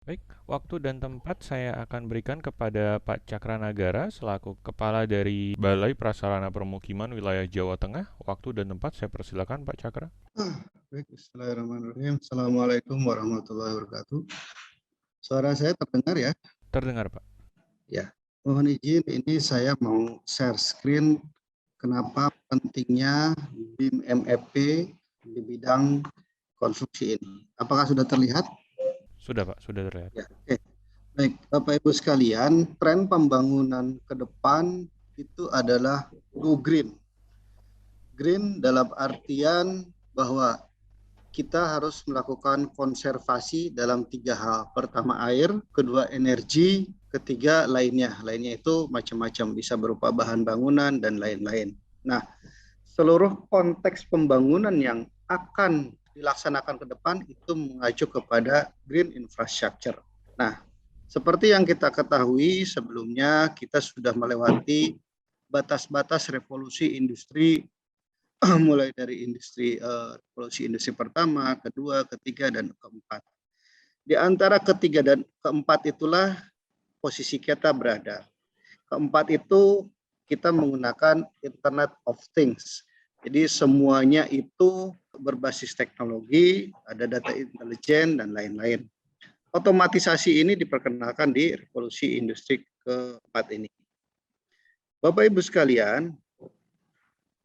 Baik, waktu dan tempat saya akan berikan kepada Pak Cakra Nagara selaku Kepala dari Balai Prasarana Permukiman Wilayah Jawa Tengah. Waktu dan tempat saya persilakan Pak Cakra. Baik, Bismillahirrahmanirrahim. Assalamualaikum warahmatullahi wabarakatuh. Suara saya terdengar ya? Terdengar Pak. Ya. Mohon izin, ini saya mau share screen kenapa pentingnya BIM MEP di bidang konstruksi ini. Apakah sudah terlihat? Sudah Pak, sudah terlihat. Ya, oke. Baik, Bapak Ibu sekalian, tren pembangunan ke depan itu adalah go green. Green dalam artian bahwa kita harus melakukan konservasi dalam 3 hal. Pertama air, kedua energi, ketiga lainnya. Lainnya itu macam-macam, bisa berupa bahan bangunan dan lain-lain. Nah, seluruh konteks pembangunan yang akan dilaksanakan ke depan itu mengacu kepada green infrastructure. Nah, seperti yang kita ketahui sebelumnya, kita sudah melewati batas-batas revolusi industri mulai dari revolusi industri pertama, kedua, ketiga, dan keempat. Di antara ketiga dan keempat itulah posisi kita berada. Keempat itu kita menggunakan Internet of Things. Jadi semuanya itu berbasis teknologi, ada data intelijen, dan lain-lain. Otomatisasi ini diperkenalkan di revolusi industri keempat ini. Bapak Ibu sekalian,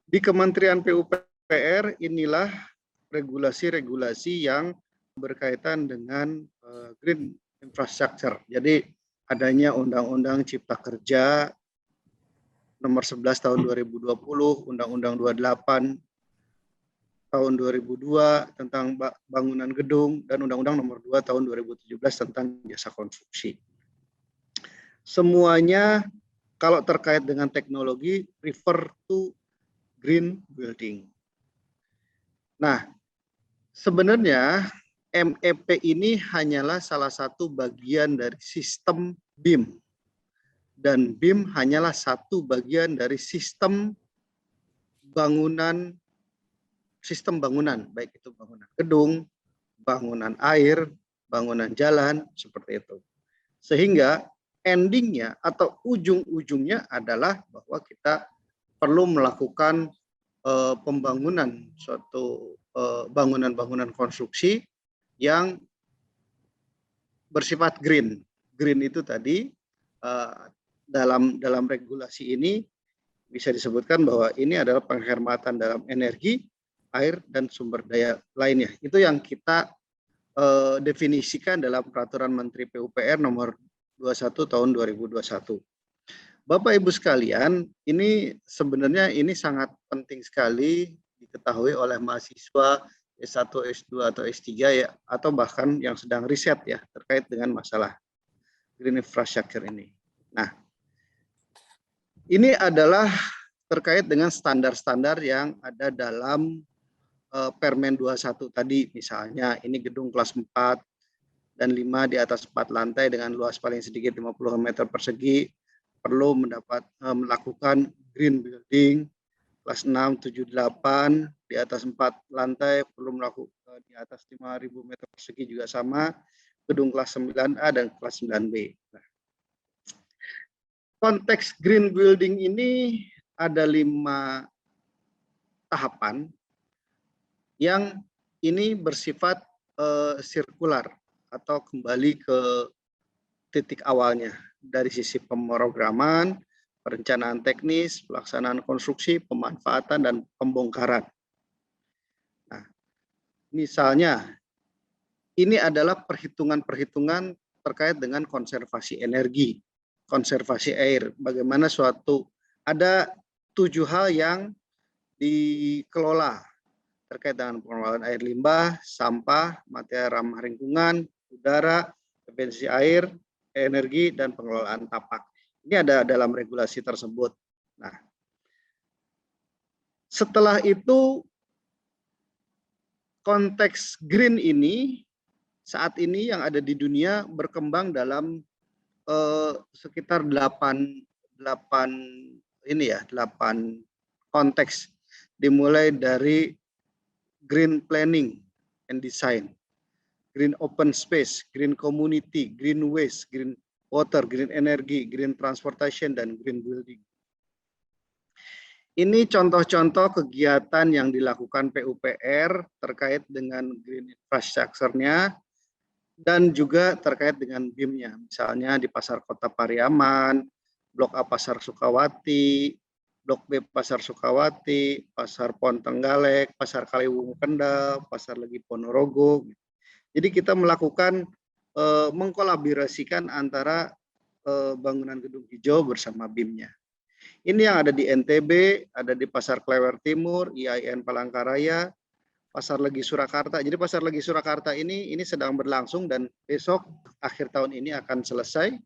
di Kementerian PUPR inilah regulasi-regulasi yang berkaitan dengan green infrastructure. Jadi adanya Undang-Undang Cipta Kerja nomor 11 tahun 2020, Undang-Undang 28 tahun 2002 tentang bangunan gedung, dan Undang-Undang nomor 2 tahun 2017 tentang jasa konstruksi. Semuanya kalau terkait dengan teknologi refer to green building. Nah, sebenarnya MEP ini hanyalah salah satu bagian dari sistem BIM. Dan BIM hanyalah satu bagian dari sistem bangunan, baik itu bangunan gedung, bangunan air, bangunan jalan, seperti itu. Sehingga endingnya atau ujung-ujungnya adalah bahwa kita perlu melakukan pembangunan suatu bangunan-bangunan konstruksi yang bersifat green. Green itu tadi dalam regulasi ini bisa disebutkan bahwa ini adalah penghematan dalam energi, air, dan sumber daya lainnya. Itu yang kita definisikan dalam Peraturan Menteri PUPR nomor 21 tahun 2021. Bapak Ibu sekalian, ini sebenarnya ini sangat penting sekali diketahui oleh mahasiswa S1, S2 atau S3 ya, atau bahkan yang sedang riset ya terkait dengan masalah green infrastructure ini. Nah, ini adalah terkait dengan standar-standar yang ada dalam Permen 21 tadi, misalnya ini gedung kelas 4 dan 5 di atas 4 lantai dengan luas paling sedikit 50 meter persegi perlu melakukan green building. Kelas 6, 7, 8 di atas 4 lantai perlu melakukan di atas 5.000 meter persegi juga sama. Gedung kelas 9A dan kelas 9B. Nah, konteks green building ini ada 5 tahapan yang ini bersifat sirkular atau kembali ke titik awalnya dari sisi pemrograman, perencanaan teknis, pelaksanaan konstruksi, pemanfaatan, dan pembongkaran. Nah, misalnya ini adalah perhitungan-perhitungan terkait dengan konservasi energi, konservasi air. Bagaimana ada 7 hal yang dikelola terkait dengan pengelolaan air limbah, sampah, materi ramah lingkungan, udara, efisiensi air, energi, dan pengelolaan tapak. Ini ada dalam regulasi tersebut. Nah, setelah itu konteks green ini saat ini yang ada di dunia berkembang dalam sekitar 8 konteks, dimulai dari green planning and design, green open space, green community, green waste, green water, green energy, green transportation, dan green building. Ini contoh-contoh kegiatan yang dilakukan PUPR terkait dengan green infrastructure-nya dan juga terkait dengan BIM-nya. Misalnya di Pasar Kota Pariaman, Blok A Pasar Sukawati, Blok B Pasar Sukawati, Pasar Pon Tenggalek, Pasar Kaliwungu Kendal, Pasar Legi Ponorogo. Jadi kita melakukan mengkolaborasikan antara bangunan gedung hijau bersama BIM-nya. Ini yang ada di NTB, ada di Pasar Klewer Timur, IAIN Palangkaraya, Pasar Legi Surakarta. Jadi Pasar Legi Surakarta ini sedang berlangsung dan besok akhir tahun ini akan selesai.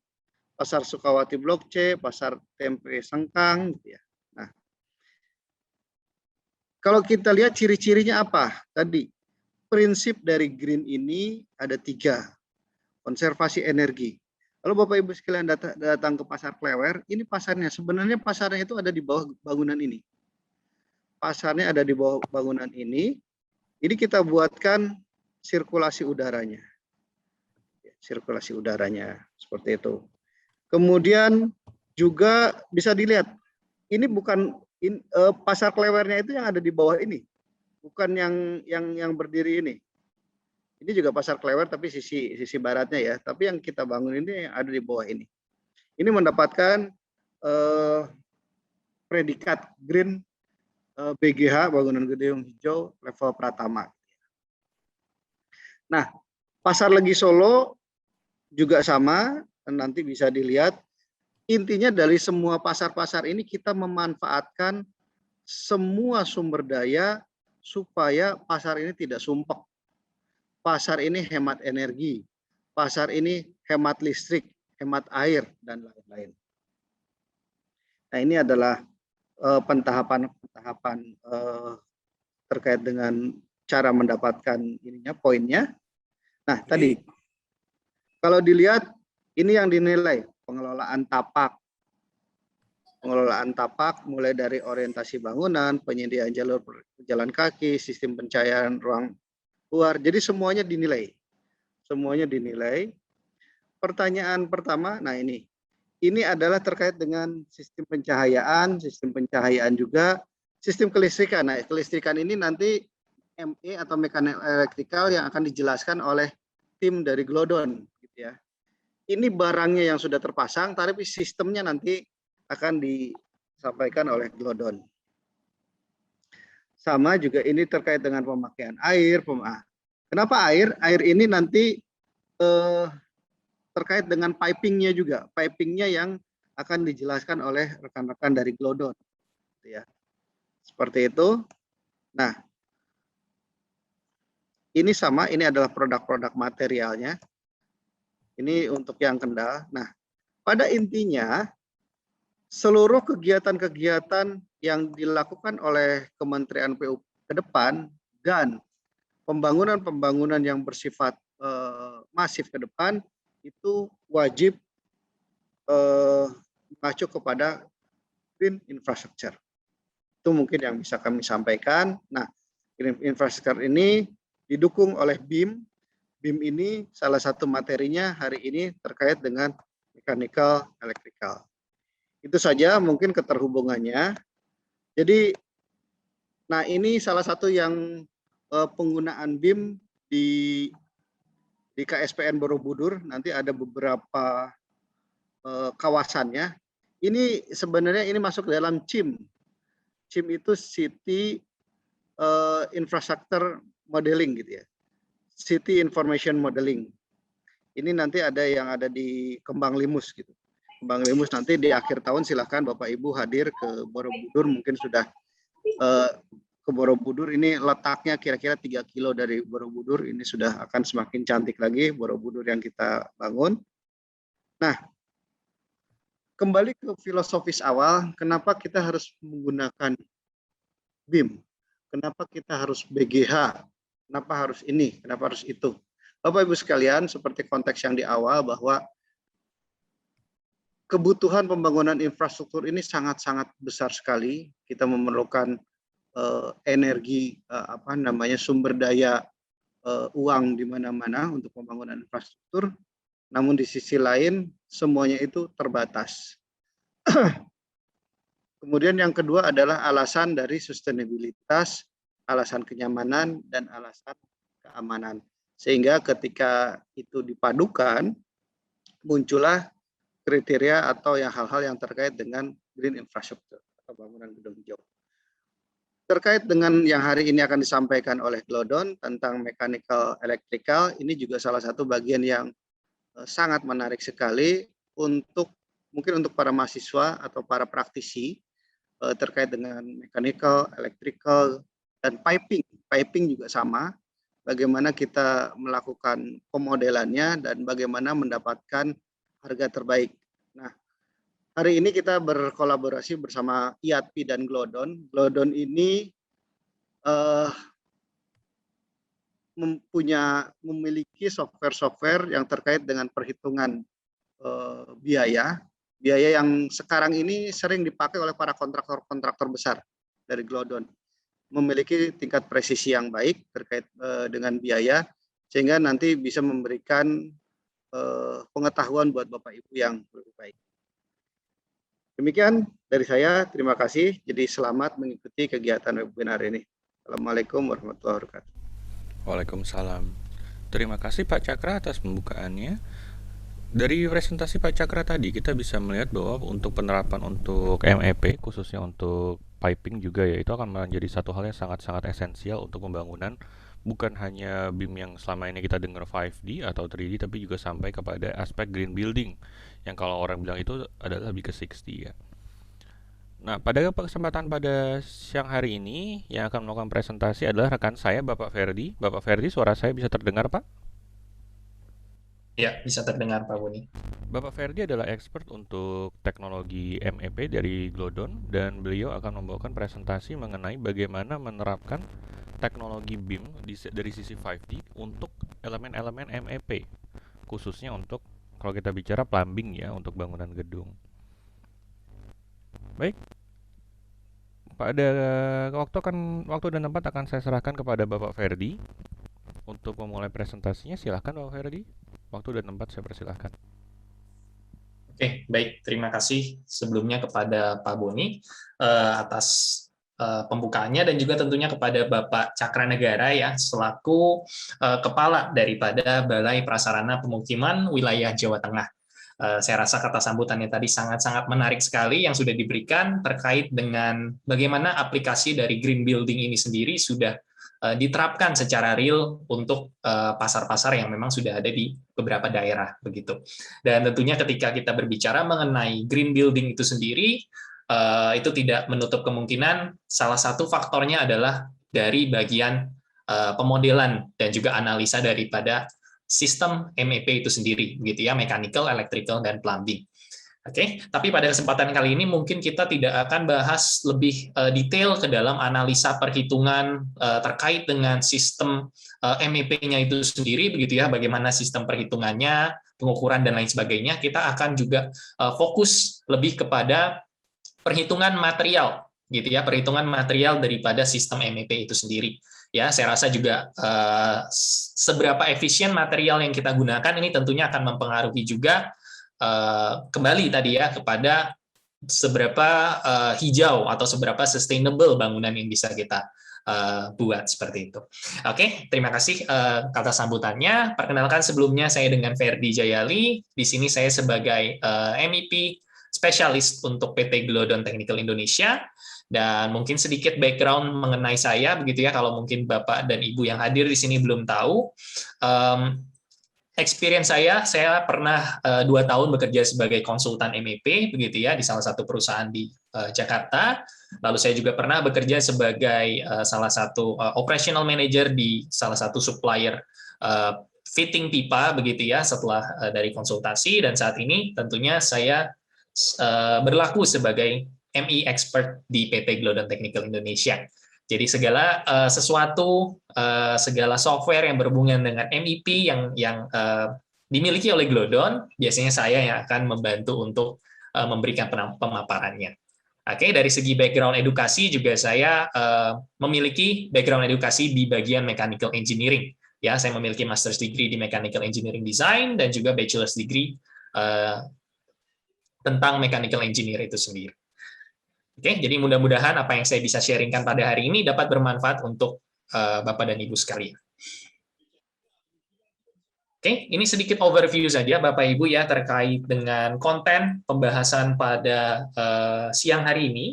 Pasar Sukawati Blok C, Pasar Tempe Sengkang, gitu ya. Nah, kalau kita lihat ciri-cirinya apa? Tadi prinsip dari green ini ada 3, konservasi energi. Kalau Bapak Ibu sekalian datang ke Pasar Klewer, ini pasarnya. Sebenarnya pasarnya itu ada di bawah bangunan ini. Pasarnya ada di bawah bangunan ini. Ini kita buatkan sirkulasi udaranya. Sirkulasi udaranya seperti itu. Kemudian juga bisa dilihat, ini bukan Pasar Klewernya itu yang ada di bawah ini, bukan yang berdiri ini. Ini juga Pasar Klewer tapi sisi baratnya ya. Tapi yang kita bangun ini yang ada di bawah ini. Ini mendapatkan predikat Green BGH, bangunan gedung hijau level Pratama. Nah, Pasar Legi Solo juga sama, nanti bisa dilihat. Intinya dari semua pasar-pasar ini kita memanfaatkan semua sumber daya supaya pasar ini tidak sumpek. Pasar ini hemat energi, pasar ini hemat listrik, hemat air, dan lain-lain. Nah, ini adalah pentahapan terkait dengan cara mendapatkan ininya, poinnya. Nah, tadi kalau dilihat ini yang dinilai pengelolaan tapak. Pengelolaan tapak mulai dari orientasi bangunan, penyediaan jalur pejalan kaki, sistem pencahayaan ruang luar. Jadi semuanya dinilai. Semuanya dinilai. Pertanyaan pertama, nah ini adalah terkait dengan sistem pencahayaan juga, sistem kelistrikan. Nah, kelistrikan ini nanti ME atau mekanik elektrikal yang akan dijelaskan oleh tim dari Glodon, gitu ya. Ini barangnya yang sudah terpasang, tapi sistemnya nanti akan disampaikan oleh Glodon. Sama juga ini terkait dengan pemakaian air. Kenapa air? Air ini nanti terkait dengan pipingnya juga. Pipingnya yang akan dijelaskan oleh rekan-rekan dari Glodon. Ya. Seperti itu. Nah, ini sama, ini adalah produk-produk materialnya. Ini untuk yang Kendal. Nah, pada intinya seluruh kegiatan-kegiatan yang dilakukan oleh Kementerian PU ke depan dan pembangunan-pembangunan yang bersifat masif ke depan itu wajib mengacu kepada green infrastructure. Itu mungkin yang bisa kami sampaikan. Nah, green infrastructure ini didukung oleh BIM. BIM ini salah satu materinya hari ini terkait dengan mechanical electrical. Itu saja mungkin keterhubungannya. Jadi, nah ini salah satu yang penggunaan BIM di KSPN Borobudur. Nanti ada beberapa kawasannya. Ini sebenarnya ini masuk dalam CIM. CIM itu City Infrastructure Modeling gitu ya. City Information Modeling. Ini nanti ada yang ada di Kembang Limus gitu. Kembang Limus nanti di akhir tahun silahkan Bapak Ibu hadir ke Borobudur, mungkin sudah ke Borobudur. Ini letaknya kira-kira 3 kilo dari Borobudur, ini sudah akan semakin cantik lagi Borobudur yang kita bangun. Nah, kembali ke filosofis awal, kenapa kita harus menggunakan BIM? Kenapa kita harus BGH? Kenapa harus ini? Kenapa harus itu? Bapak Ibu sekalian, seperti konteks yang di awal bahwa kebutuhan pembangunan infrastruktur ini sangat-sangat besar sekali. Kita memerlukan energi, sumber daya uang di mana-mana untuk pembangunan infrastruktur, namun di sisi lain semuanya itu terbatas. Kemudian yang kedua adalah alasan dari sustainabilitas, alasan kenyamanan, dan alasan keamanan. Sehingga ketika itu dipadukan, muncullah kriteria atau hal-hal yang terkait dengan green infrastructure atau bangunan gedung hijau. Terkait dengan yang hari ini akan disampaikan oleh Glodon tentang mechanical electrical, ini juga salah satu bagian yang sangat menarik sekali mungkin untuk para mahasiswa atau para praktisi terkait dengan mechanical, electrical, dan piping. Piping juga sama, bagaimana kita melakukan pemodelannya dan bagaimana mendapatkan harga terbaik. Nah, hari ini kita berkolaborasi bersama IATPI dan Glodon. Glodon ini memiliki software-software yang terkait dengan perhitungan biaya yang sekarang ini sering dipakai oleh para kontraktor besar dari Glodon, memiliki tingkat presisi yang baik terkait dengan biaya, sehingga nanti bisa memberikan pengetahuan buat Bapak Ibu yang lebih baik. Demikian dari saya, terima kasih. Jadi selamat mengikuti kegiatan webinar ini. Assalamualaikum warahmatullahi wabarakatuh. Waalaikumsalam. Terima kasih Pak Cakra atas pembukaannya. Dari presentasi Pak Cakra tadi kita bisa melihat bahwa untuk penerapan untuk MEP khususnya untuk piping juga ya itu akan menjadi satu hal yang sangat-sangat esensial untuk pembangunan, bukan hanya BIM yang selama ini kita dengar 5D atau 3D tapi juga sampai kepada aspek green building yang kalau orang bilang itu adalah lebih ke 6D ya. Nah, pada kesempatan pada siang hari ini yang akan melakukan presentasi adalah rekan saya Bapak Ferdi. Bapak Ferdi, suara saya bisa terdengar Pak? Ya, bisa terdengar Pak Boni. Bapak Ferdi adalah expert untuk teknologi MEP dari Glodon dan beliau akan membawakan presentasi mengenai bagaimana menerapkan teknologi BIM dari sisi 5D untuk elemen-elemen MEP, khususnya untuk kalau kita bicara plumbing ya untuk bangunan gedung. Baik, pada waktu dan tempat akan saya serahkan kepada Bapak Ferdi untuk memulai presentasinya. Silahkan Bapak Ferdi. Waktu dan tempat saya persilahkan. Oke, baik. Terima kasih sebelumnya kepada Pak Boni atas pembukaannya dan juga tentunya kepada Bapak Cakranegara ya selaku kepala daripada Balai Prasarana Pemukiman Wilayah Jawa Tengah. Saya rasa kata sambutannya tadi sangat-sangat menarik sekali yang sudah diberikan terkait dengan bagaimana aplikasi dari green building ini sendiri sudah diterapkan secara real untuk pasar-pasar yang memang sudah ada di beberapa daerah begitu. Dan tentunya ketika kita berbicara mengenai green building itu sendiri, itu tidak menutup kemungkinan salah satu faktornya adalah dari bagian pemodelan dan juga analisa daripada sistem MEP itu sendiri, begitu ya, mechanical, electrical, dan plumbing. Oke, tapi pada kesempatan kali ini mungkin kita tidak akan bahas lebih detail ke dalam analisa perhitungan terkait dengan sistem MEP-nya itu sendiri, begitu ya, bagaimana sistem perhitungannya, pengukuran dan lain sebagainya. Kita akan juga fokus lebih kepada perhitungan material, gitu ya, perhitungan material daripada sistem MEP itu sendiri. Ya, saya rasa juga seberapa efisien material yang kita gunakan ini tentunya akan mempengaruhi juga kembali tadi ya kepada seberapa hijau atau seberapa sustainable bangunan yang bisa kita buat seperti itu. Oke, terima kasih atas sambutannya. Perkenalkan sebelumnya saya dengan Ferdi Jayali. Di sini saya sebagai MEP spesialis untuk PT Glodon Technical Indonesia. Dan mungkin sedikit background mengenai saya begitu ya, kalau mungkin Bapak dan Ibu yang hadir di sini belum tahu. Experience saya pernah 2 tahun bekerja sebagai konsultan MEP begitu ya di salah satu perusahaan di Jakarta. Lalu saya juga pernah bekerja sebagai salah satu operational manager di salah satu supplier fitting pipa begitu ya setelah dari konsultasi, dan saat ini tentunya saya berlaku sebagai ME expert di PT Glodon Technical Indonesia. Jadi segala sesuatu, segala software yang berhubungan dengan MEP yang dimiliki oleh Glodon, biasanya saya yang akan membantu untuk memberikan pemaparannya. Oke, dari segi background edukasi juga saya memiliki background edukasi di bagian mechanical engineering. Ya, saya memiliki master's degree di Mechanical Engineering Design dan juga bachelor's degree tentang mechanical engineer itu sendiri. Oke, jadi mudah-mudahan apa yang saya bisa sharingkan pada hari ini dapat bermanfaat untuk Bapak dan Ibu sekalian. Oke, ini sedikit overview saja Bapak Ibu ya terkait dengan konten pembahasan pada siang hari ini.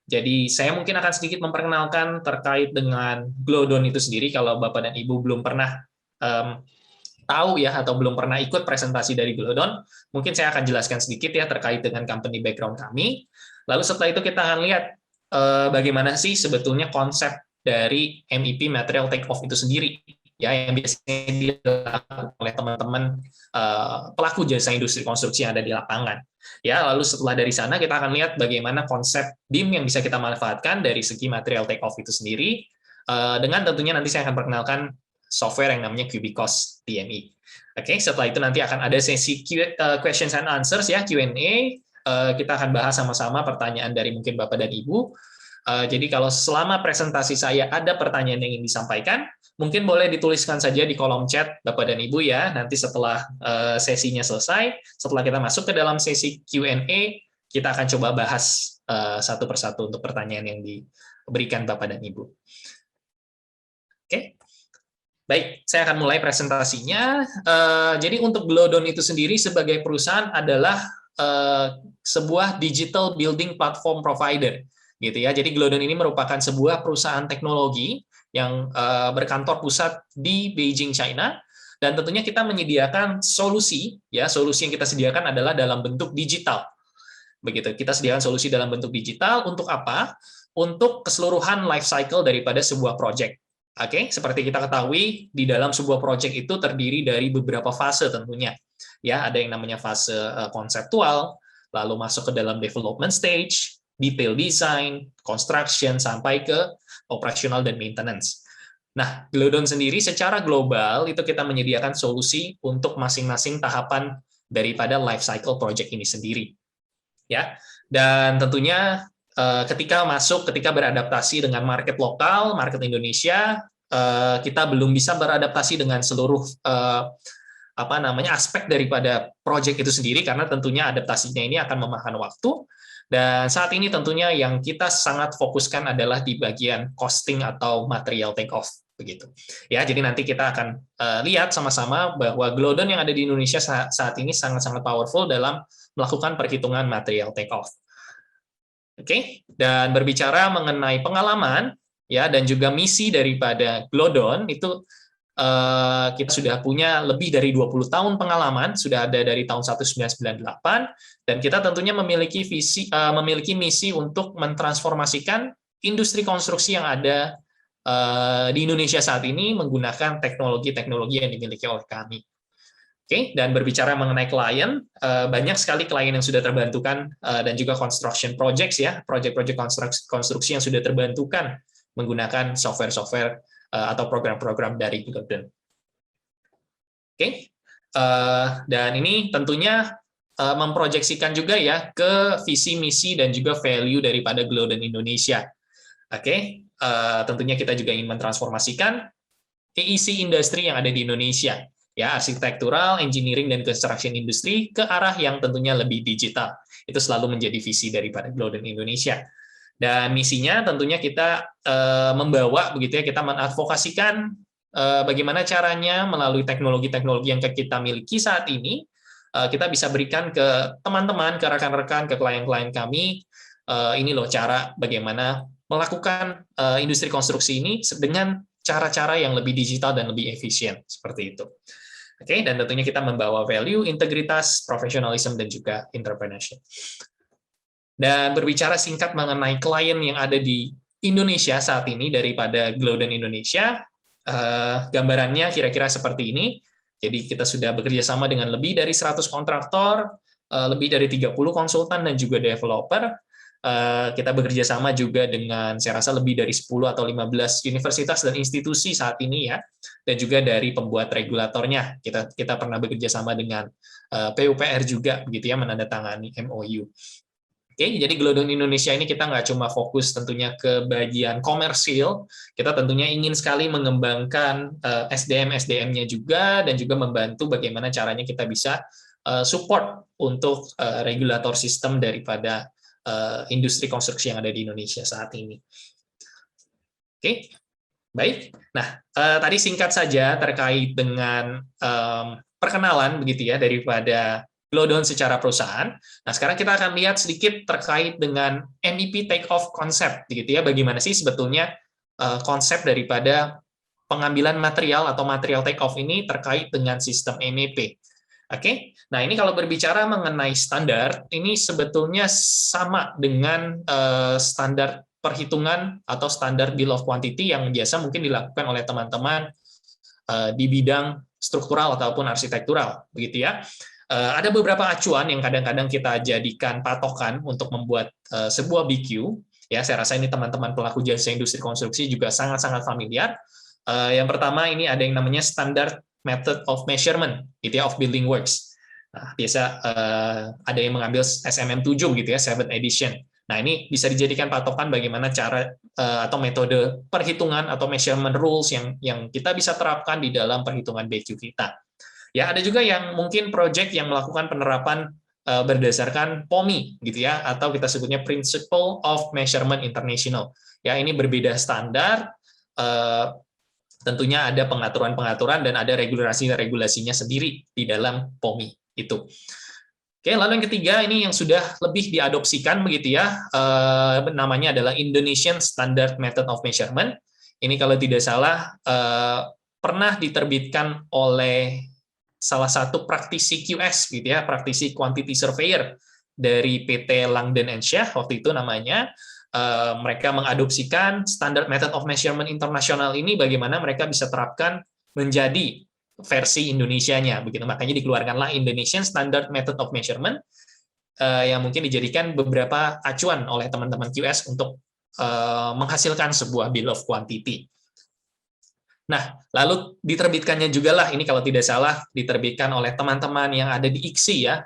Jadi saya mungkin akan sedikit memperkenalkan terkait dengan Glowdon itu sendiri. Kalau Bapak dan Ibu belum pernah tahu ya atau belum pernah ikut presentasi dari Glowdon, mungkin saya akan jelaskan sedikit ya terkait dengan company background kami. Lalu setelah itu kita akan lihat bagaimana sih sebetulnya konsep dari MEP Material Take-Off itu sendiri, ya yang biasanya dilakukan oleh teman-teman pelaku jasa industri konstruksi yang ada di lapangan. Ya, lalu setelah dari sana kita akan lihat bagaimana konsep BIM yang bisa kita manfaatkan dari segi material take-off itu sendiri, dengan tentunya nanti saya akan perkenalkan software yang namanya Cubicos TME. Oke, setelah itu nanti akan ada sesi questions and answers ya, Q&A. Kita akan bahas sama-sama pertanyaan dari mungkin Bapak dan Ibu. Jadi kalau selama presentasi saya ada pertanyaan yang ingin disampaikan, mungkin boleh dituliskan saja di kolom chat Bapak dan Ibu ya. Nanti setelah sesinya selesai, setelah kita masuk ke dalam sesi Q&A, kita akan coba bahas satu persatu untuk pertanyaan yang diberikan Bapak dan Ibu. Oke. Baik, saya akan mulai presentasinya. Jadi untuk Glowdon itu sendiri sebagai perusahaan adalah sebuah digital building platform provider. Gitu ya. Jadi Glowdon ini merupakan sebuah perusahaan teknologi yang berkantor pusat di Beijing, China, dan tentunya kita menyediakan solusi, ya solusi yang kita sediakan adalah dalam bentuk digital. Begitu, kita sediakan solusi dalam bentuk digital untuk apa? Untuk keseluruhan life cycle daripada sebuah project. Oke, seperti kita ketahui di dalam sebuah project itu terdiri dari beberapa fase tentunya. Ya, ada yang namanya fase konseptual, lalu masuk ke dalam development stage, detail design, construction, sampai ke operational dan maintenance. Nah, Glowdon sendiri secara global itu kita menyediakan solusi untuk masing-masing tahapan daripada life cycle project ini sendiri. Ya, dan tentunya ketika beradaptasi dengan market lokal, market Indonesia, kita belum bisa beradaptasi dengan seluruh aspek daripada project itu sendiri karena tentunya adaptasinya ini akan memakan waktu. Dan saat ini tentunya yang kita sangat fokuskan adalah di bagian costing atau material take off begitu. Ya, jadi nanti kita akan lihat sama-sama bahwa Glowdon yang ada di Indonesia saat ini sangat-sangat powerful dalam melakukan perhitungan material take off. Oke, dan berbicara mengenai pengalaman ya dan juga misi daripada Glowdon itu kita sudah punya lebih dari 20 tahun pengalaman, sudah ada dari tahun 1998 dan kita tentunya memiliki misi untuk mentransformasikan industri konstruksi yang ada di Indonesia saat ini menggunakan teknologi-teknologi yang dimiliki oleh kami. Oke, dan berbicara mengenai klien, banyak sekali klien yang sudah terbantukan dan juga construction projects ya, project-project konstruksi yang sudah terbantukan menggunakan software-software atau program-program dari Glowdon. Oke, dan ini tentunya memproyeksikan juga ya ke visi misi dan juga value daripada Glowdon Indonesia. Oke, tentunya kita juga ingin mentransformasikan AEC industri yang ada di Indonesia. Ya, arsitektural, engineering, dan construction industry ke arah yang tentunya lebih digital. Itu selalu menjadi visi daripada Glowdon Indonesia. Dan misinya tentunya kita membawa, begitu ya, kita mengadvokasikan bagaimana caranya melalui teknologi-teknologi yang kita miliki saat ini, kita bisa berikan ke teman-teman, ke rekan-rekan, ke klien-klien kami, ini loh cara bagaimana melakukan industri konstruksi ini dengan cara-cara yang lebih digital dan lebih efisien, seperti itu. Oke, dan tentunya kita membawa value, integritas, profesionalisme, dan juga entrepreneurship. Dan berbicara singkat mengenai klien yang ada di Indonesia saat ini daripada Glowdon Indonesia, gambarannya kira-kira seperti ini. Jadi kita sudah bekerja sama dengan lebih dari 100 kontraktor, lebih dari 30 konsultan, dan juga developer. Kita bekerja sama juga dengan saya rasa lebih dari 10 atau 15 universitas dan institusi saat ini ya, dan juga dari pembuat regulatornya. Kita pernah bekerja sama dengan PUPR juga begitu ya, menandatangani MOU. Oke, jadi Glodon Indonesia ini kita nggak cuma fokus tentunya ke bagian komersil, kita tentunya ingin sekali mengembangkan SDM-SDM-nya juga, dan juga membantu bagaimana caranya kita bisa support untuk regulator sistem daripada industri konstruksi yang ada di Indonesia saat ini. Oke, baik. Nah, tadi singkat saja terkait dengan perkenalan begitu ya daripada Glodon secara perusahaan. Nah, sekarang kita akan lihat sedikit terkait dengan MEP take-off concept, gitu ya. Bagaimana sih sebetulnya konsep daripada pengambilan material atau material take-off ini terkait dengan sistem MEP. Oke, nah ini kalau berbicara mengenai standar, ini sebetulnya sama dengan standar perhitungan atau standar bill of quantity yang biasa mungkin dilakukan oleh teman-teman di bidang struktural ataupun arsitektural, begitu ya. Ada beberapa acuan yang kadang-kadang kita jadikan patokan untuk membuat sebuah BQ. Ya, saya rasa ini teman-teman pelaku jasa industri konstruksi juga sangat-sangat familiar. Yang pertama ini ada yang namanya standard method of measurement, gitu ya, of building works. Nah, biasa ada yang mengambil SMM7 gitu ya, 7th edition. Nah, ini bisa dijadikan patokan bagaimana cara atau metode perhitungan atau measurement rules yang kita bisa terapkan di dalam perhitungan BQ kita. Ya, ada juga yang mungkin project yang melakukan penerapan berdasarkan POMI gitu ya, atau kita sebutnya Principle of Measurement International. Ya, ini berbeda standar, tentunya ada pengaturan-pengaturan dan ada regulasi-regulasinya sendiri di dalam POMI itu. Oke, lalu yang ketiga ini yang sudah lebih diadopsikan begitu ya, namanya adalah Indonesian Standard Method of Measurement. Ini kalau tidak salah pernah diterbitkan oleh salah satu praktisi QS gitu ya, praktisi quantity surveyor dari PT Langden & Syah waktu itu namanya. Mereka mengadopsikan standard method of measurement internasional ini, bagaimana mereka bisa terapkan menjadi versi Indonesianya begitu. Makanya dikeluarkanlah Indonesian Standard Method of Measurement yang mungkin dijadikan beberapa acuan oleh teman-teman QS untuk menghasilkan sebuah bill of quantity. Nah, lalu diterbitkannya juga lah, ini kalau tidak salah diterbitkan oleh teman-teman yang ada di ICSI ya,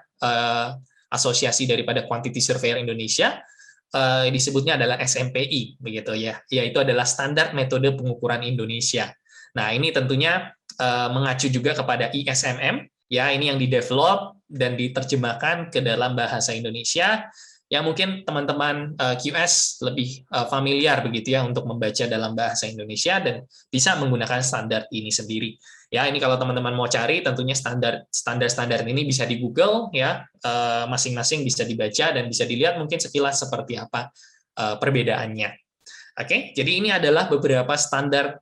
asosiasi daripada Quantity Surveyor Indonesia, disebutnya adalah SMPI begitu ya, yaitu adalah standar metode pengukuran Indonesia. Nah, ini tentunya mengacu juga kepada ISMM ya, ini yang didevelop dan diterjemahkan ke dalam bahasa Indonesia yang mungkin teman-teman QS lebih familiar begitu ya untuk membaca dalam bahasa Indonesia dan bisa menggunakan standar ini sendiri. Ya, ini kalau teman-teman mau cari tentunya standar ini bisa di Google ya, masing-masing bisa dibaca dan bisa dilihat mungkin sekilas seperti apa perbedaannya. Oke, jadi ini adalah beberapa standar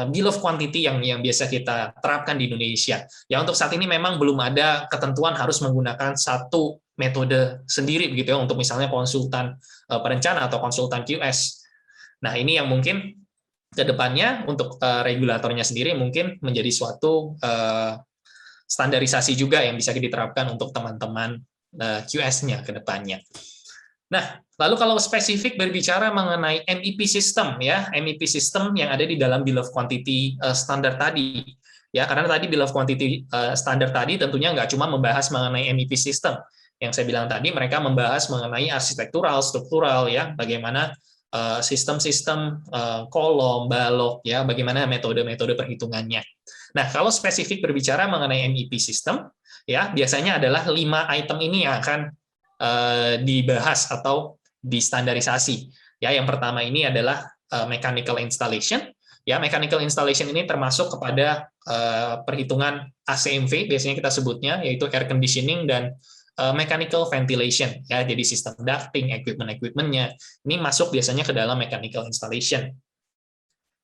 bill of quantity yang biasa kita terapkan di Indonesia. Ya, untuk saat ini memang belum ada ketentuan harus menggunakan satu metode sendiri begitu ya untuk misalnya konsultan perencana atau konsultan QS. Nah, ini yang mungkin ke depannya untuk regulatornya sendiri mungkin menjadi suatu standarisasi juga yang bisa diterapkan untuk teman-teman QS-nya ke depannya. Nah, lalu kalau spesifik berbicara mengenai MEP system ya, MEP system yang ada di dalam bill of quantity standar tadi. Ya, karena tadi bill of quantity standar tadi tentunya nggak cuma membahas mengenai MEP system. Yang saya bilang tadi mereka membahas mengenai arsitektural, struktural ya, bagaimana sistem-sistem kolom, balok ya, bagaimana metode-metode perhitungannya. Nah, kalau spesifik berbicara mengenai MEP system ya, biasanya adalah 5 item ini yang akan dibahas atau distandarisasi. Ya, yang pertama ini adalah mechanical installation. Ya, mechanical installation ini termasuk kepada perhitungan ACMV biasanya kita sebutnya, yaitu air conditioning dan mechanical ventilation. Ya, jadi sistem ducting, equipment-nya ini masuk biasanya ke dalam mechanical installation.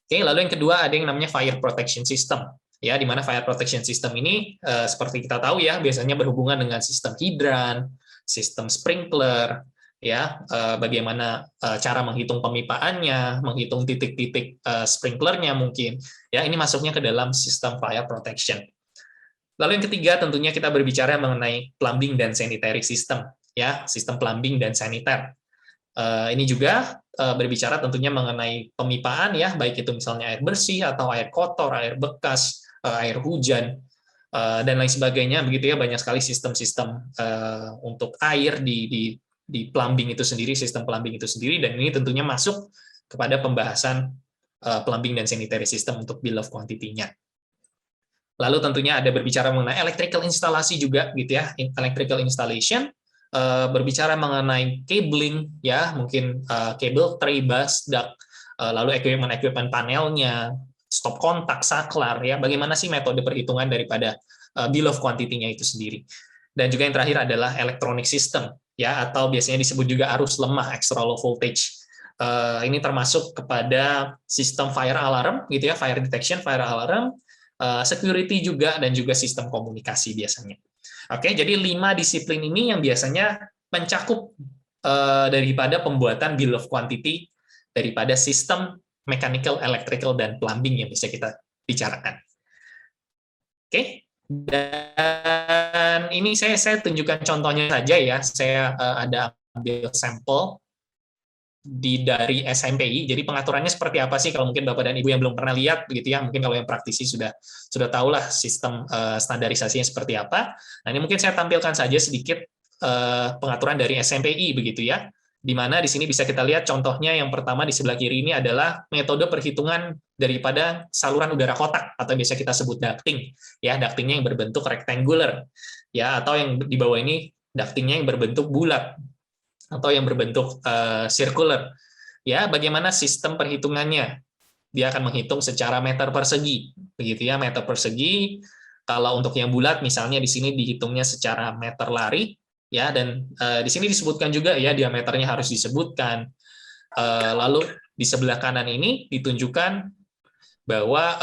Oke, lalu yang kedua ada yang namanya fire protection system. Ya, di mana fire protection system ini seperti kita tahu ya, biasanya berhubungan dengan sistem hidran, sistem sprinkler, ya, bagaimana cara menghitung pemipaannya, menghitung titik-titik sprinklernya mungkin, ya, ini masuknya ke dalam sistem fire protection. Lalu yang ketiga tentunya kita berbicara mengenai plumbing dan sanitary system, ya, sistem plumbing dan saniter. Ini juga berbicara tentunya mengenai pemipaan ya, baik itu misalnya air bersih atau air kotor, air bekas, air hujan, dan lain sebagainya begitu ya, banyak sekali sistem-sistem untuk air di di plumbing itu sendiri, sistem plumbing itu sendiri, dan ini tentunya masuk kepada pembahasan plumbing dan sanitary system untuk bill of quantity-nya. Lalu tentunya ada berbicara mengenai electrical instalasi juga gitu ya, electrical installation, berbicara mengenai cabling ya, mungkin cable tray, bus, duct, lalu equipment panelnya, stop kontak, saklar ya, bagaimana sih metode perhitungan daripada bill of quantity-nya itu sendiri. Dan juga yang terakhir adalah electronic system ya, atau biasanya disebut juga arus lemah, extra low voltage. Ini termasuk kepada sistem fire alarm gitu ya, fire detection, fire alarm, security juga, dan juga sistem komunikasi biasanya. Oke, jadi 5 disiplin ini yang biasanya mencakup daripada pembuatan bill of quantity daripada sistem mechanical, electrical, dan plumbing yang bisa kita bicarakan. Oke, dan ini saya tunjukkan contohnya saja ya. Saya ada ambil sampel dari SMPI. Jadi pengaturannya seperti apa sih kalau mungkin Bapak dan Ibu yang belum pernah lihat begitu ya. Mungkin kalau yang praktisi sudah tahulah sistem standarisasinya seperti apa. Nah, ini mungkin saya tampilkan saja sedikit pengaturan dari SMPI begitu ya. Di mana di sini bisa kita lihat contohnya yang pertama di sebelah kiri ini adalah metode perhitungan daripada saluran udara kotak atau biasa kita sebut ducting. Ya, ductingnya yang berbentuk rectangular ya, atau yang di bawah ini ductingnya yang berbentuk bulat atau yang berbentuk circular. Ya, bagaimana sistem perhitungannya? Dia akan menghitung secara meter persegi, begitu ya, meter persegi. Kalau untuk yang bulat, misalnya di sini dihitungnya secara meter lari, ya, dan di sini disebutkan juga ya diameternya harus disebutkan. Lalu di sebelah kanan ini ditunjukkan bahwa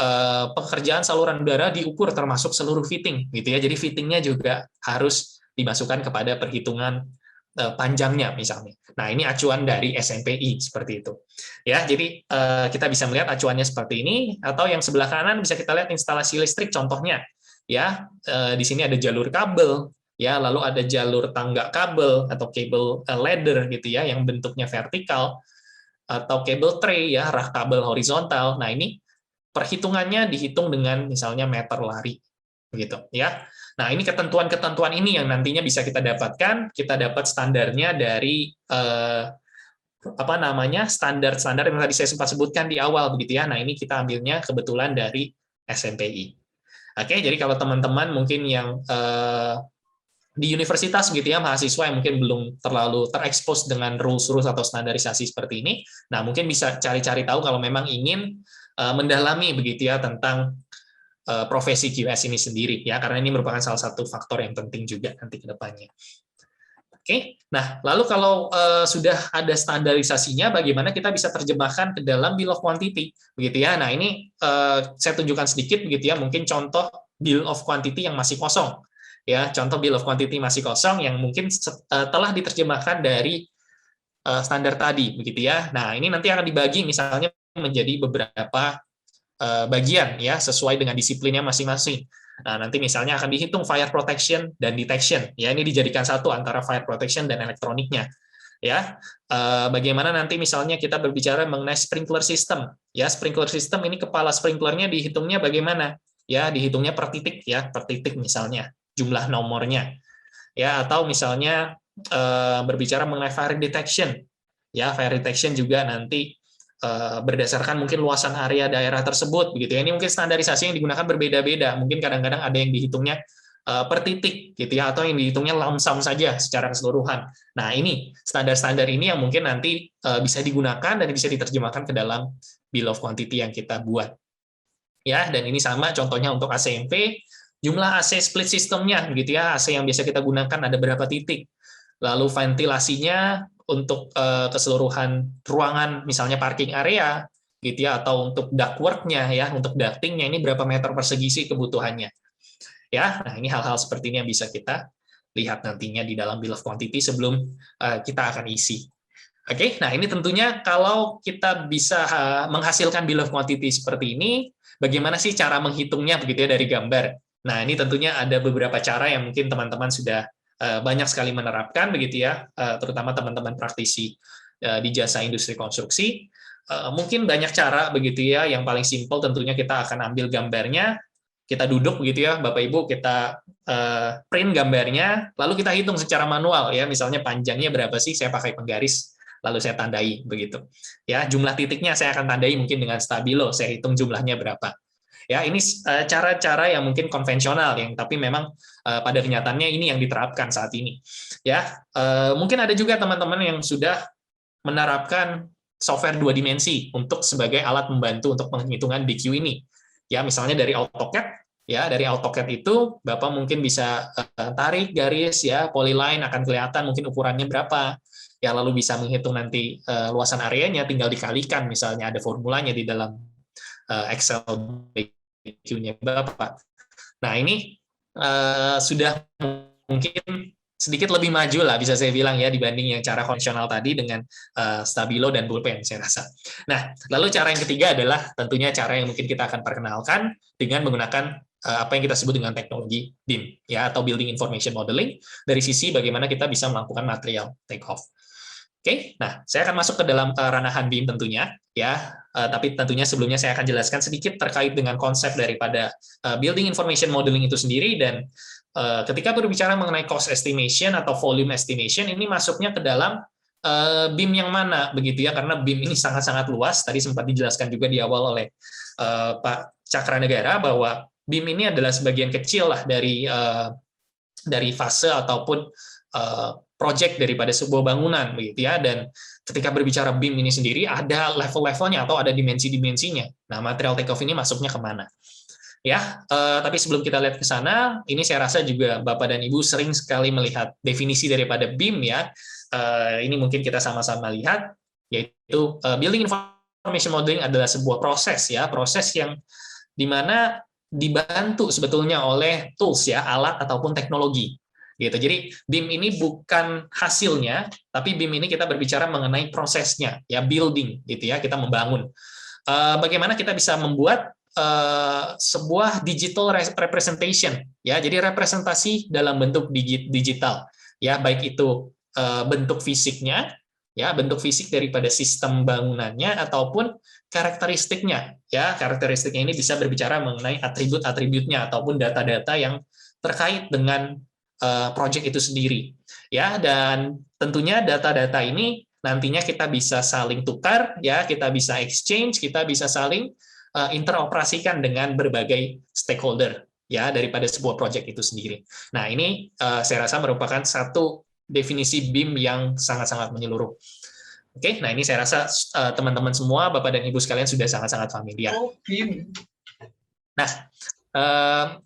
pekerjaan saluran udara diukur termasuk seluruh fitting, gitu ya. Jadi fittingnya juga harus dimasukkan kepada perhitungan panjangnya misalnya. Nah, ini acuan dari SMPI seperti itu. Ya, jadi kita bisa melihat acuannya seperti ini, atau yang sebelah kanan bisa kita lihat instalasi listrik contohnya. Ya, di sini ada jalur kabel, ya, lalu ada jalur tangga kabel atau cable ladder gitu ya, yang bentuknya vertikal, atau cable tray ya, rak kabel horizontal. Nah, ini perhitungannya dihitung dengan misalnya meter lari begitu ya. Nah, ini ketentuan-ketentuan ini yang nantinya bisa kita dapatkan. Kita dapat standarnya dari standar yang tadi saya sempat sebutkan di awal begitu ya. Nah, ini kita ambilnya kebetulan dari SMPI. Oke, jadi kalau teman-teman mungkin yang di universitas gitu ya, mahasiswa yang mungkin belum terlalu terekspos dengan rules atau standarisasi seperti ini, nah mungkin bisa cari-cari tahu kalau memang ingin mendalami begitu ya tentang profesi QS ini sendiri ya, karena ini merupakan salah satu faktor yang penting juga nanti ke depannya. Oke, nah lalu kalau sudah ada standarisasinya, bagaimana kita bisa terjemahkan ke dalam bill of quantity begitu ya. Nah, ini saya tunjukkan sedikit begitu ya, mungkin contoh bill of quantity yang masih kosong ya, contoh bill of quantity masih kosong yang mungkin telah diterjemahkan dari standar tadi begitu ya. Nah, ini nanti akan dibagi misalnya menjadi beberapa bagian ya, sesuai dengan disiplinnya masing-masing. Nah, nanti misalnya akan dihitung fire protection dan detection. Ya, ini dijadikan satu antara fire protection dan elektroniknya. Ya, bagaimana nanti misalnya kita berbicara mengenai sprinkler system. Ya, sprinkler system ini kepala sprinklernya dihitungnya bagaimana? Ya, dihitungnya per titik ya, per titik misalnya jumlah nomornya. Ya, atau misalnya berbicara mengenai fire detection. Ya, fire detection juga nanti berdasarkan mungkin luasan area daerah tersebut begitu ya. Ini mungkin standarisasi yang digunakan berbeda-beda. Mungkin kadang-kadang ada yang dihitungnya per titik gitu ya, atau yang dihitungnya lump sum saja secara keseluruhan. Nah, ini standar-standar ini yang mungkin nanti bisa digunakan dan bisa diterjemahkan ke dalam bill of quantity yang kita buat. Ya, dan ini sama contohnya untuk ACMP, jumlah AC split systemnya begitu ya. AC yang biasa kita gunakan ada berapa titik. Lalu ventilasinya untuk keseluruhan ruangan, misalnya parking area, gitu ya, atau untuk ductwork-nya ya, untuk ducting-nya ini berapa meter persegi sih kebutuhannya. Ya, nah ini hal-hal seperti ini yang bisa kita lihat nantinya di dalam bill of quantity sebelum kita akan isi. Oke, nah ini tentunya kalau kita bisa menghasilkan bill of quantity seperti ini, bagaimana sih cara menghitungnya begitu ya dari gambar. Nah, ini tentunya ada beberapa cara yang mungkin teman-teman sudah banyak sekali menerapkan begitu ya, terutama teman-teman praktisi di jasa industri konstruksi. Mungkin banyak cara begitu ya, yang paling simpel tentunya kita akan ambil gambarnya, kita duduk begitu ya, Bapak Ibu, kita print gambarnya, lalu kita hitung secara manual ya, misalnya panjangnya berapa sih, saya pakai penggaris, lalu saya tandai begitu. Ya, jumlah titiknya saya akan tandai mungkin dengan stabilo, saya hitung jumlahnya berapa. Ya, ini cara-cara yang mungkin konvensional yang tapi memang pada kenyataannya ini yang diterapkan saat ini. Ya, mungkin ada juga teman-teman yang sudah menerapkan software 2 dimensi untuk sebagai alat membantu untuk penghitungan BQ ini. Ya, misalnya dari AutoCAD, ya dari AutoCAD itu Bapak mungkin bisa tarik garis ya, polyline akan kelihatan mungkin ukurannya berapa. Ya, lalu bisa menghitung nanti luasan areanya, tinggal dikalikan misalnya ada formulanya di dalam Excel BQ-nya Bapak. Nah, ini sudah mungkin sedikit lebih maju lah bisa saya bilang ya dibanding yang cara konvensional tadi dengan stabilo dan bullpen saya rasa. Nah, lalu cara yang ketiga adalah tentunya cara yang mungkin kita akan perkenalkan dengan menggunakan apa yang kita sebut dengan teknologi BIM ya atau Building Information Modeling dari sisi bagaimana kita bisa melakukan material take off. Oke, nah saya akan masuk ke dalam ranahan BIM tentunya ya, tapi tentunya sebelumnya saya akan jelaskan sedikit terkait dengan konsep daripada Building Information Modeling itu sendiri dan ketika berbicara mengenai cost estimation atau volume estimation ini masuknya ke dalam BIM yang mana begitu ya, karena BIM ini sangat-sangat luas. Tadi sempat dijelaskan juga di awal oleh Pak Cakranegara bahwa BIM ini adalah sebagian kecil lah dari fase ataupun project daripada sebuah bangunan begitu ya. Dan ketika berbicara BIM ini sendiri ada level-levelnya atau ada dimensi-dimensinya. Nah, material take off ini masuknya kemana? Ya, tapi sebelum kita lihat ke sana, ini saya rasa juga Bapak dan Ibu sering sekali melihat definisi daripada BIM ya. Ini mungkin kita sama-sama lihat, yaitu Building Information Modeling adalah sebuah proses ya, proses yang dimana dibantu sebetulnya oleh tools ya, alat ataupun teknologi. Gitu. Jadi BIM ini bukan hasilnya, tapi BIM ini kita berbicara mengenai prosesnya, ya building, gitu ya, kita membangun. Bagaimana kita bisa membuat sebuah digital representation ya, jadi representasi dalam bentuk digital ya, baik itu bentuk fisiknya ya, bentuk fisik daripada sistem bangunannya ataupun karakteristiknya ya. Karakteristiknya ini bisa berbicara mengenai atribut-atributnya ataupun data-data yang terkait dengan project itu sendiri ya. Dan tentunya data-data ini nantinya kita bisa saling tukar ya, kita bisa exchange, kita bisa saling interoperasikan dengan berbagai stakeholder ya daripada sebuah project itu sendiri. Nah, ini saya rasa merupakan satu definisi BIM yang sangat-sangat menyeluruh. Oke, nah ini saya rasa teman-teman semua, Bapak dan Ibu sekalian sudah sangat-sangat familiar. Nah,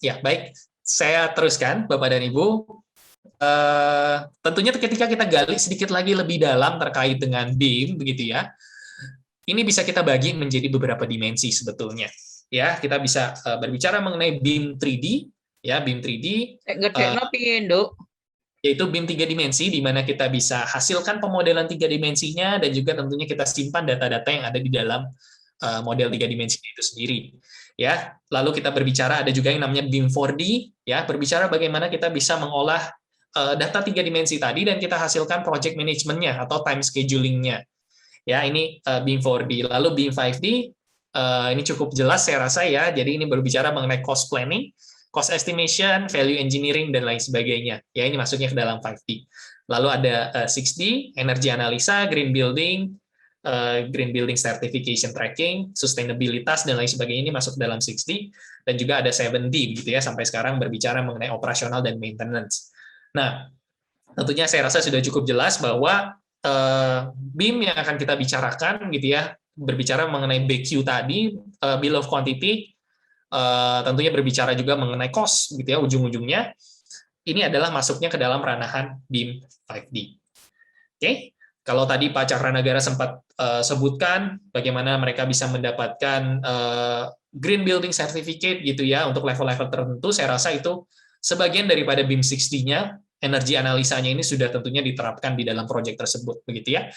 ya baik, saya teruskan Bapak dan Ibu. Tentunya ketika kita gali sedikit lagi lebih dalam terkait dengan BIM begitu ya, ini bisa kita bagi menjadi beberapa dimensi sebetulnya. Ya, kita bisa berbicara mengenai BIM 3D, ya BIM 3D. Yaitu BIM 3 dimensi, di mana kita bisa hasilkan pemodelan 3 dimensinya dan juga tentunya kita simpan data-data yang ada di dalam model 3 dimensi itu sendiri. Ya, lalu kita berbicara ada juga yang namanya BIM 4D, ya berbicara bagaimana kita bisa mengolah data 3 dimensi tadi dan kita hasilkan project management-nya atau time scheduling-nya. Ya, ini BIM 4D. Lalu BIM 5D, ini cukup jelas saya rasa ya. Jadi ini berbicara mengenai cost planning, cost estimation, value engineering, dan lain sebagainya. Ya, ini masuknya ke dalam 5D. Lalu ada 6D, energy analisa, green building certification tracking, sustainabilitas, dan lain sebagainya ini masuk dalam 6D. Dan juga ada 7D, begitu ya, sampai sekarang berbicara mengenai operasional dan maintenance. Nah, tentunya saya rasa sudah cukup jelas bahwa BIM yang akan kita bicarakan gitu ya, berbicara mengenai BQ tadi, bill of quantity, tentunya berbicara juga mengenai cost gitu ya, ujung-ujungnya ini adalah masuknya ke dalam ranahan BIM 5D. Oke, kalau tadi Pak Cakranegara sempat sebutkan bagaimana mereka bisa mendapatkan Green Building Certificate gitu ya untuk level-level tertentu, saya rasa itu sebagian daripada BIM 6D-nya. Energi analisanya ini sudah tentunya diterapkan di dalam proyek tersebut, begitu ya.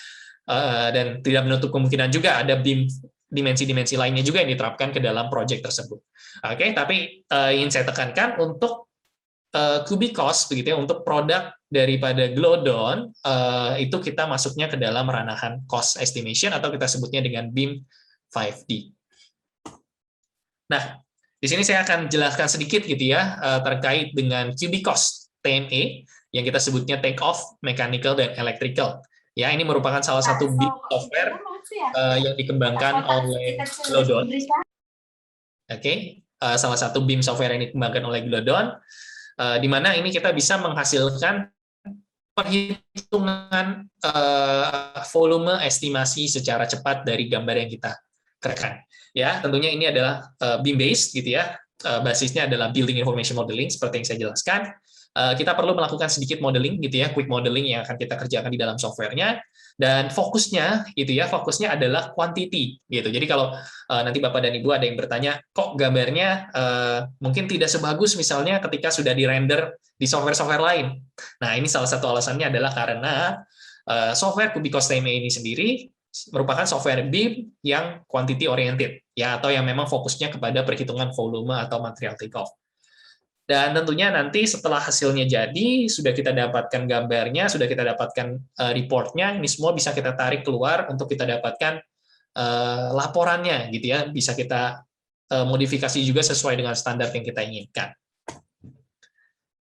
Dan tidak menutup kemungkinan juga ada BIM dimensi-dimensi lainnya juga yang diterapkan ke dalam proyek tersebut. Oke, tapi ingin saya tekankan untuk cubic cost, begitu ya, untuk produk daripada Glowdon itu kita masuknya ke dalam ranahan cost estimation atau kita sebutnya dengan BIM 5D. Nah, Di sini saya akan jelaskan sedikit gitu ya terkait dengan Cubicos TME yang kita sebutnya take off, mechanical dan electrical. Ya, ini merupakan salah satu BIM software yang dikembangkan oleh Glodon. Oke, salah satu BIM software yang dikembangkan oleh Glodon, di mana ini kita bisa menghasilkan perhitungan volume estimasi secara cepat dari gambar yang kita kerjakan. Ya, tentunya ini adalah BIM based gitu ya. Basisnya adalah building information modeling seperti yang saya jelaskan. Kita perlu melakukan sedikit modeling gitu ya, quick modeling yang akan kita kerjakan di dalam softwarenya. Dan fokusnya gitu ya, fokusnya adalah quantity gitu. Jadi kalau nanti Bapak dan Ibu ada yang bertanya, kok gambarnya mungkin tidak sebagus misalnya ketika sudah di-render di software-software lain. Nah, ini salah satu alasannya adalah karena software Cubicos TME ini sendiri merupakan software BIM yang quantity oriented ya, atau yang memang fokusnya kepada perhitungan volume atau material take off. Dan tentunya nanti setelah hasilnya jadi, sudah kita dapatkan gambarnya, sudah kita dapatkan reportnya, ini semua bisa kita tarik keluar untuk kita dapatkan laporannya gitu ya, bisa kita modifikasi juga sesuai dengan standar yang kita inginkan.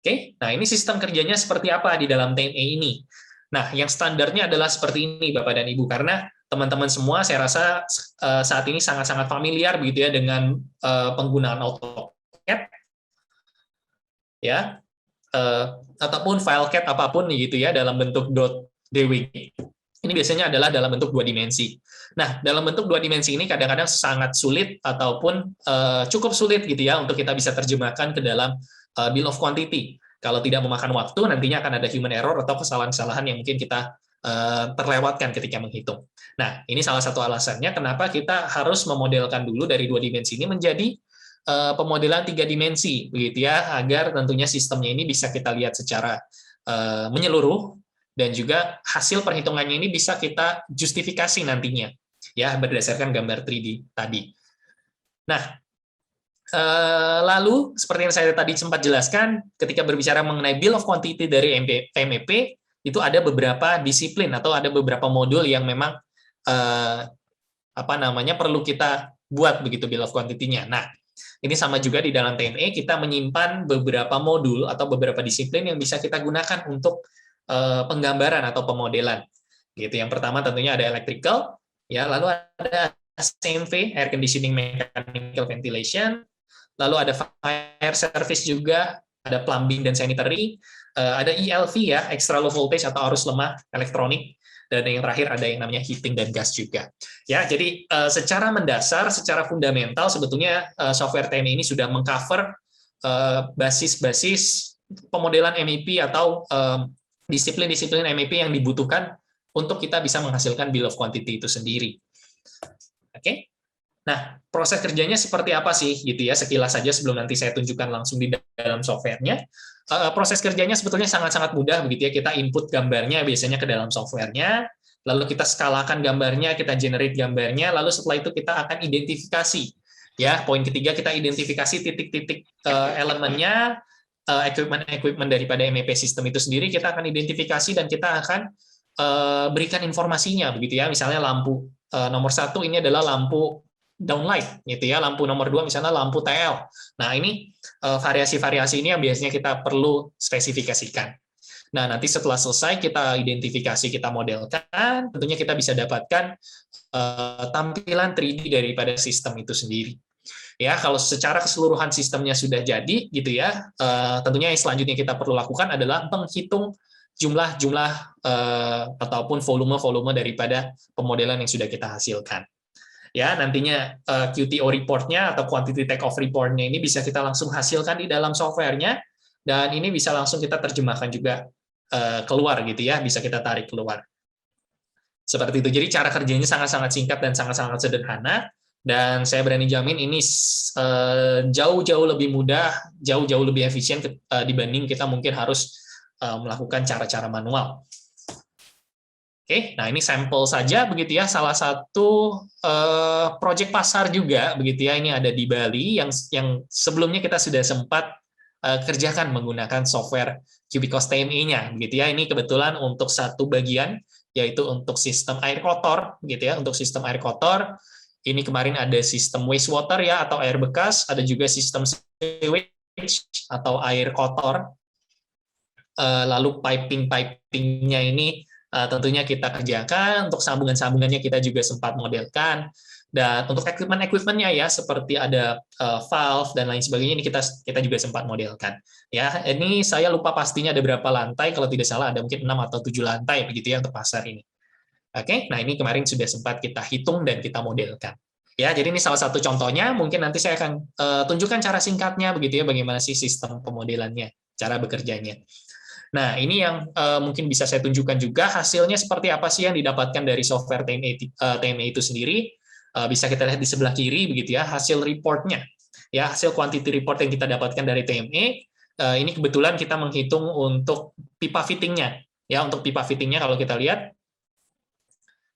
Oke, nah ini sistem kerjanya seperti apa di dalam TME ini. Nah, yang standarnya adalah seperti ini Bapak dan Ibu, karena teman-teman semua saya rasa saat ini sangat-sangat familiar begitu ya dengan penggunaan AutoCAD ya, ataupun file CAD apapun gitu ya dalam bentuk .dwg. Ini biasanya adalah dalam bentuk 2 dimensi. Nah, dalam bentuk 2 dimensi ini kadang-kadang sangat sulit ataupun cukup sulit gitu ya untuk kita bisa terjemahkan ke dalam bill of quantity. Kalau tidak memakan waktu, nantinya akan ada human error atau kesalahan-kesalahan yang mungkin kita terlewatkan ketika menghitung. Nah, ini salah satu alasannya kenapa kita harus memodelkan dulu dari 2 dimensi ini menjadi pemodelan 3 dimensi, begitu ya, agar tentunya sistemnya ini bisa kita lihat secara menyeluruh dan juga hasil perhitungannya ini bisa kita justifikasi nantinya, ya berdasarkan gambar 3D tadi. Nah, lalu seperti yang saya tadi sempat jelaskan, ketika berbicara mengenai bill of quantity dari TMEP, itu ada beberapa disiplin atau ada beberapa modul yang memang perlu kita buat begitu bill of quantity-nya. Nah, ini sama juga di dalam TME, kita menyimpan beberapa modul atau beberapa disiplin yang bisa kita gunakan untuk penggambaran atau pemodelan. Gitu. Yang pertama tentunya ada electrical, ya, lalu ada CMV, air conditioning, mechanical ventilation, lalu ada fire service juga, ada plumbing dan sanitary, ada ELV ya, extra low voltage atau arus lemah elektronik, dan yang terakhir ada yang namanya heating dan gas juga. Ya, jadi secara mendasar, secara fundamental sebetulnya software TME ini sudah mengcover basis-basis pemodelan MEP atau disiplin-disiplin MEP yang dibutuhkan untuk kita bisa menghasilkan bill of quantity itu sendiri. Oke. Nah, proses kerjanya seperti apa sih gitu ya, sekilas saja sebelum nanti saya tunjukkan langsung di dalam softwarenya. Proses kerjanya sebetulnya sangat-sangat mudah begitu ya, kita input gambarnya biasanya ke dalam softwarenya, lalu kita skalakan gambarnya, kita generate gambarnya, lalu setelah itu kita akan identifikasi. Ya, poin ketiga kita identifikasi titik-titik elemennya, equipment daripada MEP sistem itu sendiri kita akan identifikasi dan kita akan berikan informasinya begitu ya. Misalnya lampu nomor 1 ini adalah lampu downlight gitu ya, lampu nomor 2 misalnya lampu TL. Nah, ini variasi-variasi ini yang biasanya kita perlu spesifikasikan. Nah, nanti setelah selesai kita identifikasi, kita modelkan, tentunya kita bisa dapatkan tampilan 3D daripada sistem itu sendiri. Ya, kalau secara keseluruhan sistemnya sudah jadi gitu ya, tentunya yang selanjutnya kita perlu lakukan adalah menghitung jumlah-jumlah ataupun volume-volume daripada pemodelan yang sudah kita hasilkan. Ya, nantinya QTO report-nya atau quantity take off report-nya ini bisa kita langsung hasilkan di dalam software-nya, dan ini bisa langsung kita terjemahkan juga keluar gitu ya, bisa kita tarik keluar. Seperti itu. Jadi cara kerjanya sangat-sangat singkat dan sangat-sangat sederhana, dan saya berani jamin ini jauh-jauh lebih mudah, jauh-jauh lebih efisien dibanding kita mungkin harus melakukan cara-cara manual. Oke, nah ini sampel saja begitu ya, salah satu proyek pasar juga begitu ya, ini ada di Bali yang sebelumnya kita sudah sempat kerjakan menggunakan software Cubicos TME-nya begitu ya. Ini kebetulan untuk satu bagian yaitu untuk sistem air kotor gitu ya, untuk sistem air kotor Ini kemarin ada sistem wastewater ya, atau air bekas, ada juga sistem sewage atau air kotor. Lalu piping-pipingnya ini tentunya kita kerjakan, untuk sambungan-sambungannya kita juga sempat modelkan, dan untuk equipment-equipmentnya ya, seperti ada valve dan lain sebagainya, ini kita juga sempat modelkan. Ya, ini saya lupa pastinya ada berapa lantai, kalau tidak salah ada mungkin 6 atau 7 lantai begitu ya untuk pasar ini. Oke, nah ini kemarin sudah sempat kita hitung dan kita modelkan. Ya, jadi ini salah satu contohnya, mungkin nanti saya akan tunjukkan cara singkatnya begitu ya, bagaimana sih sistem pemodelannya, cara bekerjanya. Nah, ini yang mungkin bisa saya tunjukkan juga hasilnya seperti apa sih yang didapatkan dari software TMA itu sendiri. Bisa kita lihat di sebelah kiri begitu ya, hasil reportnya. Ya, hasil quantity report yang kita dapatkan dari TMA. Ini kebetulan kita menghitung untuk pipa fittingnya. Ya, untuk pipa fittingnya kalau kita lihat,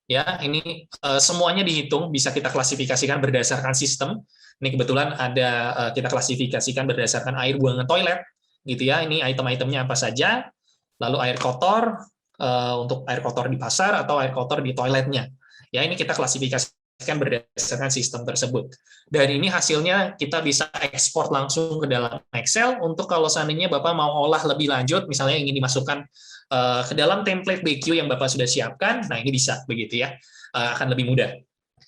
ya ini semuanya dihitung, bisa kita klasifikasikan berdasarkan sistem. Ini kebetulan ada kita klasifikasikan berdasarkan air buangan toilet, gitu ya. Ini item-itemnya apa saja, lalu air kotor untuk air kotor di pasar atau air kotor di toiletnya. Ya, ini kita klasifikasikan berdasarkan sistem tersebut. Dan ini hasilnya kita bisa ekspor langsung ke dalam Excel untuk kalau seandainya Bapak mau olah lebih lanjut, misalnya ingin dimasukkan ke dalam template BQ yang Bapak sudah siapkan, nah ini bisa begitu ya, akan lebih mudah.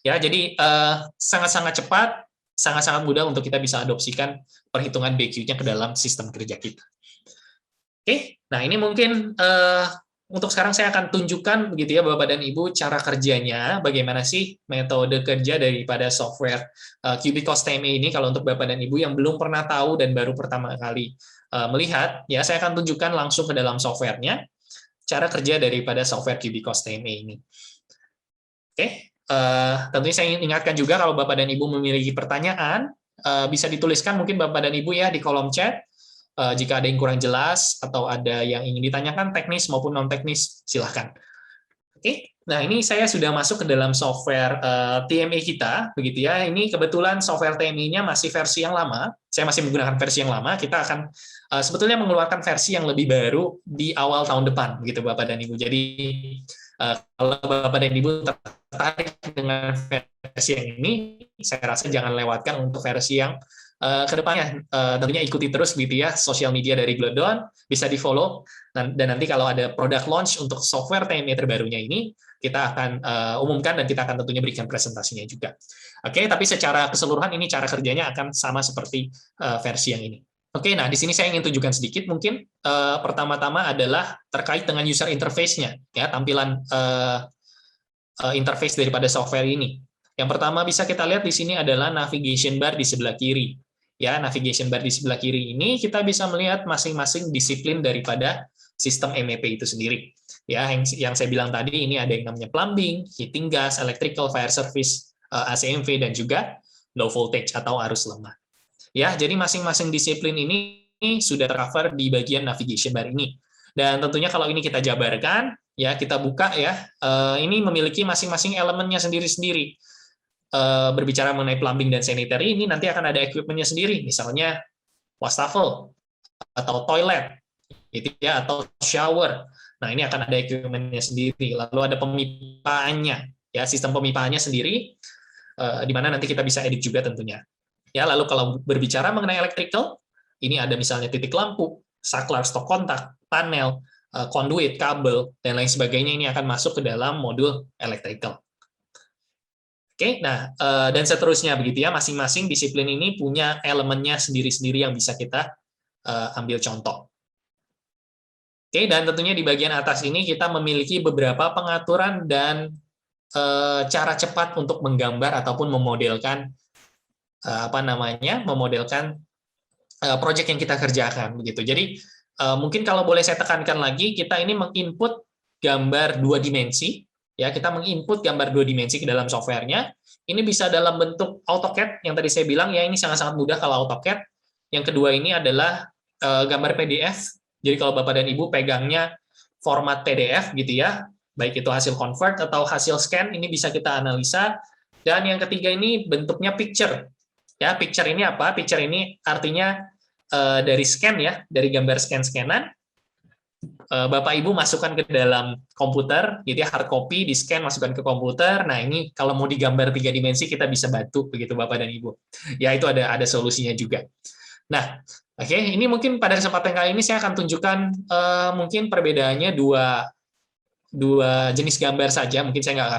Ya, jadi sangat-sangat cepat, sangat-sangat mudah untuk kita bisa adopsikan perhitungan BQ-nya ke dalam sistem kerja kita. Oke, nah ini mungkin untuk sekarang saya akan tunjukkan begitu ya Bapak dan Ibu cara kerjanya, bagaimana sih metode kerja daripada software Cubicos TMA ini. Kalau untuk Bapak dan Ibu yang belum pernah tahu dan baru pertama kali melihat, ya saya akan tunjukkan langsung ke dalam softwarenya cara kerja daripada software Cubicos TMA ini. Oke, tentunya saya ingin ingatkan juga kalau Bapak dan Ibu memiliki pertanyaan, bisa dituliskan mungkin Bapak dan Ibu ya di kolom chat. Jika ada yang kurang jelas atau ada yang ingin ditanyakan teknis maupun non teknis, silahkan. Oke, nah ini saya sudah masuk ke dalam software TMA kita, begitu ya. Ini kebetulan software TMA-nya masih versi yang lama. Saya masih menggunakan versi yang lama. Kita akan sebetulnya mengeluarkan versi yang lebih baru di awal tahun depan, begitu Bapak dan Ibu. Jadi kalau Bapak dan Ibu tertarik dengan versi yang ini, saya rasa jangan lewatkan untuk versi yang kedepannya. Tentunya ikuti terus gitu ya sosial media dari Glodon, bisa di follow, dan nanti kalau ada produk launch untuk software TMA terbarunya ini, kita akan umumkan dan kita akan tentunya berikan presentasinya juga. Oke, tapi secara keseluruhan ini cara kerjanya akan sama seperti versi yang ini. Oke, nah di sini saya ingin tunjukkan sedikit mungkin pertama-tama adalah terkait dengan user interface-nya, ya tampilan interface daripada software ini. Yang pertama bisa kita lihat di sini adalah navigation bar di sebelah kiri. Ya, navigation bar di sebelah kiri ini kita bisa melihat masing-masing disiplin daripada sistem MEP itu sendiri. Ya, yang saya bilang tadi ini ada yang namanya plumbing, heating gas, electrical, fire service, ACMV dan juga low voltage atau arus lemah. Ya, jadi masing-masing disiplin ini sudah tercover di bagian navigation bar ini. Dan tentunya kalau ini kita jabarkan, ya kita buka ya, ini memiliki masing-masing elemennya sendiri-sendiri. Berbicara mengenai plumbing dan sanitary, ini nanti akan ada equipment-nya sendiri, misalnya wastafel atau toilet, gitu ya, atau shower. Nah, ini akan ada equipment-nya sendiri. Lalu ada pemipaannya, ya, sistem pemipaannya sendiri, di mana nanti kita bisa edit juga tentunya. Ya, lalu kalau berbicara mengenai electrical, ini ada misalnya titik lampu, saklar stok kontak, panel, conduit, kabel, dan lain sebagainya. Ini akan masuk ke dalam modul electrical. Oke, nah dan seterusnya begitu ya, masing-masing disiplin ini punya elemennya sendiri-sendiri yang bisa kita ambil contoh. Oke, dan tentunya di bagian atas ini kita memiliki beberapa pengaturan dan cara cepat untuk menggambar ataupun memodelkan memodelkan proyek yang kita kerjakan begitu. Jadi mungkin kalau boleh saya tekankan lagi, kita ini menginput gambar 2 dimensi. Ya, kita menginput gambar 2 dimensi ke dalam softwarenya. Ini bisa dalam bentuk AutoCAD, yang tadi saya bilang, ya ini sangat-sangat mudah kalau AutoCAD. Yang kedua ini adalah gambar PDF. Jadi kalau Bapak dan Ibu pegangnya format PDF gitu ya, baik itu hasil convert atau hasil scan, ini bisa kita analisa. Dan yang ketiga ini bentuknya picture. Ya, picture ini apa? Picture ini artinya dari scan ya, dari gambar scan-scanan. Bapak Ibu masukkan ke dalam komputer, gitu ya, hard copy, di scan, masukkan ke komputer. Nah, ini kalau mau digambar 3 dimensi, kita bisa bantu, begitu Bapak dan Ibu. Ya, itu ada solusinya juga. Nah, oke, ini mungkin pada kesempatan kali ini saya akan tunjukkan mungkin perbedaannya dua jenis gambar saja. Mungkin saya nggak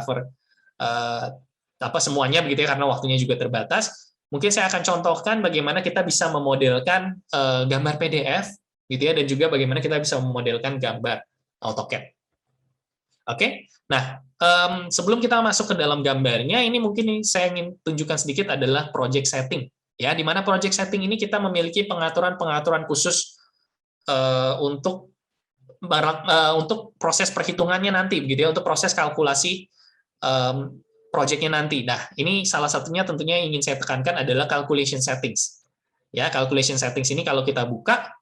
cover semuanya begitu ya, karena waktunya juga terbatas. Mungkin saya akan contohkan bagaimana kita bisa memodelkan gambar PDF, gitu ya, dan juga bagaimana kita bisa memodelkan gambar AutoCAD. Oke, nah sebelum kita masuk ke dalam gambarnya, ini mungkin saya ingin tunjukkan sedikit adalah project setting. Ya, di mana project setting ini kita memiliki pengaturan-pengaturan khusus untuk proses perhitungannya nanti, begitu ya, untuk proses kalkulasi project-nya nanti. Nah, ini salah satunya tentunya yang ingin saya tekankan adalah calculation settings. Ya, calculation settings ini kalau kita buka,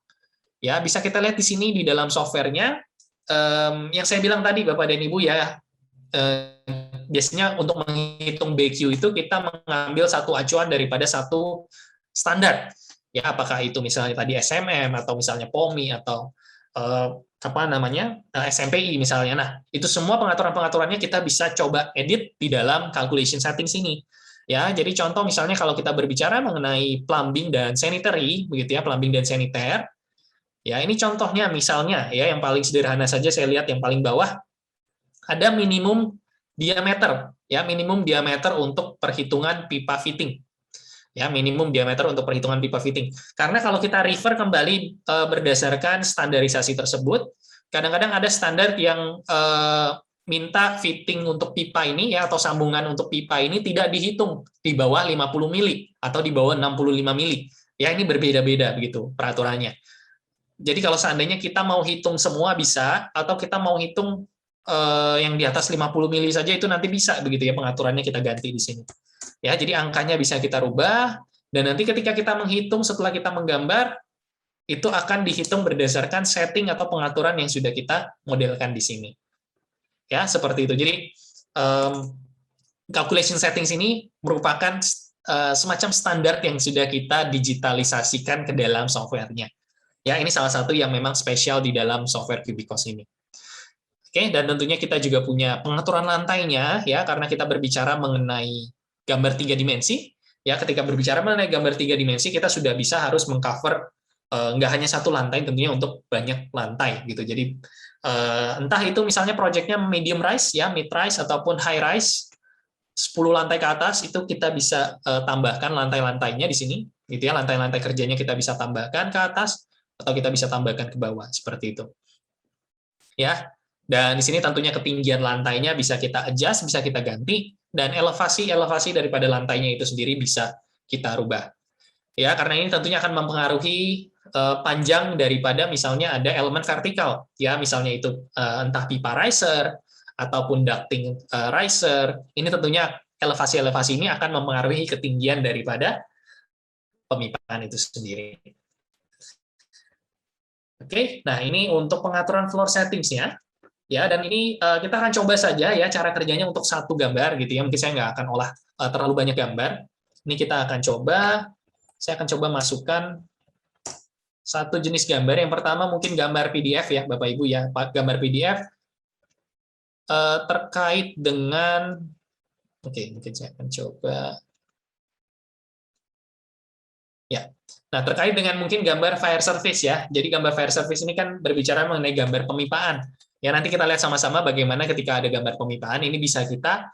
ya bisa kita lihat di sini di dalam software-nya, yang saya bilang tadi Bapak dan Ibu ya, biasanya untuk menghitung BQ itu kita mengambil satu acuan daripada satu standar. Ya, apakah itu misalnya tadi SMM atau misalnya POMI atau SMPI misalnya. Nah, itu semua pengaturan-pengaturannya kita bisa coba edit di dalam calculation settings ini. Ya, jadi contoh misalnya kalau kita berbicara mengenai plumbing dan sanitary, begitu ya, plumbing dan saniter. Ya, ini contohnya misalnya ya, yang paling sederhana saja saya lihat yang paling bawah ada minimum diameter, ya, minimum diameter untuk perhitungan pipa fitting. Ya, minimum diameter untuk perhitungan pipa fitting. Karena kalau kita refer kembali berdasarkan standarisasi tersebut, kadang-kadang ada standar yang minta fitting untuk pipa ini ya, atau sambungan untuk pipa ini tidak dihitung di bawah 50 mili atau di bawah 65 mili. Ya, ini berbeda-beda begitu peraturannya. Jadi kalau seandainya kita mau hitung semua bisa, atau kita mau hitung yang di atas 50 mili saja itu nanti bisa begitu ya, pengaturannya kita ganti di sini. Ya, jadi angkanya bisa kita rubah, dan nanti ketika kita menghitung setelah kita menggambar, itu akan dihitung berdasarkan setting atau pengaturan yang sudah kita modelkan di sini. Ya, seperti itu. Jadi calculation settings ini merupakan semacam standar yang sudah kita digitalisasikan ke dalam software-nya. Ya, ini salah satu yang memang spesial di dalam software Cubicos ini. Oke, dan tentunya kita juga punya pengaturan lantainya ya, karena kita berbicara mengenai gambar 3 dimensi, ya, ketika berbicara mengenai gambar 3 dimensi, kita sudah bisa harus mengcover nggak hanya satu lantai, tentunya untuk banyak lantai gitu. Jadi entah itu misalnya proyeknya medium rise ya, mid rise ataupun high rise, 10 lantai ke atas itu kita bisa tambahkan lantai-lantainya di sini, gitu ya, lantai-lantai kerjanya kita bisa tambahkan ke atas atau kita bisa tambahkan ke bawah seperti itu. Ya. Dan di sini tentunya ketinggian lantainya bisa kita adjust, bisa kita ganti, dan elevasi daripada lantainya itu sendiri bisa kita rubah. Ya, karena ini tentunya akan mempengaruhi panjang daripada misalnya ada elemen vertikal, ya, misalnya itu entah pipa riser ataupun ducting riser. Ini tentunya elevasi ini akan mempengaruhi ketinggian daripada pemipaan itu sendiri. Oke, nah ini untuk pengaturan floor settings-nya. Ya, dan ini kita akan coba saja ya cara kerjanya untuk satu gambar gitu ya. Mungkin saya nggak akan olah terlalu banyak gambar. Ini kita akan coba, saya akan coba masukkan satu jenis gambar. Yang pertama mungkin gambar PDF ya, Bapak Ibu ya. Gambar PDF terkait dengan, oke, mungkin saya akan coba. Ya, nah terkait dengan mungkin gambar fire service ya. Jadi gambar fire service ini kan berbicara mengenai gambar pemipaan. Ya, nanti kita lihat sama-sama bagaimana ketika ada gambar pemipaan ini bisa kita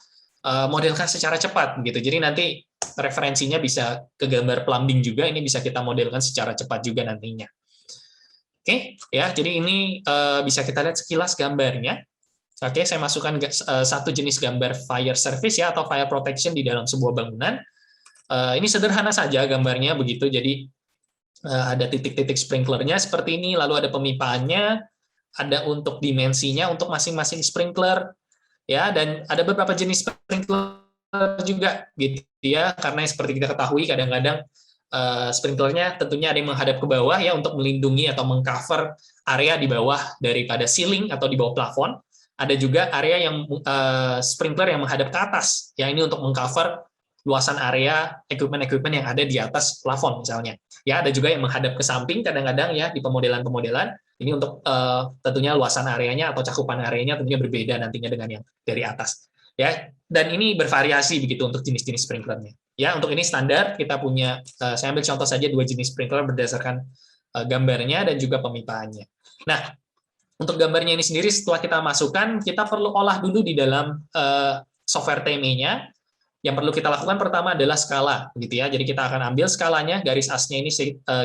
modelkan secara cepat gitu. Jadi nanti referensinya bisa ke gambar plumbing juga, ini bisa kita modelkan secara cepat juga nantinya. Oke, ya. Jadi ini bisa kita lihat sekilas gambarnya. Oke, saya masukkan satu jenis gambar fire service ya, atau fire protection di dalam sebuah bangunan. Ini sederhana saja gambarnya begitu. Jadi ada titik-titik sprinklernya seperti ini, lalu ada pemipaannya, ada untuk dimensinya untuk masing-masing sprinkler, ya, dan ada beberapa jenis sprinkler juga gitu ya, karena seperti kita ketahui kadang-kadang sprinklernya tentunya ada yang menghadap ke bawah ya, untuk melindungi atau mengcover area di bawah daripada ceiling atau di bawah plafon. Ada juga area yang sprinkler yang menghadap ke atas ya, ini untuk mengcover luasan area equipment yang ada di atas plafon misalnya. Ya, ada juga yang menghadap ke samping kadang-kadang ya, di pemodelan-pemodelan Ini untuk tentunya luasan areanya atau cakupan areanya tentunya berbeda nantinya dengan yang dari atas. Ya, dan ini bervariasi begitu untuk jenis-jenis sprinklernya. Ya, untuk ini standar kita punya, saya ambil contoh saja 2 jenis sprinkler berdasarkan gambarnya dan juga pemipaannya. Nah, untuk gambarnya ini sendiri setelah kita masukkan, kita perlu olah dulu di dalam software TME-nya. Yang perlu kita lakukan pertama adalah skala, gitu ya. Jadi kita akan ambil skalanya, garis asnya ini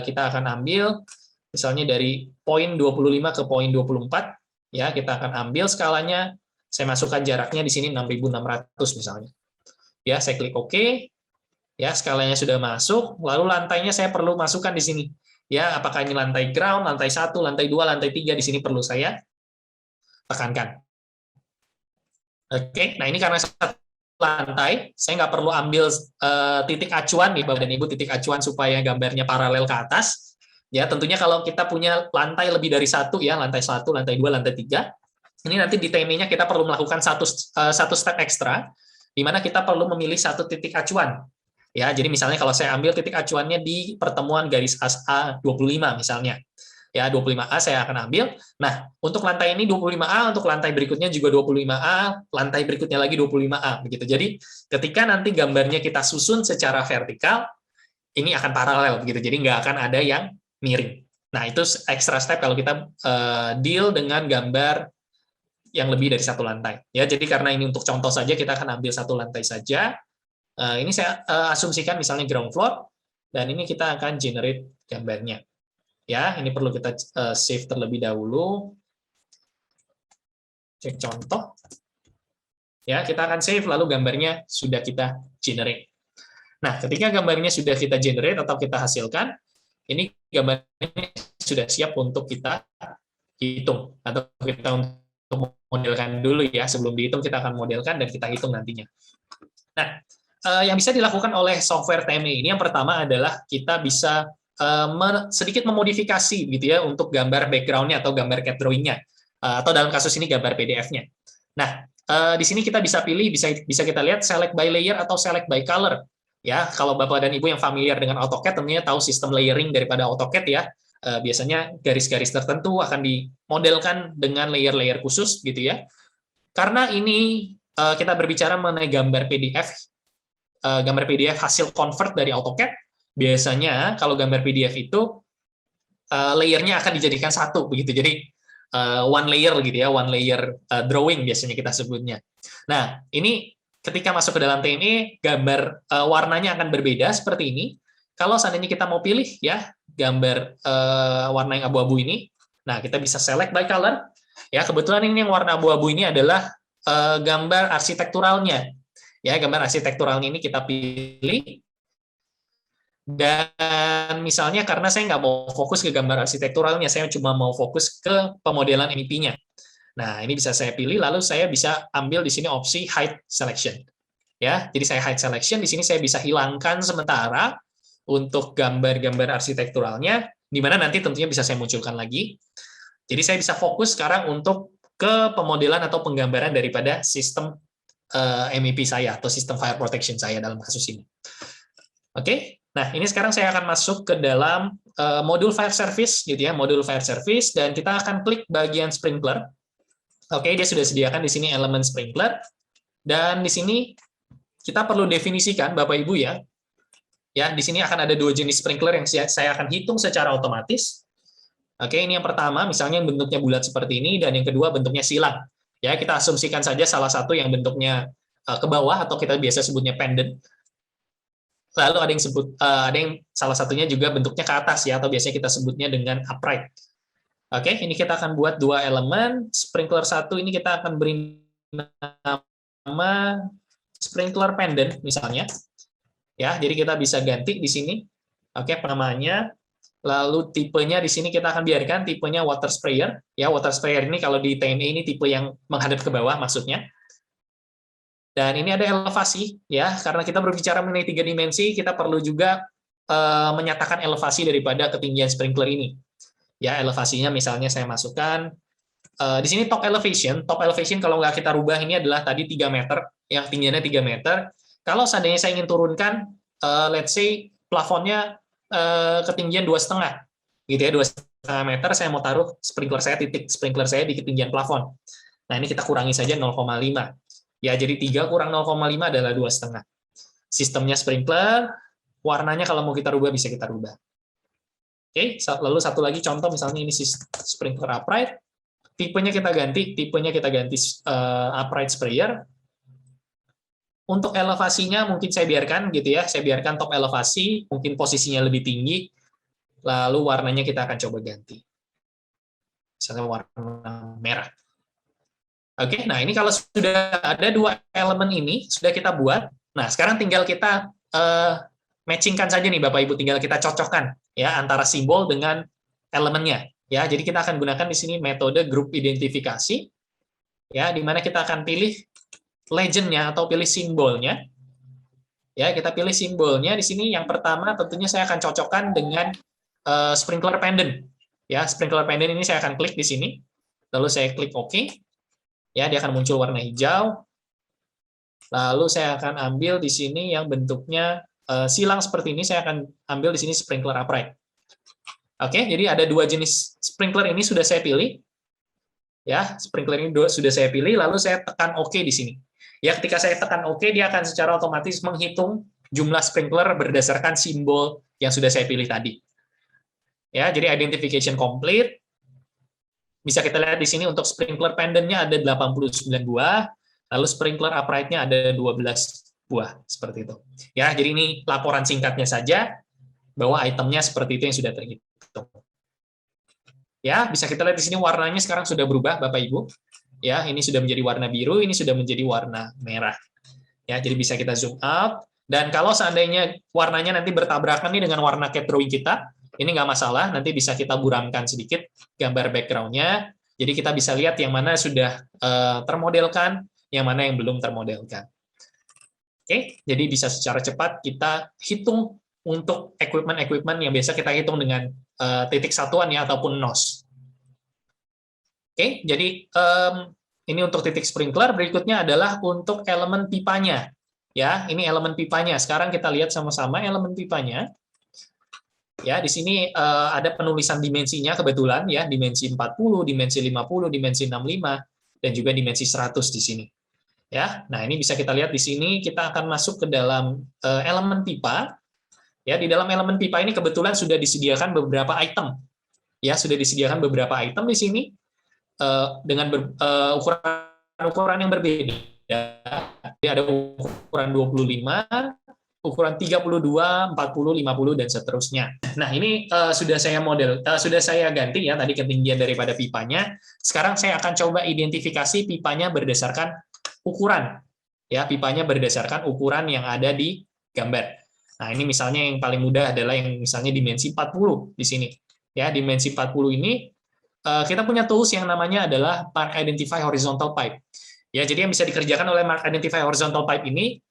kita akan ambil misalnya dari poin 25 ke poin 24, ya kita akan ambil skalanya. Saya masukkan jaraknya di sini 6.600 misalnya. Ya, saya klik OK. Ya, skalanya sudah masuk. Lalu lantainya saya perlu masukkan di sini. Ya, apakah ini lantai ground, lantai 1, lantai 2, lantai 3 di sini perlu saya tekankan. Oke, nah ini karena satu lantai, saya nggak perlu ambil titik acuan nih, Bapak dan Ibu, titik acuan supaya gambarnya paralel ke atas. Ya, tentunya kalau kita punya lantai lebih dari satu, ya, lantai 1, lantai 2, lantai 3, ini nanti di TME-nya kita perlu melakukan satu step ekstra, di mana kita perlu memilih satu titik acuan. Ya, jadi misalnya kalau saya ambil titik acuannya di pertemuan garis as A25 misalnya. Ya, 25A saya akan ambil. Nah, untuk lantai ini 25A, untuk lantai berikutnya juga 25A, lantai berikutnya lagi 25A begitu. Jadi, ketika nanti gambarnya kita susun secara vertikal, ini akan paralel begitu. Jadi nggak akan ada yang miring. Nah, itu extra step kalau kita deal dengan gambar yang lebih dari satu lantai. Ya, jadi karena ini untuk contoh saja, kita akan ambil satu lantai saja. Ini saya asumsikan misalnya ground floor, dan ini kita akan generate gambarnya. Ya, ini perlu kita save terlebih dahulu. Cek contoh. Ya, kita akan save, lalu gambarnya sudah kita generate. Nah, ketika gambarnya sudah kita generate atau kita hasilkan, ini gambarnya sudah siap untuk kita hitung, atau kita untuk modelkan dulu ya. Sebelum dihitung, kita akan modelkan dan kita hitung nantinya. Nah, yang bisa dilakukan oleh software TME ini yang pertama adalah kita bisa sedikit memodifikasi gitu ya untuk gambar background-nya atau gambar CAD drawing-nya, atau dalam kasus ini gambar PDF-nya. Nah, di sini kita bisa pilih, bisa kita lihat select by layer atau select by color. Ya, kalau Bapak dan Ibu yang familiar dengan AutoCAD tentunya tahu sistem layering daripada AutoCAD ya. Biasanya garis-garis tertentu akan dimodelkan dengan layer-layer khusus gitu ya. Karena ini kita berbicara mengenai gambar PDF hasil convert dari AutoCAD, biasanya kalau gambar PDF itu layernya akan dijadikan satu begitu. Jadi one layer gitu ya, one layer drawing biasanya kita sebutnya. Nah, ini ketika masuk ke dalam TME, gambar warnanya akan berbeda seperti ini. Kalau seandainya kita mau pilih ya gambar warna yang abu-abu ini, nah kita bisa select by color. Ya, kebetulan ini yang warna abu-abu ini adalah gambar arsitekturalnya. Ya, gambar arsitekturalnya ini kita pilih. Dan misalnya karena saya nggak mau fokus ke gambar arsitekturalnya, saya cuma mau fokus ke pemodelan MEP-nya. Nah, ini bisa saya pilih, lalu saya bisa ambil di sini opsi hide selection. Ya, jadi saya hide selection, di sini saya bisa hilangkan sementara untuk gambar-gambar arsitekturalnya, di mana nanti tentunya bisa saya munculkan lagi. Jadi saya bisa fokus sekarang untuk ke pemodelan atau penggambaran daripada sistem MEP saya atau sistem fire protection saya dalam kasus ini. Oke, nah ini sekarang saya akan masuk ke dalam modul fire service, gitu ya, modul fire service, dan kita akan klik bagian sprinkler. Oke, dia sudah sediakan di sini elemen sprinkler, dan di sini kita perlu definisikan, Bapak Ibu ya. Ya, di sini akan ada 2 jenis sprinkler yang saya akan hitung secara otomatis. Oke, ini yang pertama, misalnya yang bentuknya bulat seperti ini, dan yang kedua bentuknya silang. Ya, kita asumsikan saja salah satu yang bentuknya ke bawah atau kita biasa sebutnya pendant. Lalu ada yang salah satunya juga bentuknya ke atas ya, atau biasanya kita sebutnya dengan upright. Oke, ini kita akan buat 2 elemen. Sprinkler 1 ini kita akan beri nama sprinkler pendant misalnya. Ya, jadi kita bisa ganti di sini. Oke, penamaannya. Lalu tipenya di sini kita akan biarkan tipenya water sprayer. Ya, water sprayer ini kalau di TME ini tipe yang menghadap ke bawah maksudnya. Dan ini ada elevasi ya, karena kita berbicara mengenai 3 dimensi, kita perlu juga menyatakan elevasi daripada ketinggian sprinkler ini. Ya, elevasinya misalnya saya masukkan di sini top elevation. Top elevation kalau nggak kita rubah ini adalah tadi 3 meter, yang tingginya 3 meter. Kalau seandainya saya ingin turunkan, let's say plafonnya ketinggian 2,5, gitu ya, 2,5 2,5 meter, saya mau taruh sprinkler saya, titik sprinkler saya di ketinggian plafon. Nah, ini kita kurangi saja 0,5. Ya, jadi 3 kurang 0,5 adalah 2,5. Sistemnya sprinkler, warnanya kalau mau kita rubah, bisa kita rubah. Oke, lalu satu lagi contoh, misalnya ini sprinkler upright, tipenya kita ganti upright sprayer. Untuk elevasinya mungkin saya biarkan gitu ya, saya biarkan top elevasi, mungkin posisinya lebih tinggi, lalu warnanya kita akan coba ganti. Misalnya warna merah. Oke, nah ini kalau sudah ada 2 elemen ini, sudah kita buat, nah sekarang tinggal kita matchingkan saja nih Bapak Ibu, tinggal kita cocokkan ya antara simbol dengan elemennya. Ya, jadi kita akan gunakan di sini metode grup identifikasi, ya, di mana kita akan pilih legend-nya atau pilih simbolnya. Ya, kita pilih simbolnya di sini. Yang pertama tentunya saya akan cocokkan dengan sprinkler pendant. Ya, sprinkler pendant ini saya akan klik di sini. Lalu saya klik OK. Ya, dia akan muncul warna hijau. Lalu saya akan ambil di sini yang bentuknya silang seperti ini. Saya akan ambil di sini sprinkler upright. Oke, jadi ada 2 jenis sprinkler ini sudah saya pilih. Ya, sprinkler ini sudah saya pilih. Lalu saya tekan OK di sini. Ya, ketika saya tekan OK, dia akan secara otomatis menghitung jumlah sprinkler berdasarkan simbol yang sudah saya pilih tadi. Ya, jadi identification complete. Bisa kita lihat di sini untuk sprinkler pendant-nya ada 89 buah, lalu sprinkler upright-nya ada 12 buah, seperti itu. Ya, jadi ini laporan singkatnya saja bahwa itemnya seperti itu yang sudah terhitung. Ya, bisa kita lihat di sini warnanya sekarang sudah berubah, Bapak Ibu. Ya, ini sudah menjadi warna biru, ini sudah menjadi warna merah. Ya, jadi bisa kita zoom out. Dan kalau seandainya warnanya nanti bertabrakan nih dengan warna cat drawing kita, ini nggak masalah, nanti bisa kita buramkan sedikit gambar background-nya. Jadi kita bisa lihat yang mana sudah termodelkan, yang mana yang belum termodelkan. Oke, jadi bisa secara cepat kita hitung untuk equipment yang biasa kita hitung dengan titik satuan ya ataupun NOS. Oke, jadi ini untuk titik sprinkler. Berikutnya adalah untuk elemen pipanya. Ya, ini elemen pipanya. Sekarang kita lihat sama-sama elemen pipanya. Ya, di sini ada penulisan dimensinya kebetulan ya, dimensi 40, dimensi 50, dimensi 65, dan juga dimensi 100 di sini. Ya, nah ini bisa kita lihat di sini, kita akan masuk ke dalam elemen pipa. Ya, di dalam elemen pipa ini kebetulan sudah disediakan beberapa item. Ya, sudah disediakan beberapa item di sini dengan ukuran yang berbeda. Jadi ada ukuran 25, ukuran 32, 40, 50 dan seterusnya. Nah, ini sudah saya ganti ya tadi ketinggian daripada pipanya. Sekarang saya akan coba identifikasi pipanya berdasarkan ukuran. Ya, pipanya berdasarkan ukuran yang ada di gambar. Nah, ini misalnya yang paling mudah adalah yang misalnya dimensi 40 di sini. Ya, dimensi 40 ini kita punya tools yang namanya adalah Mark Identify Horizontal Pipe. Ya, jadi yang bisa dikerjakan oleh Mark Identify Horizontal Pipe ini,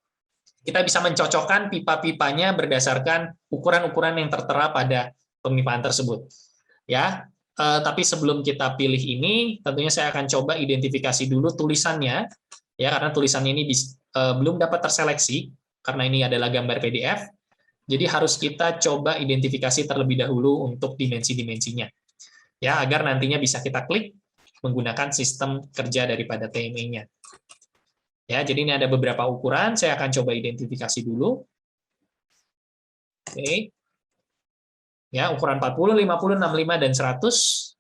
kita bisa mencocokkan pipa-pipanya berdasarkan ukuran-ukuran yang tertera pada pemipaan tersebut. Ya, tapi sebelum kita pilih ini, tentunya saya akan coba identifikasi dulu tulisannya, ya karena tulisannya ini belum dapat terseleksi karena ini adalah gambar PDF. Jadi harus kita coba identifikasi terlebih dahulu untuk dimensi-dimensinya. Ya, agar nantinya bisa kita klik menggunakan sistem kerja daripada TMA-nya. Ya, jadi ini ada beberapa ukuran, saya akan coba identifikasi dulu. Oke. Ya, ukuran 40, 50, 65 dan 100.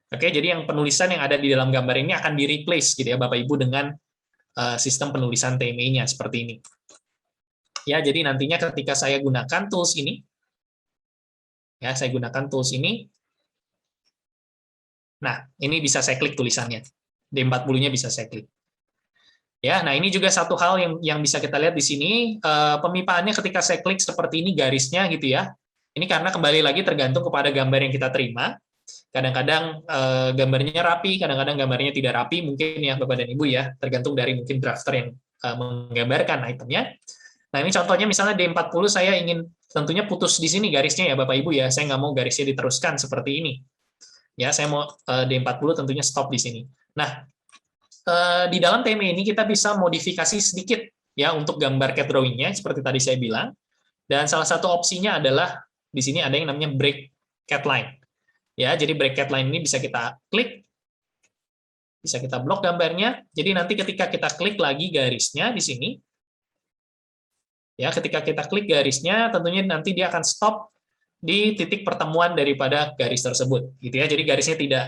Oke, jadi yang penulisan yang ada di dalam gambar ini akan di-replace gitu ya Bapak Ibu dengan sistem penulisan TMA-nya seperti ini. Ya, jadi nantinya ketika saya gunakan tools ini, ya, saya gunakan tools ini. Nah, ini bisa saya klik tulisannya. D40-nya bisa saya klik. Ya, nah ini juga satu hal yang bisa kita lihat di sini, pemipaannya ketika saya klik seperti ini garisnya gitu ya. Ini karena kembali lagi tergantung kepada gambar yang kita terima. Kadang-kadang gambarnya rapi, kadang-kadang gambarnya tidak rapi, mungkin ya Bapak dan Ibu ya, tergantung dari mungkin drafter yang menggambarkan itemnya. Nah ini contohnya misalnya D40 saya ingin tentunya putus di sini garisnya ya Bapak Ibu ya, saya nggak mau garisnya diteruskan seperti ini. Ya, saya mau D40 tentunya stop di sini. Nah, di dalam TMA ini kita bisa modifikasi sedikit ya untuk gambar cat drawing-nya seperti tadi saya bilang. Dan salah satu opsinya adalah di sini ada yang namanya break cat line. Ya, jadi bracket line ini bisa kita klik, bisa kita blok gambarnya. Jadi nanti ketika kita klik lagi garisnya di sini, ya, ketika kita klik garisnya, tentunya nanti dia akan stop di titik pertemuan daripada garis tersebut, gitu ya. Jadi garisnya tidak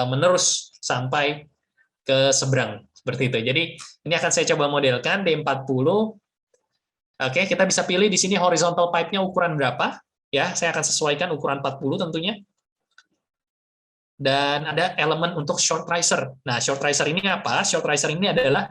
menerus sampai ke seberang seperti itu. Jadi ini akan saya coba modelkan D40. Oke, kita bisa pilih di sini horizontal pipe-nya ukuran berapa. Ya, saya akan sesuaikan ukuran 40 tentunya. Dan ada elemen untuk short riser. Nah, short riser ini apa? Short riser ini adalah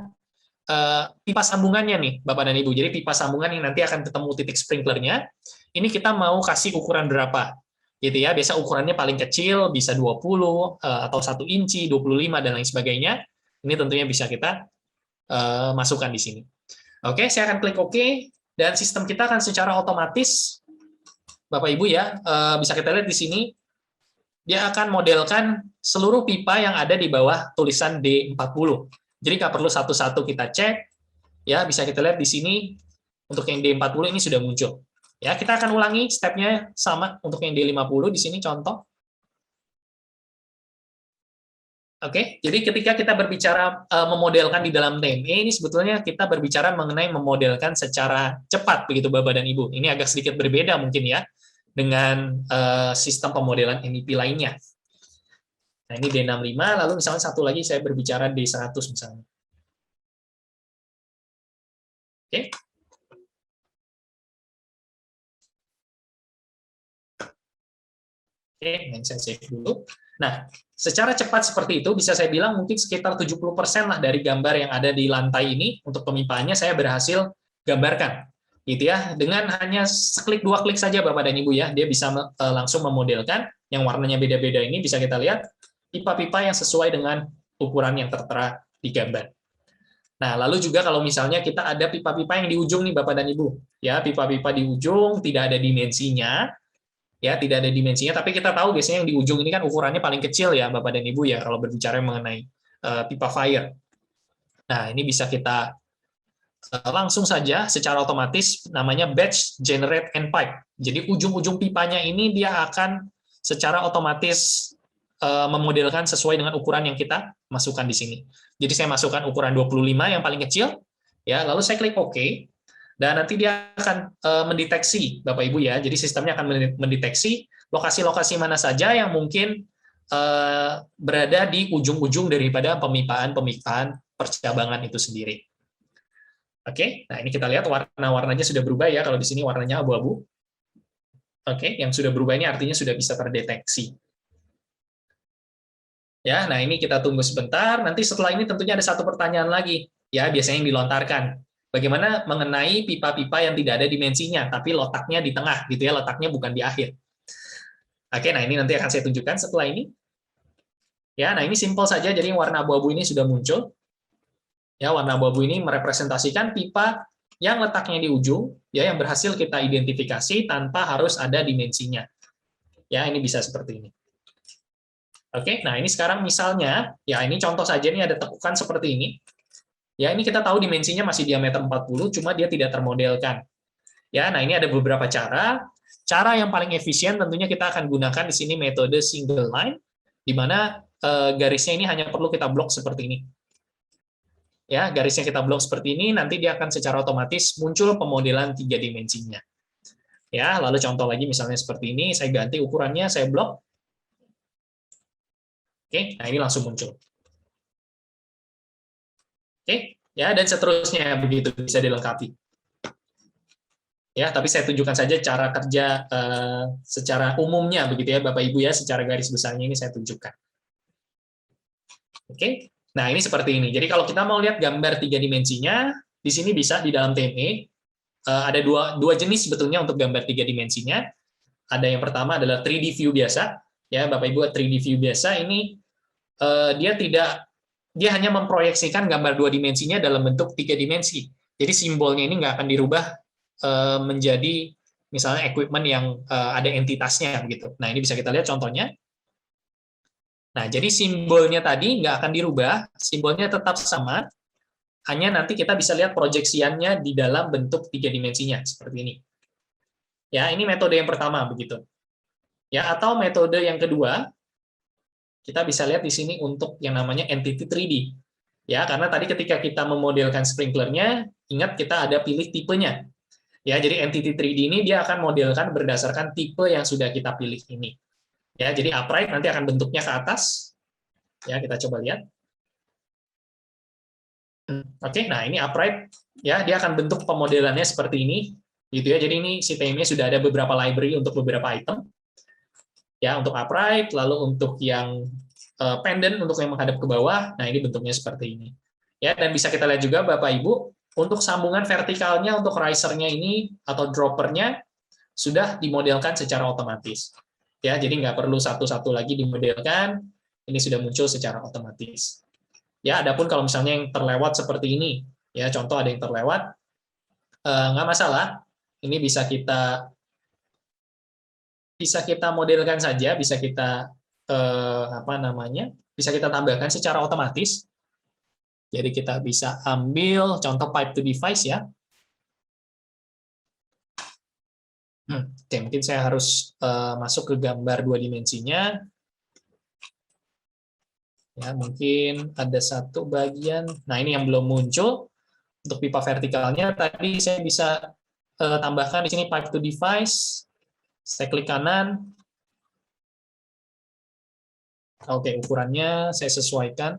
pipa sambungannya nih, Bapak dan Ibu. Jadi pipa sambungan yang nanti akan ketemu titik sprinklernya. Ini kita mau kasih ukuran berapa? Gitu ya. Biasa ukurannya paling kecil bisa 20 atau 1 inci, 25 dan lain sebagainya. Ini tentunya bisa kita masukkan di sini. Oke, saya akan klik OK dan sistem kita akan secara otomatis, Bapak Ibu ya, bisa kita lihat di sini dia akan modelkan seluruh pipa yang ada di bawah tulisan D40. Jadi nggak perlu satu-satu kita cek, ya bisa kita lihat di sini untuk yang D40 ini sudah muncul. Ya, kita akan ulangi stepnya sama untuk yang D50 di sini contoh. Oke, jadi ketika kita berbicara memodelkan di dalam TME, ini sebetulnya kita berbicara mengenai memodelkan secara cepat, begitu Bapak dan Ibu. Ini agak sedikit berbeda mungkin ya, dengan sistem pemodelan MEP lainnya. Nah, ini D65, lalu misalnya satu lagi saya berbicara D100 misalnya. Oke. Oke, yang saya save dulu. Nah, secara cepat seperti itu, bisa saya bilang mungkin sekitar 70% lah dari gambar yang ada di lantai ini, untuk pemipaannya saya berhasil gambarkan. Gitu ya, dengan hanya seklik 2 klik saja Bapak dan Ibu ya, dia bisa langsung memodelkan, yang warnanya beda-beda ini bisa kita lihat, pipa-pipa yang sesuai dengan ukuran yang tertera di gambar. Nah, lalu juga kalau misalnya kita ada pipa-pipa yang di ujung nih Bapak dan Ibu, ya pipa-pipa di ujung tidak ada dimensinya, ya tidak ada dimensinya, tapi kita tahu biasanya yang di ujung ini kan ukurannya paling kecil ya Bapak dan Ibu ya kalau berbicara mengenai pipa fire. Nah, ini bisa kita langsung saja secara otomatis namanya batch generate end pipe. Jadi ujung-ujung pipanya ini dia akan secara otomatis memodelkan sesuai dengan ukuran yang kita masukkan di sini. Jadi saya masukkan ukuran 25 yang paling kecil, ya lalu saya klik OK. Dan nanti dia akan mendeteksi, Bapak Ibu ya. Jadi sistemnya akan mendeteksi lokasi-lokasi mana saja yang mungkin berada di ujung-ujung daripada pemipaan percabangan itu sendiri. Oke, nah ini kita lihat warna-warnanya sudah berubah ya. Kalau di sini warnanya abu-abu. Oke, yang sudah berubah ini artinya sudah bisa terdeteksi. Ya, nah ini kita tunggu sebentar. Nanti setelah ini tentunya ada satu pertanyaan lagi. Ya, biasanya yang dilontarkan. Bagaimana mengenai pipa-pipa yang tidak ada dimensinya, tapi letaknya di tengah, gitu ya, letaknya bukan di akhir. Oke, nah ini nanti akan saya tunjukkan setelah ini. Ya, nah ini simpel saja, jadi warna abu-abu ini sudah muncul. Ya, warna abu-abu ini merepresentasikan pipa yang letaknya di ujung, ya, yang berhasil kita identifikasi tanpa harus ada dimensinya. Ya, ini bisa seperti ini. Oke, nah ini sekarang misalnya, ya ini contoh saja nih ada tekukan seperti ini. Ya, ini kita tahu dimensinya masih diameter 40, cuma dia tidak termodelkan. Ya, nah ini ada beberapa cara. Cara yang paling efisien tentunya kita akan gunakan di sini metode single line, di mana garisnya ini hanya perlu kita blok seperti ini. Ya, garisnya kita blok seperti ini, nanti dia akan secara otomatis muncul pemodelan 3 dimensinya. Ya, lalu contoh lagi misalnya seperti ini, saya ganti ukurannya, saya blok. Oke, nah ini langsung muncul. Oke, ya dan seterusnya begitu bisa dilengkapi. Ya, tapi saya tunjukkan saja cara kerja secara umumnya begitu ya Bapak Ibu ya, secara garis besarnya ini saya tunjukkan. Oke. Nah, ini seperti ini. Jadi kalau kita mau lihat gambar 3 dimensinya, di sini bisa di dalam TME ada dua jenis sebetulnya untuk gambar 3 dimensinya. Ada yang pertama adalah 3D view biasa. Ya, Bapak Ibu, 3D view biasa ini dia hanya memproyeksikan gambar 2 dimensinya dalam bentuk 3 dimensi. Jadi simbolnya ini nggak akan dirubah menjadi misalnya equipment yang ada entitasnya gitu. Nah, ini bisa kita lihat contohnya. Nah, jadi simbolnya tadi nggak akan dirubah, simbolnya tetap sama, hanya nanti kita bisa lihat proyeksiannya di dalam bentuk 3 dimensinya seperti ini. Ya, ini metode yang pertama begitu. Ya, atau metode yang kedua, kita bisa lihat di sini untuk yang namanya entity 3D. Ya, karena tadi ketika kita memodelkan sprinklernya, ingat kita ada pilih tipenya. Ya, jadi entity 3D ini dia akan modelkan berdasarkan tipe yang sudah kita pilih ini. Ya, jadi upright nanti akan bentuknya ke atas. Ya, kita coba lihat. Oke, nah ini upright. Ya, dia akan bentuk pemodelannya seperti ini. Gitu ya. Jadi ini si TM-nya sudah ada beberapa library untuk beberapa item. Ya, untuk upright, lalu untuk yang pendant, untuk yang menghadap ke bawah, nah ini bentuknya seperti ini. Ya, dan bisa kita lihat juga Bapak Ibu, untuk sambungan vertikalnya untuk risernya ini atau droppernya sudah dimodelkan secara otomatis. Ya, jadi nggak perlu satu-satu lagi dimodelkan, ini sudah muncul secara otomatis. Ya, adapun kalau misalnya yang terlewat seperti ini, ya contoh ada yang terlewat, nggak masalah, ini bisa kita modelkan saja, bisa kita bisa kita tambahkan secara otomatis. Jadi kita bisa ambil contoh pipe to device ya. Oke, mungkin saya harus masuk ke gambar 2 dimensinya. Ya, mungkin ada satu bagian. Nah, ini yang belum muncul untuk pipa vertikalnya. Tadi saya bisa tambahkan di sini pipe to device. Saya klik kanan. Oke, ukurannya saya sesuaikan.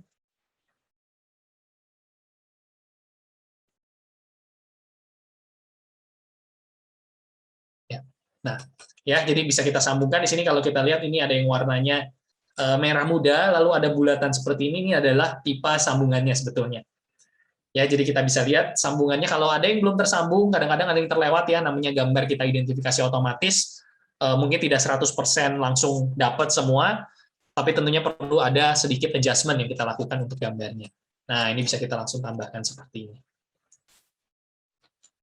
Ya. Nah, ya, jadi bisa kita sambungkan di sini. Kalau kita lihat ini ada yang warnanya merah muda, lalu ada bulatan seperti ini adalah pipa sambungannya sebetulnya. Ya, jadi kita bisa lihat sambungannya. Kalau ada yang belum tersambung, kadang-kadang ada yang terlewat ya, namanya gambar kita identifikasi otomatis. Mungkin tidak 100% langsung dapat semua, tapi tentunya perlu ada sedikit adjustment yang kita lakukan untuk gambarnya. Nah, ini bisa kita langsung tambahkan seperti ini.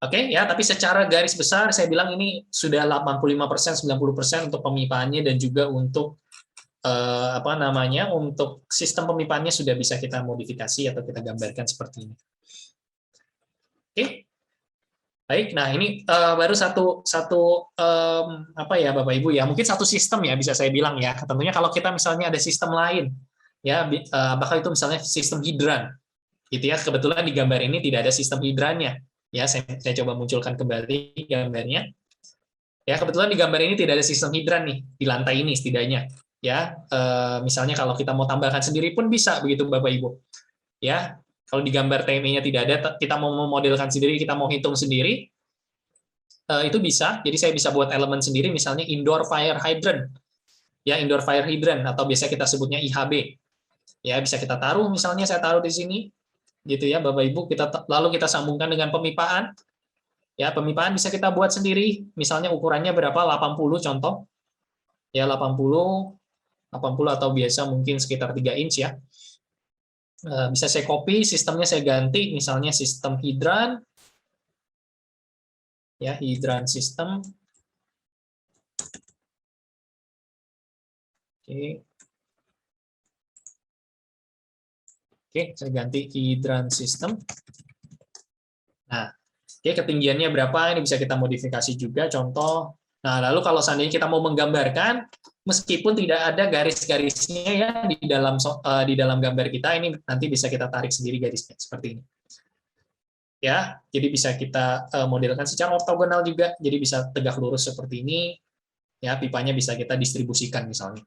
Oke, ya, tapi secara garis besar saya bilang ini sudah 85%, 90% untuk pemipaannya dan juga untuk untuk sistem pemipaannya sudah bisa kita modifikasi atau kita gambarkan seperti ini. Oke. Baik, nah ini baru satu Bapak Ibu ya, mungkin satu sistem ya bisa saya bilang ya. Tentunya kalau kita misalnya ada sistem lain ya, bakal itu misalnya sistem hidran, gitu ya. Kebetulan di gambar ini tidak ada sistem hidrannya. Ya, saya coba munculkan kembali gambarnya. Ya, kebetulan di gambar ini tidak ada sistem hidran nih di lantai ini setidaknya. Ya, misalnya kalau kita mau tambahkan sendiri pun bisa begitu Bapak Ibu. Ya. Kalau di gambar TME-nya tidak ada, kita mau memodelkan sendiri, kita mau hitung sendiri, itu bisa. Jadi saya bisa buat elemen sendiri, misalnya indoor fire hydrant, ya indoor fire hydrant atau biasa kita sebutnya IHB. Ya bisa kita taruh, misalnya saya taruh di sini, gitu ya Bapak Ibu. Lalu kita sambungkan dengan pemipaan. Ya pemipaan bisa kita buat sendiri, misalnya ukurannya berapa? 80 contoh. Ya 80 atau biasa mungkin sekitar 3 inch ya. Bisa saya copy, sistemnya saya ganti, misalnya sistem hidran, ya hidran sistem. Oke, saya ganti hidran sistem. Nah, oke, ketinggiannya berapa? Ini bisa kita modifikasi juga, contoh. Nah, lalu kalau seandainya kita mau menggambarkan, meskipun tidak ada garis-garisnya ya di dalam gambar kita, ini nanti bisa kita tarik sendiri garisnya seperti ini. Ya, jadi bisa kita modelkan secara ortogonal juga, jadi bisa tegak lurus seperti ini. Ya, pipanya bisa kita distribusikan misalnya.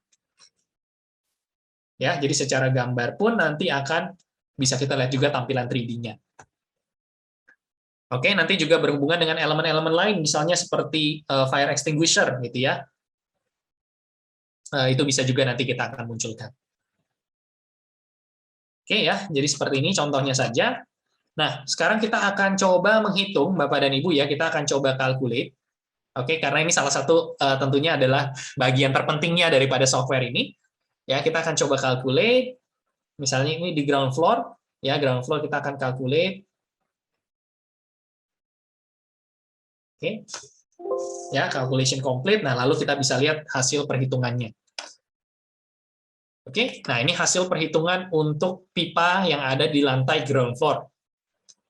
Ya, jadi secara gambar pun nanti akan bisa kita lihat juga tampilan 3D-nya. Oke, nanti juga berhubungan dengan elemen-elemen lain, misalnya seperti fire extinguisher, gitu ya. Itu bisa juga nanti kita akan munculkan. Oke ya, jadi seperti ini contohnya saja. Nah, sekarang kita akan coba menghitung, Bapak dan Ibu ya, kita akan coba calculate. Oke, karena ini salah satu tentunya adalah bagian terpentingnya daripada software ini. Ya, kita akan coba calculate. Misalnya ini di ground floor, ya ground floor kita akan calculate. Oke, ya calculation complete. Nah, lalu kita bisa lihat hasil perhitungannya. Oke, nah ini hasil perhitungan untuk pipa yang ada di lantai ground floor.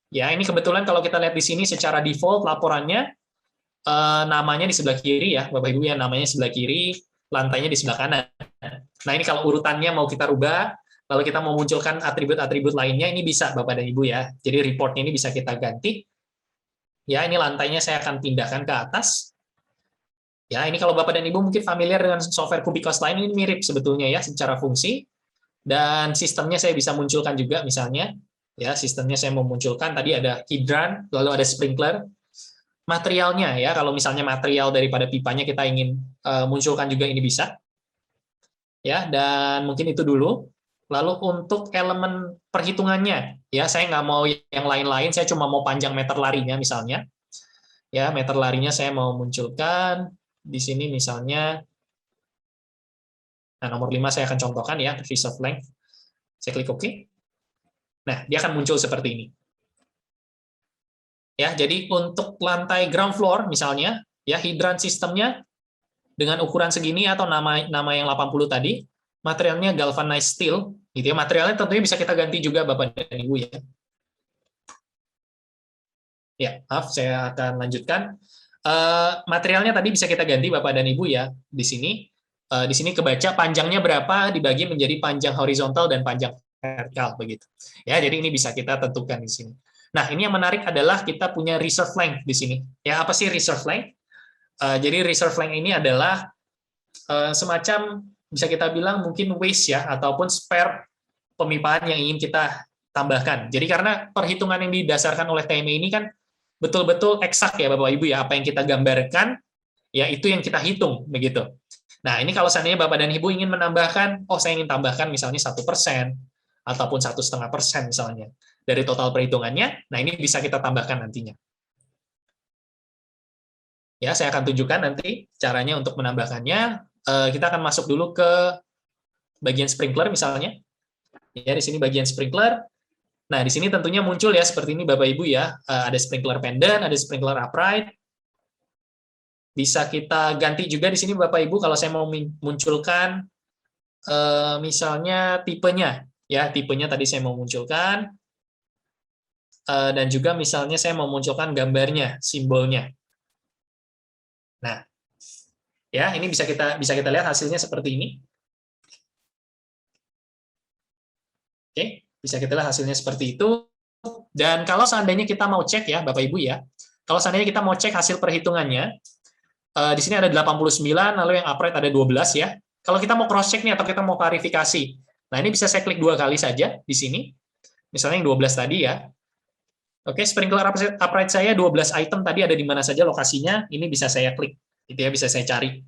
Ya, ini kebetulan kalau kita lihat di sini secara default laporannya namanya di sebelah kiri ya, Bapak Ibu ya, namanya sebelah kiri. lantainya di sebelah kanan. Nah, ini kalau urutannya mau kita rubah, lalu kita mau munculkan atribut-atribut lainnya, ini bisa Bapak dan Ibu ya. Jadi reportnya ini bisa kita ganti. Ya, ini lantainya saya akan pindahkan ke atas. Ya, ini kalau Bapak dan Ibu mungkin familiar dengan software Kubikos lain, ini mirip sebetulnya ya secara fungsi. Dan sistemnya saya bisa munculkan juga misalnya. Ya, sistemnya saya mau munculkan, tadi ada hidran, lalu ada sprinkler. Materialnya ya, kalau misalnya material daripada pipanya kita ingin munculkan juga ini bisa. Ya, dan mungkin itu dulu. Lalu untuk elemen perhitungannya, ya saya nggak mau yang lain-lain, saya cuma mau panjang meter larinya misalnya. Ya, meter larinya saya mau munculkan di sini misalnya. Nah, nomor 5 saya akan contohkan ya, reserve length. Saya klik OK. Nah, dia akan muncul seperti ini. Ya, jadi untuk lantai ground floor misalnya, ya hidran sistemnya dengan ukuran segini atau nama yang 80 tadi, materialnya galvanized steel, gitu ya. Materialnya tentunya bisa kita ganti juga Bapak dan Ibu ya. Ya, maaf, saya akan lanjutkan. Materialnya tadi bisa kita ganti Bapak dan Ibu ya di sini. Di sini kebaca panjangnya berapa dibagi menjadi panjang horizontal dan panjang vertikal begitu. Ya, jadi ini bisa kita tentukan di sini. Nah, ini yang menarik adalah kita punya reserve length di sini. Ya, apa sih reserve length? Jadi reserve length ini adalah semacam bisa kita bilang mungkin waste ya ataupun spare pemipaan yang ingin kita tambahkan. Jadi karena perhitungan yang didasarkan oleh TME ini kan betul-betul eksak ya Bapak Ibu ya, apa yang kita gambarkan ya itu yang kita hitung begitu. Nah, ini kalau seandainya Bapak dan Ibu ingin menambahkan, oh saya ingin tambahkan misalnya 1% ataupun 1,5% misalnya dari total perhitungannya, nah ini bisa kita tambahkan nantinya. Ya, saya akan tunjukkan nanti caranya untuk menambahkannya. Kita akan masuk dulu ke bagian sprinkler misalnya. Ya, di sini bagian sprinkler. Nah, di sini tentunya muncul ya seperti ini Bapak Ibu ya. Ada sprinkler pendant, ada sprinkler upright. Bisa kita ganti juga di sini Bapak Ibu kalau saya mau munculkan misalnya tipenya ya, tipenya tadi saya mau munculkan dan juga misalnya saya mau munculkan gambarnya, simbolnya. Nah, ya ini bisa kita lihat hasilnya seperti ini. Oke, bisa kita lihat hasilnya seperti itu. Dan kalau seandainya kita mau cek ya Bapak Ibu ya, kalau seandainya kita mau cek hasil perhitungannya, di sini ada 89, lalu yang upright ada 12 ya. Kalau kita mau cross check nih atau kita mau klarifikasi, nah ini bisa saya klik 2 kali saja di sini. Misalnya yang 12 tadi ya. Oke, sprinkler upright saya 12 item tadi ada di mana saja lokasinya, ini bisa saya klik, gitu ya, bisa saya cari.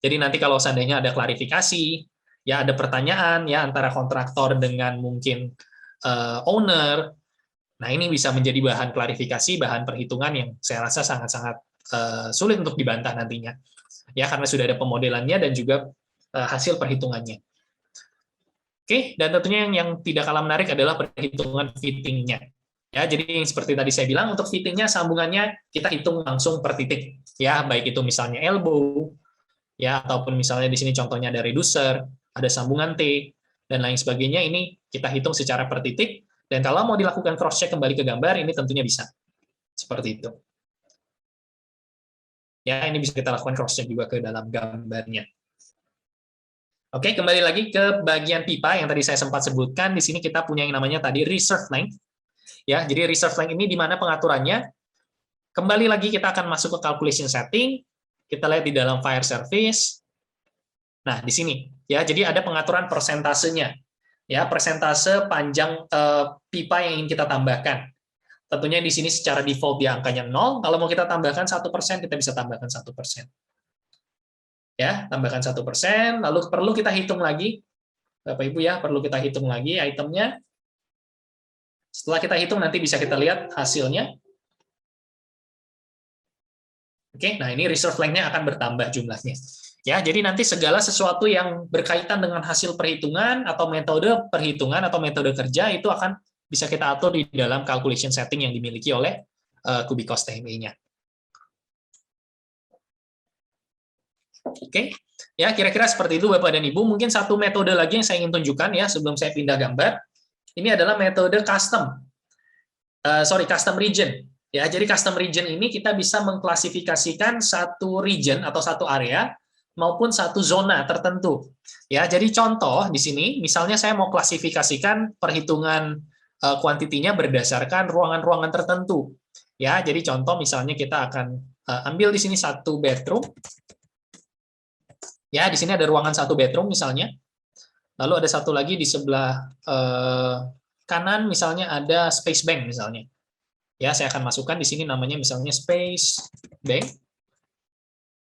Jadi nanti kalau seandainya ada klarifikasi, ya ada pertanyaan ya antara kontraktor dengan mungkin owner, nah ini bisa menjadi bahan klarifikasi, bahan perhitungan yang saya rasa sangat-sangat sulit untuk dibantah nantinya ya karena sudah ada pemodelannya dan juga hasil perhitungannya. Oke, dan tentunya yang tidak kalah menarik adalah perhitungan fittingnya ya. Jadi seperti tadi saya bilang untuk fittingnya sambungannya kita hitung langsung per titik ya, baik itu misalnya elbow ya ataupun misalnya di sini contohnya ada reducer, ada sambungan T dan lain sebagainya, ini kita hitung secara per titik dan kalau mau dilakukan cross check kembali ke gambar ini tentunya bisa seperti itu. Ya, ini bisa kita lakukan cross-check juga ke dalam gambarnya. Oke, kembali lagi ke bagian pipa yang tadi saya sempat sebutkan. Di sini kita punya yang namanya tadi reserve length. Ya, jadi reserve length ini di mana pengaturannya? Kembali lagi kita akan masuk ke calculation setting. Kita lihat di dalam fire service. Nah, di sini ya, jadi ada pengaturan persentasenya. Ya, persentase panjang pipa yang ingin kita tambahkan. Tentunya di sini secara default dia angkanya 0. Kalau mau kita tambahkan 1%, kita bisa tambahkan 1%. Ya, tambahkan 1%. Lalu perlu kita hitung lagi, Bapak Ibu ya, perlu kita hitung lagi itemnya. Setelah kita hitung, nanti bisa kita lihat hasilnya. Oke, nah ini reserve length-nya akan bertambah jumlahnya. Ya, jadi nanti segala sesuatu yang berkaitan dengan hasil perhitungan atau metode perhitungan atau metode kerja itu akan bisa kita atur di dalam calculation setting yang dimiliki oleh Kubikos TME-nya. Oke, ya kira-kira seperti itu Bapak dan Ibu. Mungkin satu metode lagi yang saya ingin tunjukkan ya sebelum saya pindah gambar. Ini adalah metode custom region. Ya, jadi custom region ini kita bisa mengklasifikasikan satu region atau satu area maupun satu zona tertentu. Ya, jadi contoh di sini, misalnya saya mau klasifikasikan perhitungan kuantitinya berdasarkan ruangan-ruangan tertentu. Ya, jadi contoh misalnya kita akan ambil di sini satu bedroom. Ya, di sini ada ruangan satu bedroom misalnya. Lalu ada satu lagi di sebelah kanan misalnya ada space bank misalnya. Ya, saya akan masukkan di sini namanya misalnya space bank.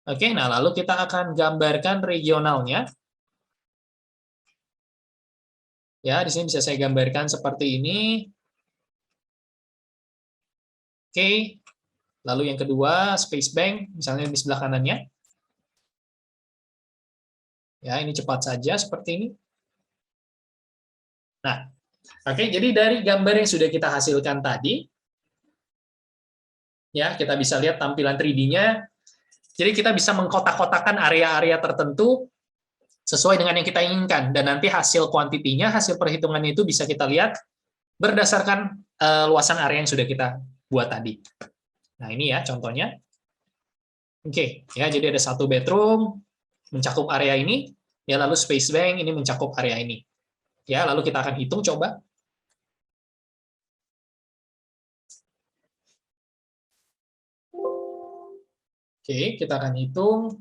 Oke, nah lalu kita akan gambarkan regionalnya. Ya, di sini bisa saya gambarkan seperti ini. Oke. Lalu yang kedua, space bank, misalnya di sebelah kanannya. Ya, ini cepat saja seperti ini. Nah, oke, jadi dari gambar yang sudah kita hasilkan tadi, ya, kita bisa lihat tampilan 3D-nya. Jadi kita bisa mengkotak-kotakan area-area tertentu sesuai dengan yang kita inginkan, dan nanti hasil kuantitinya, hasil perhitungannya itu bisa kita lihat berdasarkan luasan area yang sudah kita buat tadi. Nah, ini ya contohnya. Oke, ya, jadi ada satu bedroom mencakup area ini, ya, lalu space bank ini mencakup area ini. Ya, lalu kita akan hitung coba. Oke, kita akan hitung.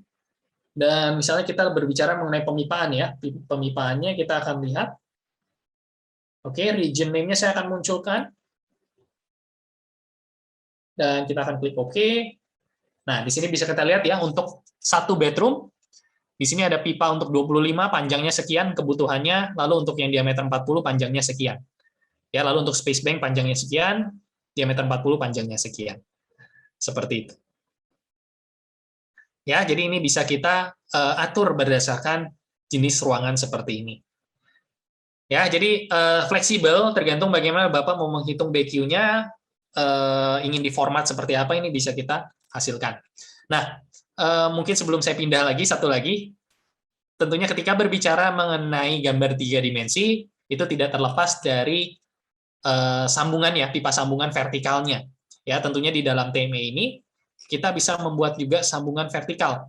Dan misalnya kita berbicara mengenai pemipaan ya. Pemipaannya kita akan lihat. Oke, region name-nya saya akan munculkan. Dan kita akan klik OK. Nah, di sini bisa kita lihat ya, untuk satu bedroom, di sini ada pipa untuk 25, panjangnya sekian, kebutuhannya, lalu untuk yang diameter 40, panjangnya sekian. Ya, lalu untuk space bank, panjangnya sekian, diameter 40, panjangnya sekian. Seperti itu. Ya, jadi ini bisa kita atur berdasarkan jenis ruangan seperti ini. Ya, jadi fleksibel, tergantung bagaimana Bapak mau menghitung BQ-nya, ingin diformat seperti apa, ini bisa kita hasilkan. Nah, mungkin sebelum saya pindah lagi, satu lagi, tentunya ketika berbicara mengenai gambar 3 dimensi, itu tidak terlepas dari sambungan ya, pipa sambungan vertikalnya. Ya, tentunya di dalam TME ini, kita bisa membuat juga sambungan vertikal.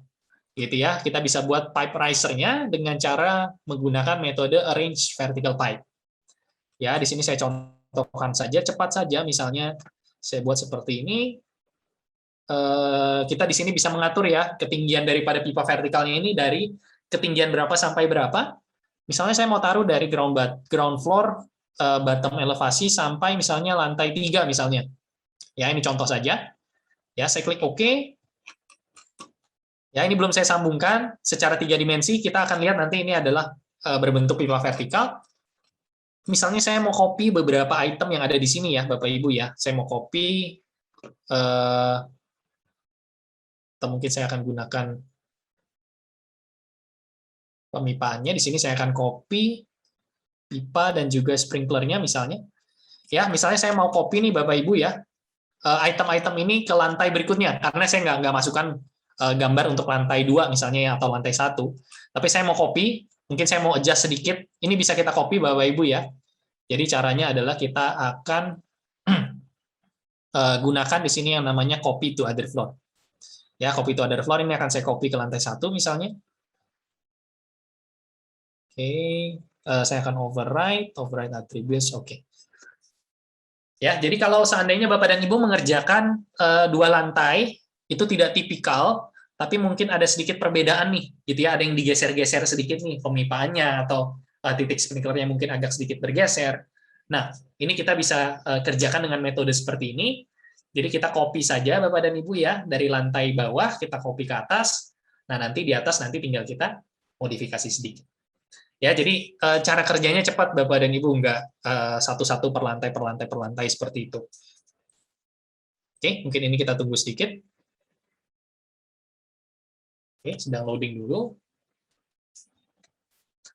Gitu ya, kita bisa buat pipe riser-nya dengan cara menggunakan metode arrange vertical pipe. Ya, di sini saya contohkan saja, cepat saja, misalnya saya buat seperti ini. Kita di sini bisa mengatur ya ketinggian daripada pipa vertikalnya ini dari ketinggian berapa sampai berapa. Misalnya saya mau taruh dari ground floor bottom elevasi sampai misalnya lantai 3 misalnya. Ya, ini contoh saja. Ya, saya klik OK. Ya, ini belum saya sambungkan secara 3 dimensi. Kita akan lihat nanti ini adalah berbentuk pipa vertikal. Misalnya saya mau copy beberapa item yang ada di sini ya, Bapak Ibu ya. Saya mau copy atau mungkin saya akan gunakan pemipaannya. Di sini saya akan copy pipa dan juga sprinklernya misalnya. Ya, misalnya saya mau copy nih Bapak Ibu ya, item-item ini ke lantai berikutnya, karena saya nggak masukkan gambar untuk lantai 2 misalnya ya, atau lantai 1. Tapi saya mau copy, mungkin saya mau adjust sedikit, ini bisa kita copy Bapak Ibu ya. Jadi caranya adalah kita akan gunakan di sini yang namanya copy to other floor. Ya, copy to other floor ini akan saya copy ke lantai 1 misalnya. Oke, saya akan override attributes, oke. Ya, jadi kalau seandainya Bapak dan Ibu mengerjakan 2 lantai, itu tidak tipikal, tapi mungkin ada sedikit perbedaan nih, gitu ya. Ada yang digeser-geser sedikit nih pemipaannya, atau titik sprinklernya mungkin agak sedikit bergeser. Nah, ini kita bisa kerjakan dengan metode seperti ini. Jadi kita copy saja Bapak dan Ibu ya, dari lantai bawah kita copy ke atas. Nah, nanti di atas nanti tinggal kita modifikasi sedikit. Ya, jadi cara kerjanya cepat Bapak dan Ibu, nggak satu-satu per lantai seperti itu. Oke, mungkin ini kita tunggu sedikit. Oke, sedang loading dulu.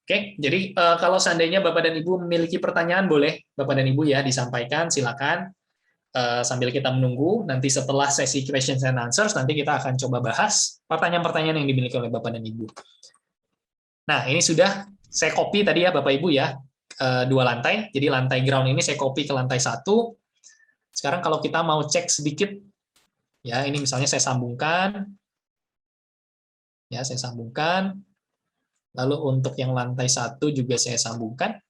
Oke, jadi kalau seandainya Bapak dan Ibu memiliki pertanyaan, boleh Bapak dan Ibu ya disampaikan, silakan. Sambil kita menunggu, nanti setelah sesi questions and answers, nanti kita akan coba bahas pertanyaan-pertanyaan yang dimiliki oleh Bapak dan Ibu. Nah, ini sudah saya copy tadi ya Bapak Ibu ya, 2 lantai. Jadi lantai ground ini saya copy ke lantai 1. Sekarang kalau kita mau cek sedikit, ya ini misalnya saya sambungkan. Ya, saya sambungkan. Lalu untuk yang lantai 1 juga saya sambungkan.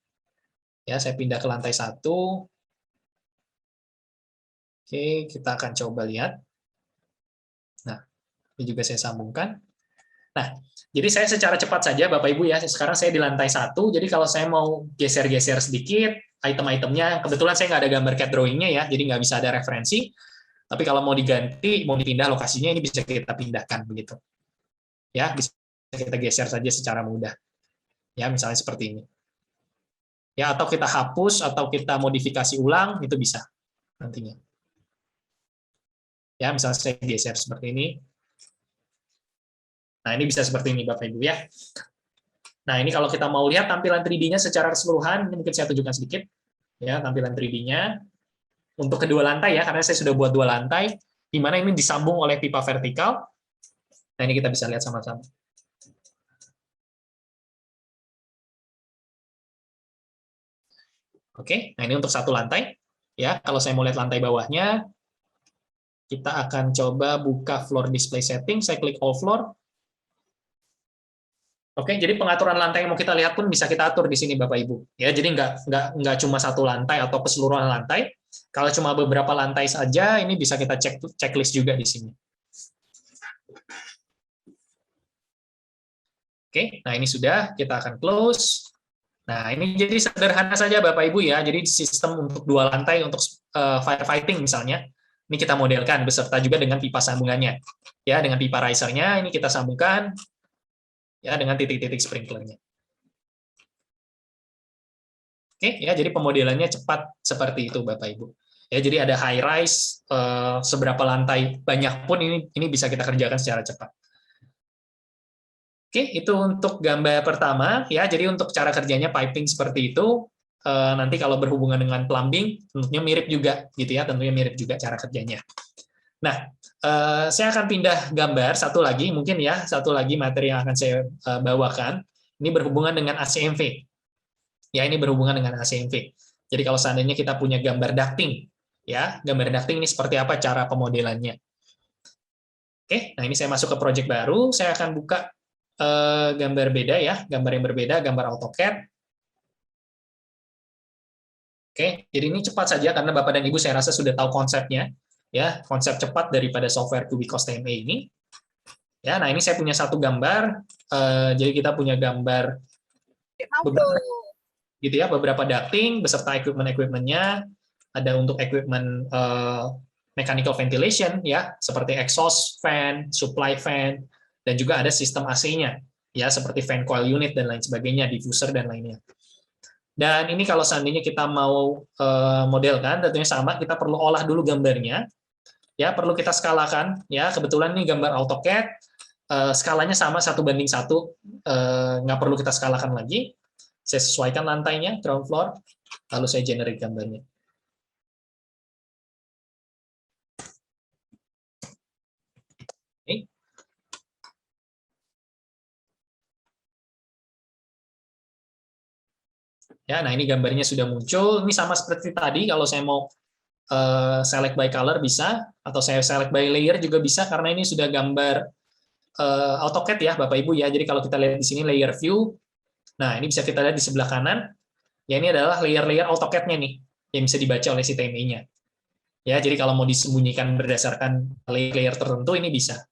Ya, saya pindah ke lantai 1. Oke, kita akan coba lihat. Nah, ini juga saya sambungkan. Nah, jadi saya secara cepat saja, Bapak Ibu ya, sekarang saya di lantai 1, jadi kalau saya mau geser-geser sedikit, item-itemnya, kebetulan saya nggak ada gambar CAD drawing-nya ya, jadi nggak bisa ada referensi, tapi kalau mau diganti, mau dipindah lokasinya, ini bisa kita pindahkan, begitu. Ya, bisa kita geser saja secara mudah. Ya, misalnya seperti ini. Ya, atau kita hapus, atau kita modifikasi ulang, itu bisa nantinya. Ya, misalnya saya geser seperti ini. Nah, ini bisa seperti ini, Bapak Ibu ya. Nah, ini kalau kita mau lihat tampilan 3D-nya secara keseluruhan, ini mungkin saya tunjukkan sedikit. Ya, tampilan 3D-nya. Untuk kedua lantai ya, karena saya sudah buat 2 lantai, di mana ini disambung oleh pipa vertikal. Nah, ini kita bisa lihat sama-sama. Oke, nah ini untuk 1 lantai. Ya, kalau saya mau lihat lantai bawahnya, kita akan coba buka floor display setting, saya klik all floor. Oke, jadi pengaturan lantai yang mau kita lihat pun bisa kita atur di sini, Bapak Ibu. Ya, jadi nggak cuma 1 lantai atau keseluruhan lantai. Kalau cuma beberapa lantai saja, ini bisa kita checklist juga di sini. Oke, nah ini sudah, kita akan close. Nah, ini jadi sederhana saja Bapak Ibu ya. Jadi sistem untuk 2 lantai untuk firefighting misalnya, ini kita modelkan beserta juga dengan pipa sambungannya. Ya, dengan pipa risernya ini kita sambungkan ya dengan titik-titik sprinklernya. Oke, ya jadi pemodelannya cepat seperti itu Bapak Ibu. Ya, jadi ada high rise seberapa lantai banyak pun ini bisa kita kerjakan secara cepat. Oke, itu untuk gambar pertama ya. Jadi untuk cara kerjanya piping seperti itu. Nanti kalau berhubungan dengan plumbing tentunya mirip juga gitu ya. Tentunya mirip juga cara kerjanya. Nah, saya akan pindah gambar satu lagi mungkin ya, satu lagi materi yang akan saya bawakan. Ini berhubungan dengan ACMV. Ya, ini berhubungan dengan ACMV. Jadi kalau seandainya kita punya gambar ducting, ya, gambar ducting ini seperti apa cara pemodelannya. Oke, nah ini saya masuk ke project baru, saya akan buka gambar beda ya, gambar yang berbeda, gambar AutoCAD. Oke, jadi ini cepat saja karena Bapak dan Ibu saya rasa sudah tahu konsepnya, ya, konsep cepat daripada software Cubicos TMA ini. Ya, nah ini saya punya satu gambar, jadi kita punya gambar beberapa, gitu ya, beberapa ducting beserta equipment-nya, ada untuk equipment mechanical ventilation ya, seperti exhaust fan, supply fan, dan juga ada sistem AC-nya, ya seperti fan coil unit dan lain sebagainya, diffuser dan lainnya. Dan ini kalau seandainya kita mau modelkan, tentunya sama, kita perlu olah dulu gambarnya, ya perlu kita skalakan, ya kebetulan ini gambar AutoCAD, skalanya sama 1:1, nggak perlu kita skalakan lagi. Saya sesuaikan lantainya, ground floor, lalu saya generate gambarnya. Oke. Ya, nah ini gambarnya sudah muncul. Ini sama seperti tadi, kalau saya mau select by color bisa, atau saya select by layer juga bisa, karena ini sudah gambar AutoCAD ya, Bapak Ibu ya. Jadi kalau kita lihat di sini layer view, nah ini bisa kita lihat di sebelah kanan, ya ini adalah layer-layer AutoCAD-nya nih, yang bisa dibaca oleh si TMA-nya. Ya, jadi kalau mau disembunyikan berdasarkan layer tertentu, ini bisa.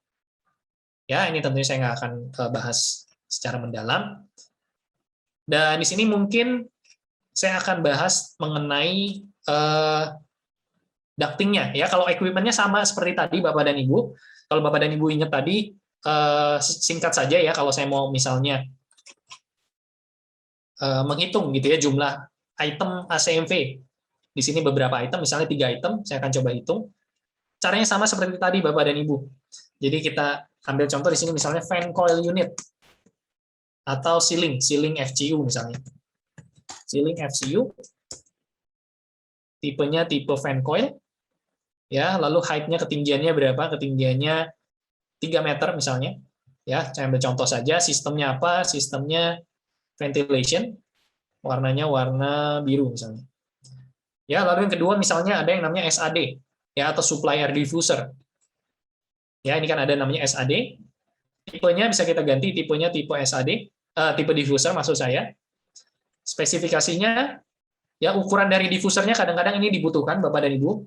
Ya, ini tentunya saya nggak akan bahas secara mendalam. Dan di sini mungkin saya akan bahas mengenai ducting-nya. Ya, kalau equipment-nya sama seperti tadi, Bapak dan Ibu. Kalau Bapak dan Ibu ingat tadi, singkat saja ya, kalau saya mau misalnya menghitung gitu ya jumlah item ACMV. Di sini beberapa item, misalnya 3 item, saya akan coba hitung. Caranya sama seperti tadi, Bapak dan Ibu. Jadi kita ambil contoh di sini misalnya fan coil unit atau ceiling FCU misalnya. Ceiling FCU, tipenya tipe fan coil, ya, lalu height-nya, ketinggiannya berapa? Ketinggiannya 3 meter misalnya. Ya, saya ambil contoh saja, sistemnya apa? Sistemnya ventilation, warnanya warna biru misalnya. Ya, lalu yang kedua misalnya ada yang namanya SAD, ya, atau supply air diffuser. Ya, ini kan ada namanya SAD. Tipenya bisa kita ganti, tipenya tipe SAD, tipe diffuser maksud saya. Spesifikasinya, ya ukuran dari diffusernya kadang-kadang ini dibutuhkan Bapak dan Ibu.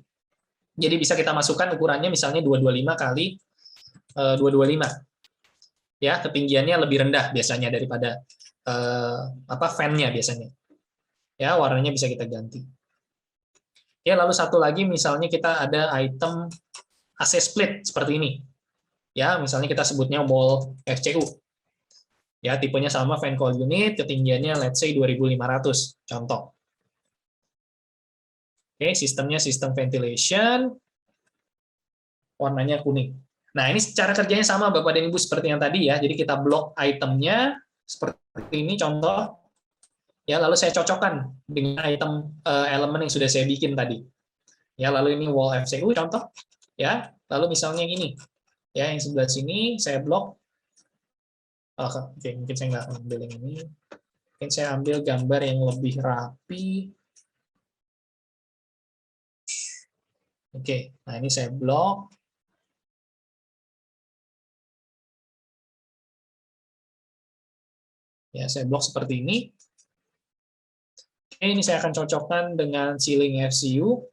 Jadi bisa kita masukkan ukurannya misalnya 225 kali 225. Ya, ketinggiannya lebih rendah biasanya daripada fan-nya biasanya. Ya, warnanya bisa kita ganti. Ya, lalu satu lagi misalnya kita ada item AC split seperti ini. Ya, misalnya kita sebutnya wall FCU. Ya, tipenya sama fan coil unit, ketinggiannya let's say 2500 contoh. Oke, sistemnya sistem ventilation, warnanya kuning. Nah, ini cara kerjanya sama Bapak dan Ibu seperti yang tadi ya. Jadi kita blok itemnya seperti ini contoh. Ya, lalu saya cocokkan dengan item elemen yang sudah saya bikin tadi. Ya, lalu ini wall FCU contoh. Ya, lalu misalnya yang ini. Ya, yang sebelah sini saya blok. Oke, mungkin saya nggak ambil yang ini. Mungkin saya ambil gambar yang lebih rapi. Oke, nah ini saya blok. Ya, saya blok seperti ini. Oke, ini saya akan cocokkan dengan ceiling FCU.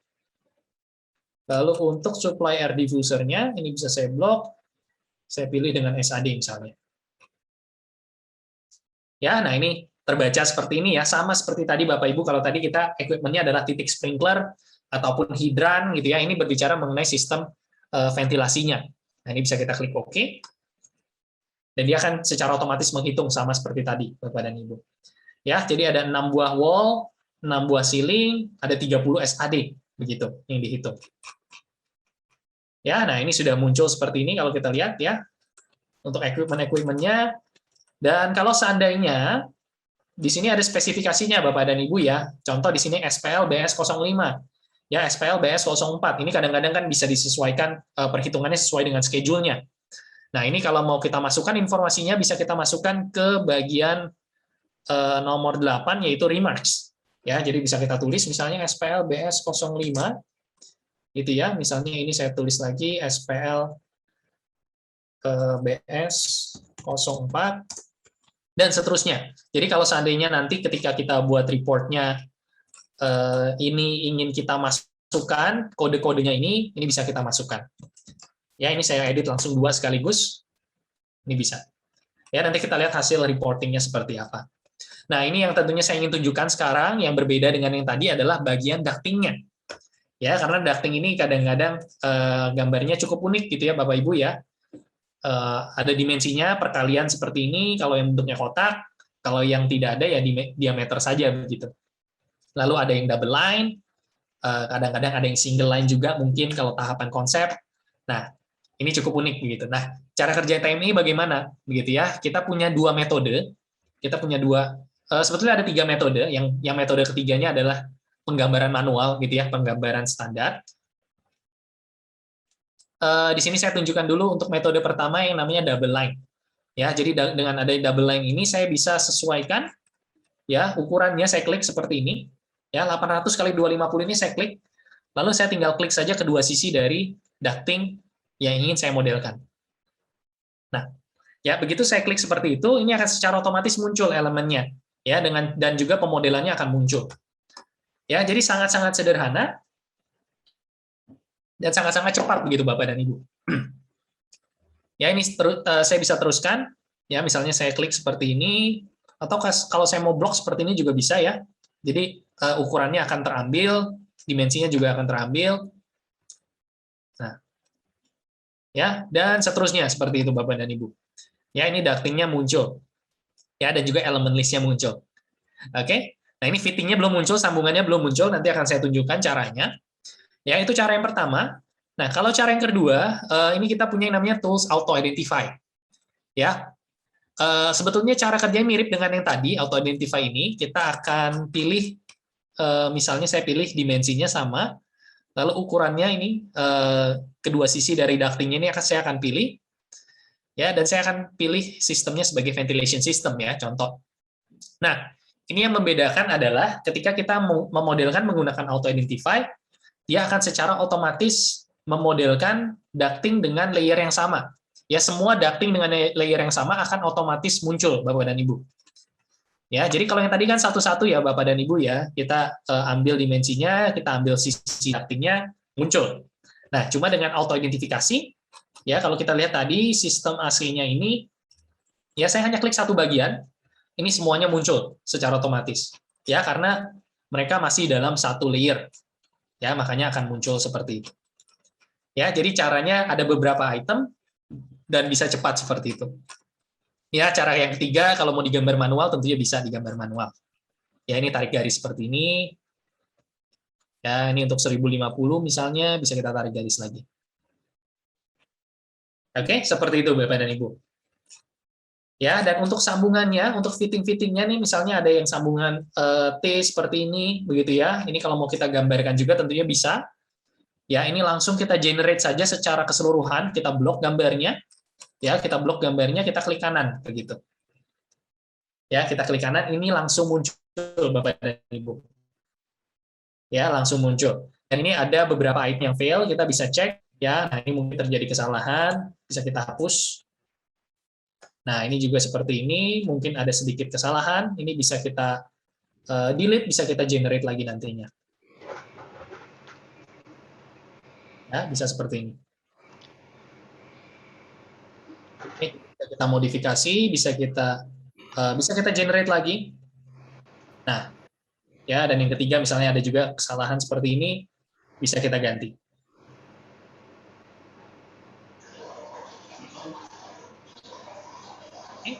Lalu untuk supply air diffusernya, ini bisa saya blok. Saya pilih dengan SAD misalnya. Ya, nah ini terbaca seperti ini ya, sama seperti tadi Bapak Ibu, kalau tadi kita equipment-nya adalah titik sprinkler ataupun hidran gitu ya, ini berbicara mengenai sistem ventilasinya. Nah, ini bisa kita klik OK. Dan dia akan secara otomatis menghitung sama seperti tadi Bapak dan Ibu. Ya, jadi ada 6 buah wall, 6 buah ceiling, ada 30 SAD begitu yang dihitung. Ya, nah ini sudah muncul seperti ini kalau kita lihat ya. Untuk equipment-nya. Dan kalau seandainya di sini ada spesifikasinya Bapak dan Ibu ya. Contoh di sini SPL BS05. Ya, SPL BS04. Ini kadang-kadang kan bisa disesuaikan perhitungannya sesuai dengan schedule-nya. Nah, ini kalau mau kita masukkan informasinya bisa kita masukkan ke bagian nomor 8 yaitu remarks. Ya, jadi bisa kita tulis misalnya SPL BS05 gitu ya. Misalnya ini saya tulis lagi SPL BS04 dan seterusnya. Jadi kalau seandainya nanti ketika kita buat reportnya ini ingin kita masukkan kode-kodenya ini bisa kita masukkan. Ya, ini saya edit langsung 2 sekaligus. Ini bisa. Ya, nanti kita lihat hasil reportingnya seperti apa. Nah, ini yang tentunya saya ingin tunjukkan sekarang, yang berbeda dengan yang tadi adalah bagian ducting-nya. Ya, karena ducting ini kadang-kadang gambarnya cukup unik gitu ya Bapak Ibu ya. Ada dimensinya perkalian seperti ini, kalau yang bentuknya kotak, kalau yang tidak ada ya diameter saja begitu. Lalu ada yang double line, kadang-kadang ada yang single line juga mungkin kalau tahapan konsep. Nah, ini cukup unik begitu. Nah, cara kerja TMI bagaimana? Begitu ya. Kita punya 2 metode. Kita punya 2, sebetulnya ada 3 metode. Yang metode ketiganya adalah penggambaran manual gitu ya, penggambaran standar. Di sini saya tunjukkan dulu untuk metode pertama yang namanya double line. Ya, jadi dengan ada double line ini saya bisa sesuaikan ya ukurannya, saya klik seperti ini. Ya, 800 kali 250 ini saya klik. Lalu saya tinggal klik saja kedua sisi dari ducting yang ingin saya modelkan. Nah, ya begitu saya klik seperti itu, ini akan secara otomatis muncul elemennya ya, dan juga pemodelannya akan muncul. Ya, jadi sangat-sangat sederhana. Dan sangat-sangat cepat begitu Bapak dan Ibu. Ya, ini saya bisa teruskan. Ya, misalnya saya klik seperti ini, atau kalau saya mau blok seperti ini juga bisa ya. Jadi ukurannya akan terambil, dimensinya juga akan terambil. Nah, ya, dan seterusnya seperti itu Bapak dan Ibu. Ya, ini ducting-nya muncul. Ya, dan juga elemen list-nya muncul. Oke. Nah, ini fitting-nya belum muncul, sambungannya belum muncul, nanti akan saya tunjukkan caranya. Ya, itu cara yang pertama. Nah, kalau cara yang kedua, ini kita punya yang namanya tools auto identify. Ya, sebetulnya cara kerjanya mirip dengan yang tadi, auto identify ini. Kita akan pilih, misalnya saya pilih dimensinya sama, lalu ukurannya ini kedua sisi dari ducting-nya ini saya akan pilih. Ya, dan saya akan pilih sistemnya sebagai ventilation system ya, contoh. Nah, ini yang membedakan adalah ketika kita memodelkan menggunakan auto identify, dia akan secara otomatis memodelkan ducting dengan layer yang sama. ya semua ducting dengan layer yang sama akan otomatis muncul, Bapak dan Ibu. Ya, jadi kalau yang tadi kan satu-satu ya Bapak dan Ibu ya, kita ambil dimensinya, kita ambil sisi ductingnya, muncul. Nah, cuma dengan auto identifikasi, ya kalau kita lihat tadi sistem aslinya ini, ya saya hanya klik satu bagian, ini semuanya muncul secara otomatis. Ya, karena mereka masih dalam satu layer. Ya, makanya akan muncul seperti itu. Ya, jadi caranya ada beberapa item dan bisa cepat seperti itu. Ya, cara yang ketiga, kalau mau digambar manual, tentunya bisa digambar manual. Ya, ini tarik garis seperti ini. Ya, ini untuk 1050 misalnya, bisa kita tarik garis lagi. Oke, seperti itu Bapak dan Ibu. Ya, dan untuk sambungannya, untuk fitting-fittingnya nih, misalnya ada yang sambungan T seperti ini, begitu ya. Ini kalau mau kita gambarkan juga tentunya bisa. Ya, ini langsung kita generate saja secara keseluruhan, kita blok gambarnya. Ya, kita blok gambarnya, kita klik kanan, begitu. Ya, kita klik kanan, ini langsung muncul Bapak dan Ibu. Ya, langsung muncul. Dan ini ada beberapa item yang fail, kita bisa cek. Ya, nah ini mungkin terjadi kesalahan, bisa kita hapus. Nah, ini juga seperti ini, mungkin ada sedikit kesalahan, ini bisa kita delete, bisa kita generate lagi nantinya. Ya, bisa seperti ini. Oke, bisa kita modifikasi, bisa kita generate lagi. Nah, ya, dan yang ketiga misalnya ada juga kesalahan seperti ini, bisa kita ganti. Oke.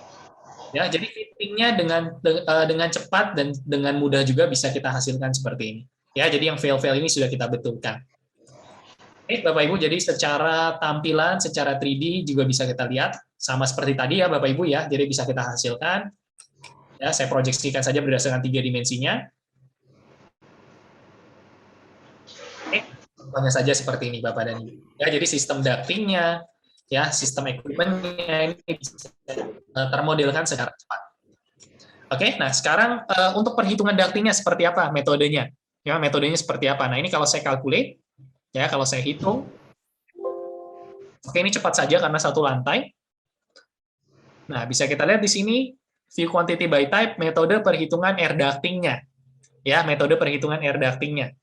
Ya, jadi fittingnya dengan cepat dan dengan mudah juga bisa kita hasilkan seperti ini. Ya, jadi yang fail-fail ini sudah kita betulkan. Oke, Bapak Ibu, jadi secara tampilan, secara 3D juga bisa kita lihat sama seperti tadi ya Bapak Ibu ya. Jadi bisa kita hasilkan. Ya, saya proyeksikan saja berdasarkan 3 dimensinya. Oke, contohnya saja seperti ini Bapak dan Ibu. Ya, jadi sistem ducting-nya, ya, sistem equipment-nya ini bisa termodelkan secara cepat. Oke, nah sekarang untuk perhitungan ducting-nya seperti apa metodenya? Ya, metodenya seperti apa? Nah, ini kalau saya calculate, ya, kalau saya hitung, oke, ini cepat saja karena satu lantai. Nah, bisa kita lihat di sini, view quantity by type, metode perhitungan air ducting-nya. Ya, metode perhitungan air ducting-nya.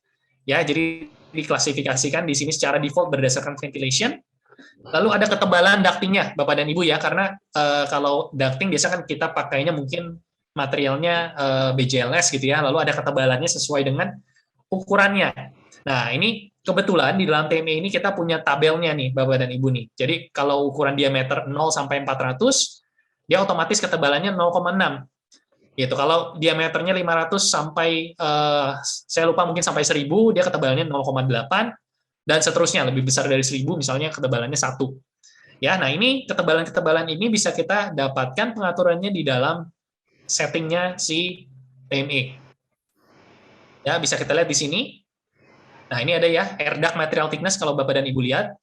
Ya, jadi diklasifikasikan di sini secara default berdasarkan ventilation. Lalu ada ketebalan ducting-nya, Bapak dan Ibu ya, karena kalau ducting biasanya kan kita pakainya mungkin materialnya BJLS gitu ya, lalu ada ketebalannya sesuai dengan ukurannya. Nah, ini kebetulan di dalam TME ini kita punya tabelnya nih, Bapak dan Ibu nih. Jadi kalau ukuran diameter 0 sampai 400, dia otomatis ketebalannya 0,6. Gitu. Kalau diameternya 500 sampai saya lupa mungkin sampai 1000, dia ketebalannya 0,8 dan seterusnya lebih besar dari 1000 misalnya ketebalannya 1. Ya, nah ini ketebalan-ketebalan ini bisa kita dapatkan pengaturannya di dalam settingnya si TME. Ya, bisa kita lihat di sini. Nah, ini ada ya, air duct material thickness kalau Bapak dan Ibu lihat.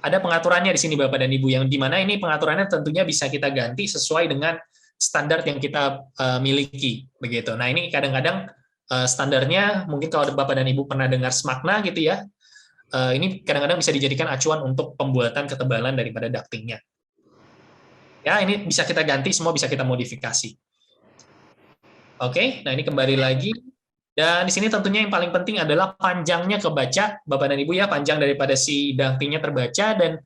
Ada pengaturannya di sini Bapak dan Ibu, yang di mana ini pengaturannya tentunya bisa kita ganti sesuai dengan standar yang kita miliki. Begitu. Nah, ini kadang-kadang standarnya, mungkin kalau Bapak dan Ibu pernah dengar SMACNA gitu ya, ini kadang-kadang bisa dijadikan acuan untuk pembuatan ketebalan daripada ducting-nya. Ya, ini bisa kita ganti, semua bisa kita modifikasi. Oke, nah ini kembali lagi. Dan di sini tentunya yang paling penting adalah panjangnya kebaca, Bapak dan Ibu ya, panjang daripada si ducting-nya terbaca dan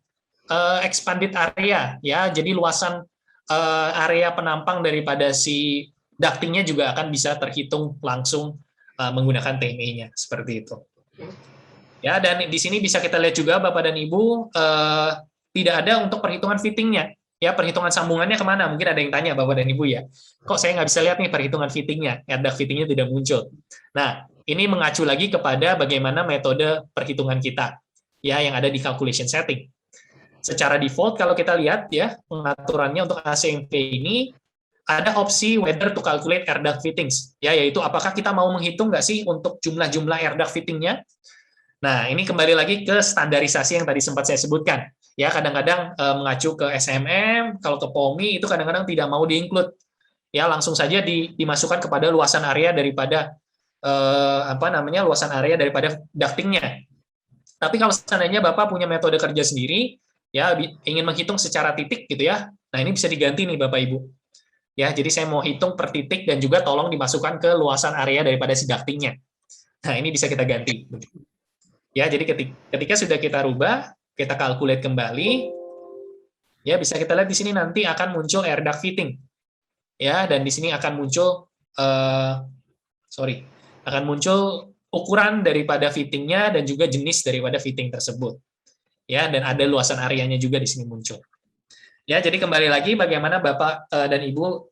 expanded area ya. Jadi luasan area penampang daripada si ducting-nya juga akan bisa terhitung langsung menggunakan TME-nya seperti itu. Ya, dan di sini bisa kita lihat juga Bapak dan Ibu tidak ada untuk perhitungan fitting-nya. Ya, perhitungan sambungannya kemana? Mungkin ada yang tanya Bapak dan Ibu ya. Kok saya nggak bisa lihat nih perhitungan fitting-nya? Air duct fitting-nya tidak muncul. Nah, ini mengacu lagi kepada bagaimana metode perhitungan kita ya yang ada di calculation setting. Secara default kalau kita lihat ya pengaturannya untuk ACMP ini ada opsi whether to calculate air duct fittings ya, yaitu apakah kita mau menghitung nggak sih untuk jumlah-jumlah air duct fitting-nya. Nah, ini kembali lagi ke standarisasi yang tadi sempat saya sebutkan. Ya, kadang-kadang mengacu ke SMM, kalau ke POMI itu kadang-kadang tidak mau di-include. Ya, langsung saja dimasukkan kepada luasan area daripada luasan area daripada ducting-nya. Tapi kalau seandainya Bapak punya metode kerja sendiri, ya ingin menghitung secara titik gitu ya. Nah, ini bisa diganti nih Bapak Ibu. Ya, jadi saya mau hitung per titik dan juga tolong dimasukkan ke luasan area daripada si ducting-nya. Nah, ini bisa kita ganti. Ya, jadi ketika sudah kita rubah, kita calculate kembali, ya bisa kita lihat di sini nanti akan muncul air duct fitting. Ya, dan di sini akan muncul akan muncul ukuran daripada fittingnya dan juga jenis daripada fitting tersebut. Ya, dan ada luasan areanya juga di sini muncul. Ya, jadi kembali lagi bagaimana Bapak dan Ibu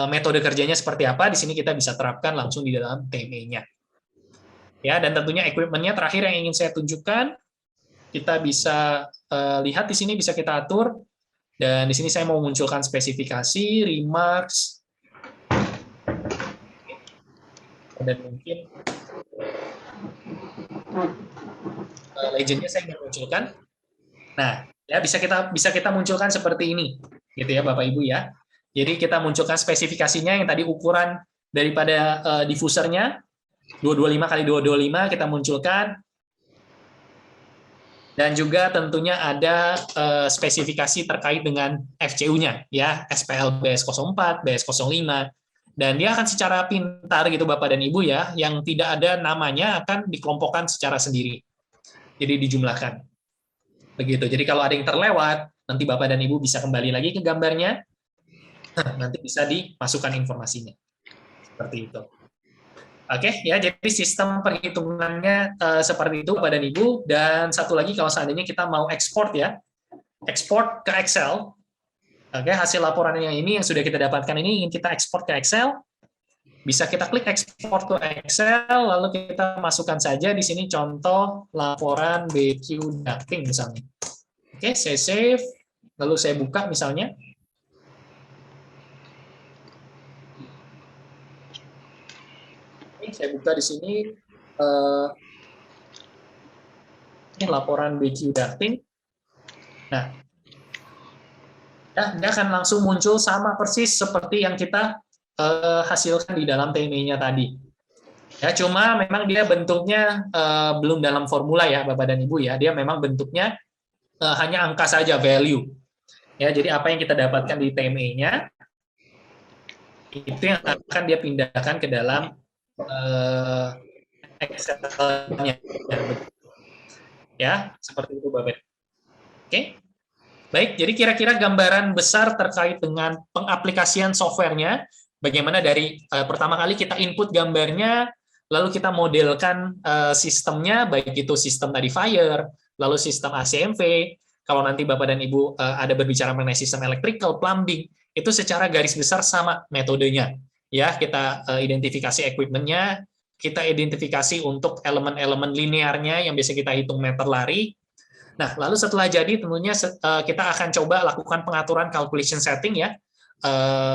metode kerjanya seperti apa, di sini kita bisa terapkan langsung di dalam TME-nya. Ya, dan tentunya equipment-nya terakhir yang ingin saya tunjukkan, kita bisa lihat di sini bisa kita atur, dan di sini saya mau munculkan spesifikasi, remarks, dan mungkin legend-nya saya ingin munculkan. Nah, ya bisa kita munculkan seperti ini, gitu ya Bapak Ibu ya. Jadi kita munculkan spesifikasinya yang tadi ukuran daripada diffusernya 225 kali 225 kita munculkan, dan juga tentunya ada spesifikasi terkait dengan FCU-nya ya, SPL BS04, BS05, dan dia akan secara pintar gitu Bapak dan Ibu ya, yang tidak ada namanya akan dikelompokkan secara sendiri. Jadi dijumlahkan. Begitu. Jadi kalau ada yang terlewat, nanti Bapak dan Ibu bisa kembali lagi ke gambarnya, nanti bisa dimasukkan informasinya. Seperti itu. Oke, ya jadi sistem perhitungannya seperti itu Bapak dan Ibu. Dan satu lagi kalau seandainya kita mau ekspor ya, ekspor ke Excel. Oke, hasil laporan yang ini yang sudah kita dapatkan ini ingin kita ekspor ke Excel. Bisa kita klik ekspor ke Excel, lalu kita masukkan saja di sini contoh laporan BQ ducting misalnya. Oke, saya save, lalu saya buka misalnya. Oke, saya buka di sini ini laporan BQ ducting. Nah, dia akan langsung muncul sama persis seperti yang kita hasilkan di dalam TME-nya tadi. Ya, cuma memang dia bentuknya belum dalam formula ya, Bapak dan Ibu ya. Dia memang bentuknya hanya angka saja, value. Ya, jadi apa yang kita dapatkan di TME-nya itu yang akan dia pindahkan ke dalam Excel-nya. Ya, seperti itu Bapak. Oke. Baik, jadi kira-kira gambaran besar terkait dengan pengaplikasian softwarenya. Bagaimana dari pertama kali kita input gambarnya, lalu kita modelkan sistemnya, baik itu sistem tadi fire, lalu sistem ACMV, kalau nanti Bapak dan Ibu ada berbicara mengenai sistem electrical, plumbing, itu secara garis besar sama metodenya. Ya, kita identifikasi equipment-nya, kita identifikasi untuk elemen-elemen linearnya yang biasa kita hitung meter lari. Nah, lalu setelah jadi tentunya kita akan coba lakukan pengaturan calculation setting ya,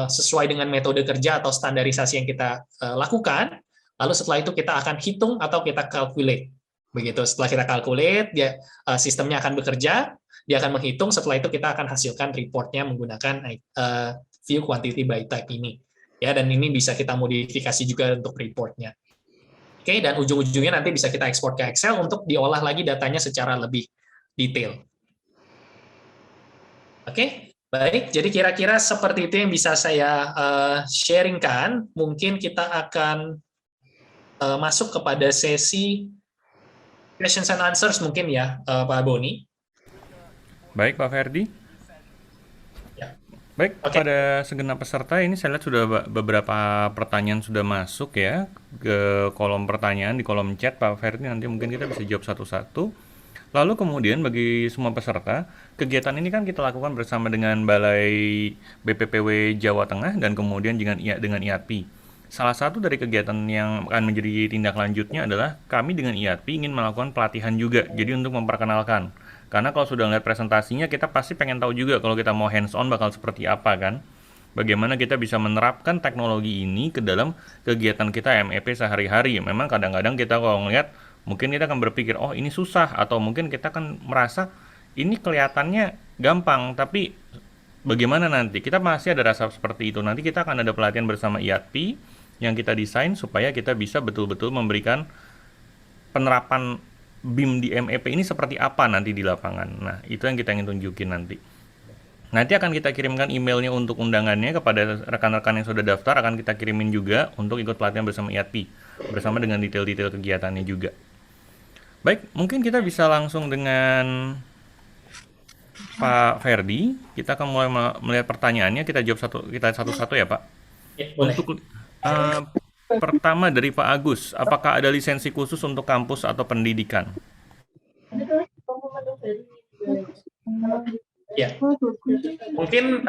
sesuai dengan metode kerja atau standarisasi yang kita lakukan. Lalu setelah itu kita akan hitung atau kita calculate. Begitu, setelah kita calculate, sistemnya akan bekerja, dia akan menghitung, setelah itu kita akan hasilkan reportnya menggunakan view quantity by type ini. Ya, dan ini bisa kita modifikasi juga untuk reportnya. Oke, dan ujung-ujungnya nanti bisa kita ekspor ke Excel untuk diolah lagi datanya secara lebih detail. Oke. Baik, jadi kira-kira seperti itu yang bisa saya sharingkan. Mungkin kita akan masuk kepada sesi questions and answers mungkin ya, Pak Boni. Baik, Pak Ferdi. Ya. Baik, kepada segenap peserta ini saya lihat sudah beberapa pertanyaan sudah masuk ya ke kolom pertanyaan di kolom chat Pak Ferdi. Nanti mungkin kita bisa jawab satu-satu. Lalu kemudian bagi semua peserta, kegiatan ini kan kita lakukan bersama dengan Balai BPPW Jawa Tengah dan kemudian dengan IATPI. Salah satu dari kegiatan yang akan menjadi tindak lanjutnya adalah kami dengan IATPI ingin melakukan pelatihan juga, jadi untuk memperkenalkan. Karena kalau sudah lihat presentasinya, kita pasti pengen tahu juga kalau kita mau hands-on bakal seperti apa kan. Bagaimana kita bisa menerapkan teknologi ini ke dalam kegiatan kita MEP sehari-hari. Memang kadang-kadang kita kalau ngelihat, mungkin kita akan berpikir, oh ini susah, atau mungkin kita akan merasa ini kelihatannya gampang, tapi bagaimana nanti? Kita masih ada rasa seperti itu. Nanti kita akan ada pelatihan bersama IATPI yang kita desain supaya kita bisa betul-betul memberikan penerapan BIM di MEP ini seperti apa nanti di lapangan. Nah, itu yang kita ingin tunjukin nanti. Nanti akan kita kirimkan emailnya untuk undangannya kepada rekan-rekan yang sudah daftar, akan kita kirimin juga untuk ikut pelatihan bersama IATP, bersama dengan detail-detail kegiatannya juga. Baik, mungkin kita bisa langsung dengan Pak Ferdi. Kita akan mulai melihat pertanyaannya, kita jawab satu-satu ya Pak. Ya, boleh. Untuk pertama dari Pak Agus, apakah ada lisensi khusus untuk kampus atau pendidikan? Ya, mungkin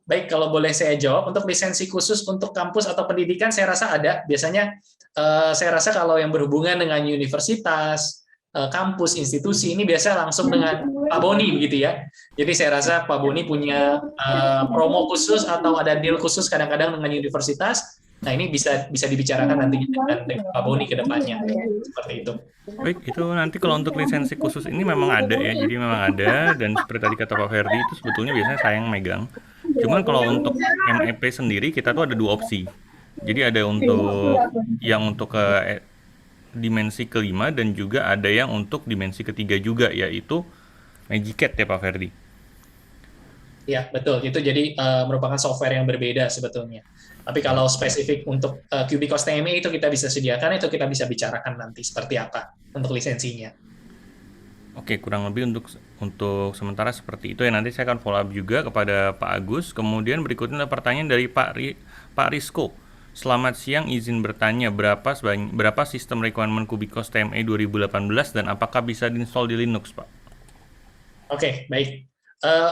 baik kalau boleh saya jawab, untuk lisensi khusus untuk kampus atau pendidikan saya rasa ada. Biasanya saya rasa kalau yang berhubungan dengan universitas, kampus, institusi, ini biasa langsung dengan Pak Boni begitu ya. Jadi saya rasa Pak Boni punya promo khusus atau ada deal khusus kadang-kadang dengan universitas. Nah, ini bisa dibicarakan nanti dengan Pak Boni ke depannya. Seperti itu. Baik, itu nanti kalau untuk lisensi khusus ini memang ada ya, jadi memang ada, dan seperti tadi kata Pak Ferdi, itu sebetulnya biasanya saya yang megang. Cuman kalau untuk MEP sendiri, kita tuh ada dua opsi. Jadi ada untuk ke dimensi kelima, dan juga ada yang untuk dimensi ketiga juga, yaitu Magicat ya Pak Ferdi. Ya, betul. Itu jadi merupakan software yang berbeda sebetulnya. Tapi kalau spesifik untuk Cubicos TME itu kita bisa sediakan, itu kita bisa bicarakan nanti seperti apa untuk lisensinya. Oke, kurang lebih untuk sementara seperti itu ya. Nanti saya akan follow up juga kepada Pak Agus. Kemudian berikutnya ada pertanyaan dari Pak Rizko. Selamat siang, izin bertanya berapa sistem requirement Cubicos TME 2018 dan apakah bisa diinstal di Linux, Pak? Oke, baik.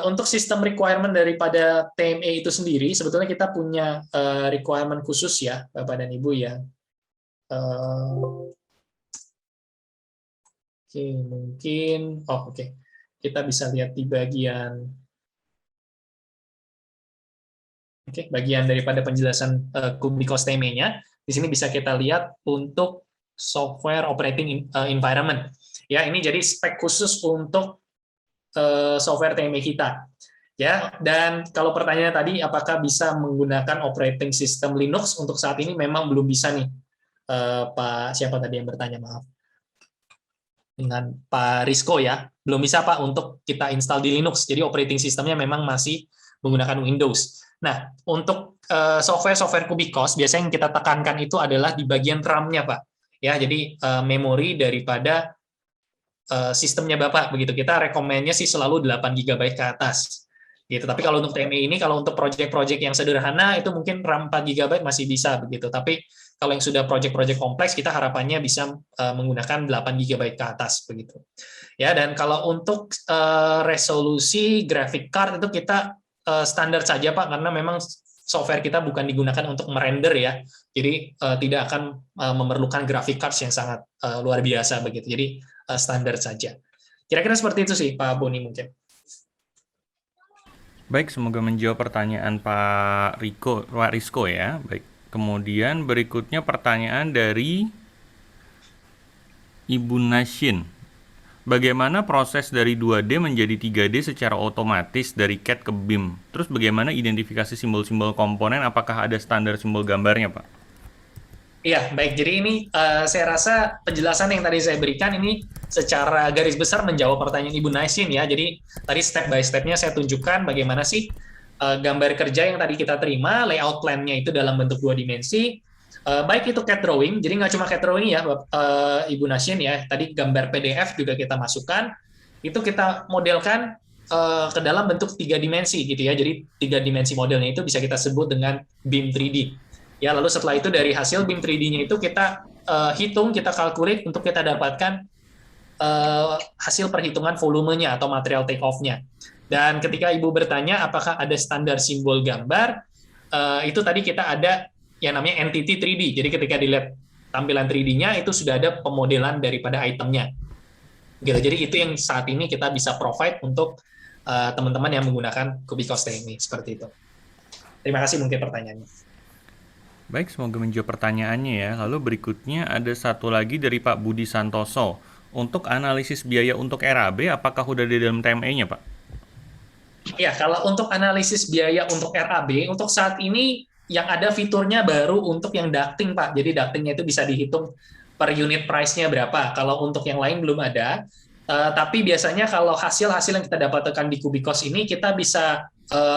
Untuk sistem requirement daripada TME itu sendiri, sebetulnya kita punya requirement khusus ya, Bapak dan Ibu ya. Oke, mungkin, kita bisa lihat di bagian, bagian daripada penjelasan Cubicos TME-nya. Di sini bisa kita lihat untuk software operating environment. Ya, ini jadi spek khusus untuk software TME kita, ya. Dan kalau pertanyaannya tadi apakah bisa menggunakan operating system Linux, untuk saat ini memang belum bisa nih, Pak siapa tadi yang bertanya, maaf, dengan Pak Rizko ya, belum bisa Pak untuk kita install di Linux. Jadi operating systemnya memang masih menggunakan Windows. Nah, untuk software Cubicos biasanya yang kita tekankan itu adalah di bagian RAM-nya Pak, ya. Jadi memori daripada sistemnya Bapak begitu. Kita rekomennya sih selalu 8 GB ke atas. Gitu. Tapi kalau untuk TME ini, kalau untuk proyek-proyek yang sederhana itu mungkin RAM 4 GB masih bisa begitu. Tapi kalau yang sudah proyek-proyek kompleks, kita harapannya bisa menggunakan 8 GB ke atas begitu. Ya, dan kalau untuk resolusi graphic card itu kita standar saja Pak, karena memang software kita bukan digunakan untuk merender ya. Jadi tidak akan memerlukan graphic cards yang sangat luar biasa begitu. Jadi standar saja. Kira-kira seperti itu sih Pak Boni mungkin. Baik, semoga menjawab pertanyaan Pak Rizko ya. Baik. Kemudian berikutnya pertanyaan dari Ibu Nashin. Bagaimana proses dari 2D menjadi 3D secara otomatis dari CAD ke BIM? Terus bagaimana identifikasi simbol-simbol komponen? Apakah ada standar simbol gambarnya, Pak? Iya, baik. Jadi ini saya rasa penjelasan yang tadi saya berikan ini secara garis besar menjawab pertanyaan Ibu Naisin ya. Jadi tadi step by step-nya saya tunjukkan bagaimana sih gambar kerja yang tadi kita terima, layout plan-nya itu dalam bentuk 2 dimensi. Baik itu CAD drawing, jadi nggak cuma CAD drawing ya, Ibu Naisin ya. Tadi gambar PDF juga kita masukkan. Itu kita modelkan ke dalam bentuk 3 dimensi gitu ya. Jadi 3 dimensi modelnya itu bisa kita sebut dengan BIM 3D. Ya, lalu setelah itu dari hasil BIM 3D-nya itu kita hitung, kita calculate untuk kita dapatkan hasil perhitungan volumenya atau material take off-nya. Dan ketika Ibu bertanya apakah ada standar simbol gambar, itu tadi kita ada yang namanya entity 3D. Jadi ketika dilihat tampilan 3D-nya itu sudah ada pemodelan daripada itemnya. Gitu. Jadi itu yang saat ini kita bisa provide untuk teman-teman yang menggunakan Cubicos TME seperti itu. Terima kasih mungkin pertanyaannya. Baik, semoga menjawab pertanyaannya ya. Lalu berikutnya ada satu lagi dari Pak Budi Santoso. Untuk analisis biaya untuk RAB, apakah sudah di dalam TME-nya, Pak? Ya, kalau untuk analisis biaya untuk RAB, untuk saat ini yang ada fiturnya baru untuk yang ducting, Pak. Jadi ductingnya itu bisa dihitung per unit price-nya berapa. Kalau untuk yang lain belum ada. Tapi biasanya kalau hasil-hasil yang kita dapatkan di Kubikos ini kita bisa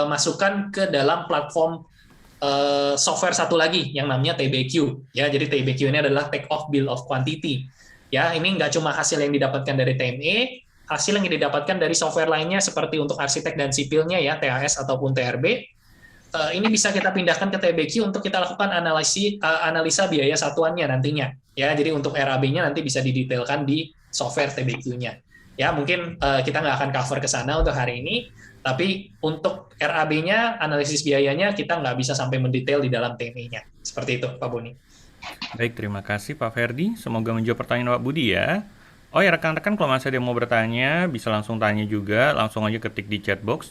masukkan ke dalam platform software satu lagi yang namanya TBQ. Ya, jadi TBQ ini adalah Take Off Bill of Quantity. Ya, ini nggak cuma hasil yang didapatkan dari TME, hasil yang didapatkan dari software lainnya seperti untuk arsitek dan sipilnya ya, TAS ataupun TRB. Ini bisa kita pindahkan ke TBQ untuk kita lakukan analisa biaya satuannya nantinya. Ya, jadi untuk RAB-nya nanti bisa didetailkan di software TBQ-nya. Ya, mungkin kita nggak akan cover ke sana untuk hari ini, tapi untuk RAB-nya, analisis biayanya, kita nggak bisa sampai mendetail di dalam TME-nya. Seperti itu, Pak Boni. Baik, terima kasih Pak Ferdi. Semoga menjawab pertanyaan Pak Budi ya. Oh ya, rekan-rekan kalau masih ada yang mau bertanya, bisa langsung tanya juga, langsung aja ketik di chat box.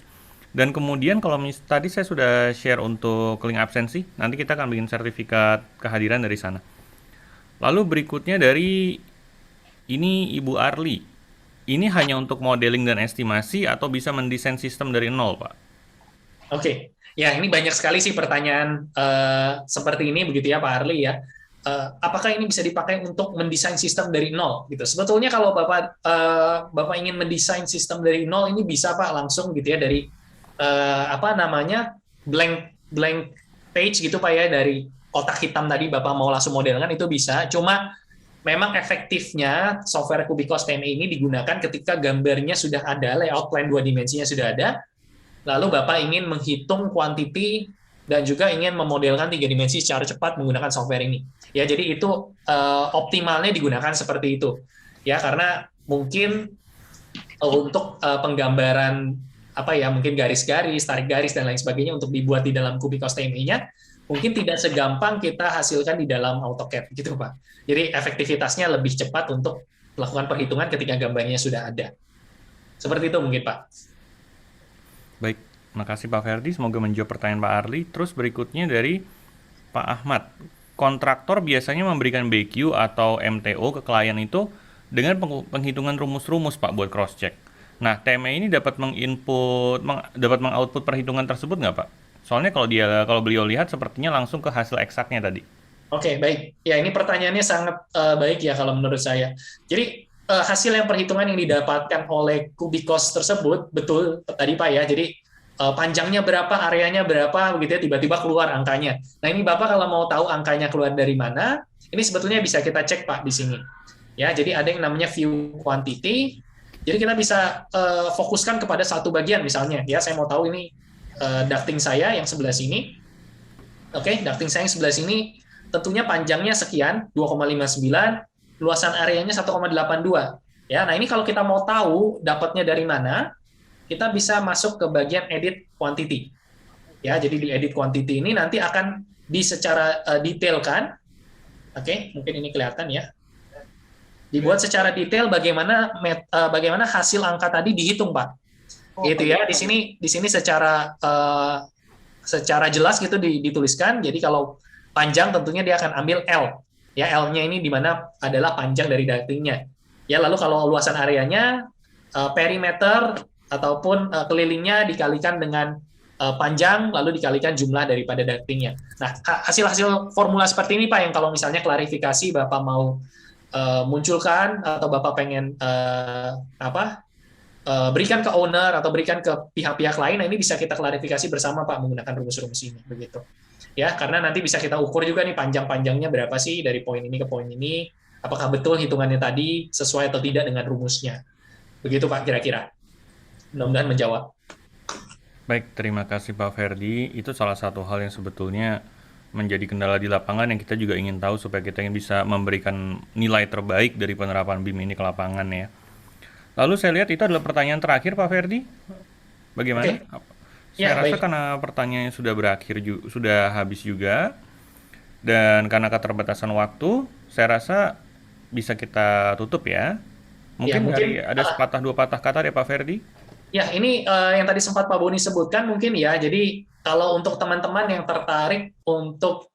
Dan kemudian kalau tadi saya sudah share untuk link absensi, nanti kita akan bikin sertifikat kehadiran dari sana. Lalu berikutnya dari ini Ibu Arli. Ini hanya untuk modeling dan estimasi atau bisa mendesain sistem dari nol, Pak? Oke. Ya, ini banyak sekali sih pertanyaan seperti ini begitu ya Pak Arli ya. Apakah ini bisa dipakai untuk mendesain sistem dari nol gitu. Sebetulnya kalau Bapak ingin mendesain sistem dari nol ini bisa Pak langsung gitu ya dari blank page gitu Pak ya, dari kotak hitam tadi Bapak mau langsung modelkan itu bisa. Cuma memang efektifnya software Kubikos TME ini digunakan ketika gambarnya sudah ada, layout plan 2 dimensinya sudah ada, lalu Bapak ingin menghitung quantity dan juga ingin memodelkan 3 dimensi secara cepat menggunakan software ini. Ya, jadi itu optimalnya digunakan seperti itu. Ya, karena mungkin untuk penggambaran mungkin garis-garis, tarik garis dan lain sebagainya untuk dibuat di dalam Kubikos TME-nya mungkin tidak segampang kita hasilkan di dalam AutoCAD gitu Pak. Jadi efektivitasnya lebih cepat untuk melakukan perhitungan ketika gambarnya sudah ada. Seperti itu mungkin Pak. Baik, makasih Pak Ferdi. Semoga menjawab pertanyaan Pak Arli. Terus berikutnya dari Pak Ahmad. Kontraktor biasanya memberikan BQ atau MTO ke klien itu dengan penghitungan rumus-rumus Pak buat cross-check. Nah, TME ini dapat mengoutput perhitungan tersebut nggak Pak? Soalnya kalau beliau lihat sepertinya langsung ke hasil eksaknya tadi. Oke, baik. Ya, ini pertanyaannya sangat baik ya kalau menurut saya. Jadi hasil yang perhitungan yang didapatkan oleh Kubikos tersebut betul tadi Pak ya. Jadi panjangnya berapa, areanya berapa, begitu ya, tiba-tiba keluar angkanya. Nah, ini Bapak kalau mau tahu angkanya keluar dari mana, ini sebetulnya bisa kita cek Pak di sini. Ya, jadi ada yang namanya view quantity. Jadi kita bisa fokuskan kepada satu bagian misalnya. Ya, saya mau tahu ini ducting saya yang sebelah sini. Oke, ducting saya yang sebelah sini tentunya panjangnya sekian, 2,59, luasan areanya 1,82. Ya, nah ini kalau kita mau tahu dapatnya dari mana, kita bisa masuk ke bagian edit quantity. Ya, jadi di edit quantity ini nanti akan secara detailkan. Oke, mungkin ini kelihatan ya. Dibuat secara detail bagaimana hasil angka tadi dihitung, Pak. Gitu ya. Di sini secara jelas gitu dituliskan. Jadi kalau panjang tentunya dia akan ambil L. Ya, L-nya ini di mana adalah panjang dari ducting-nya. Ya, lalu kalau luasan areanya perimeter ataupun kelilingnya dikalikan dengan panjang lalu dikalikan jumlah daripada ducting-nya. Nah, hasil-hasil formula seperti ini Pak yang kalau misalnya klarifikasi Bapak mau munculkan atau Bapak pengen berikan ke owner atau berikan ke pihak-pihak lain, nah ini bisa kita klarifikasi bersama Pak menggunakan rumus-rumus ini begitu. Ya, karena nanti bisa kita ukur juga nih panjang-panjangnya berapa sih dari poin ini ke poin ini, apakah betul hitungannya tadi sesuai atau tidak dengan rumusnya. Begitu Pak kira-kira. Mudah-mudahan menjawab. Baik, terima kasih Pak Ferdi. Itu salah satu hal yang sebetulnya menjadi kendala di lapangan yang kita juga ingin tahu supaya kita bisa memberikan nilai terbaik dari penerapan BIM ini ke lapangan ya. Lalu saya lihat itu adalah pertanyaan terakhir Pak Ferdi. Bagaimana? Oke. Saya Ya, rasa baik. karena pertanyaannya sudah sudah habis juga, dan karena keterbatasan waktu, saya rasa bisa kita tutup ya. Ya, Mungkin mungkin ada sepatah dua patah kata ya Pak Ferdi. ya ini yang tadi sempat Pak Boni sebutkan mungkin ya. Jadi kalau untuk teman-teman yang tertarik untuk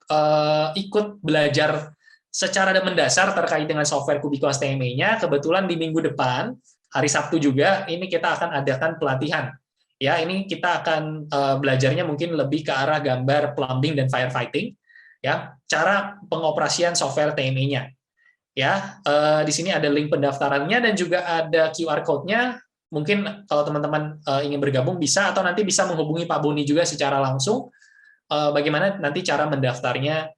ikut belajar secara mendasar terkait dengan software Kubikos TME-nya, kebetulan di minggu depan hari Sabtu juga ini kita akan adakan pelatihan. Ya, ini kita akan belajarnya mungkin lebih ke arah gambar plumbing dan firefighting, ya, cara pengoperasian software TME-nya. Ya, di sini ada link pendaftarannya dan juga ada QR code-nya. Mungkin kalau teman-teman ingin bergabung bisa, atau nanti bisa menghubungi Pak Boni juga secara langsung. Bagaimana nanti cara mendaftarnya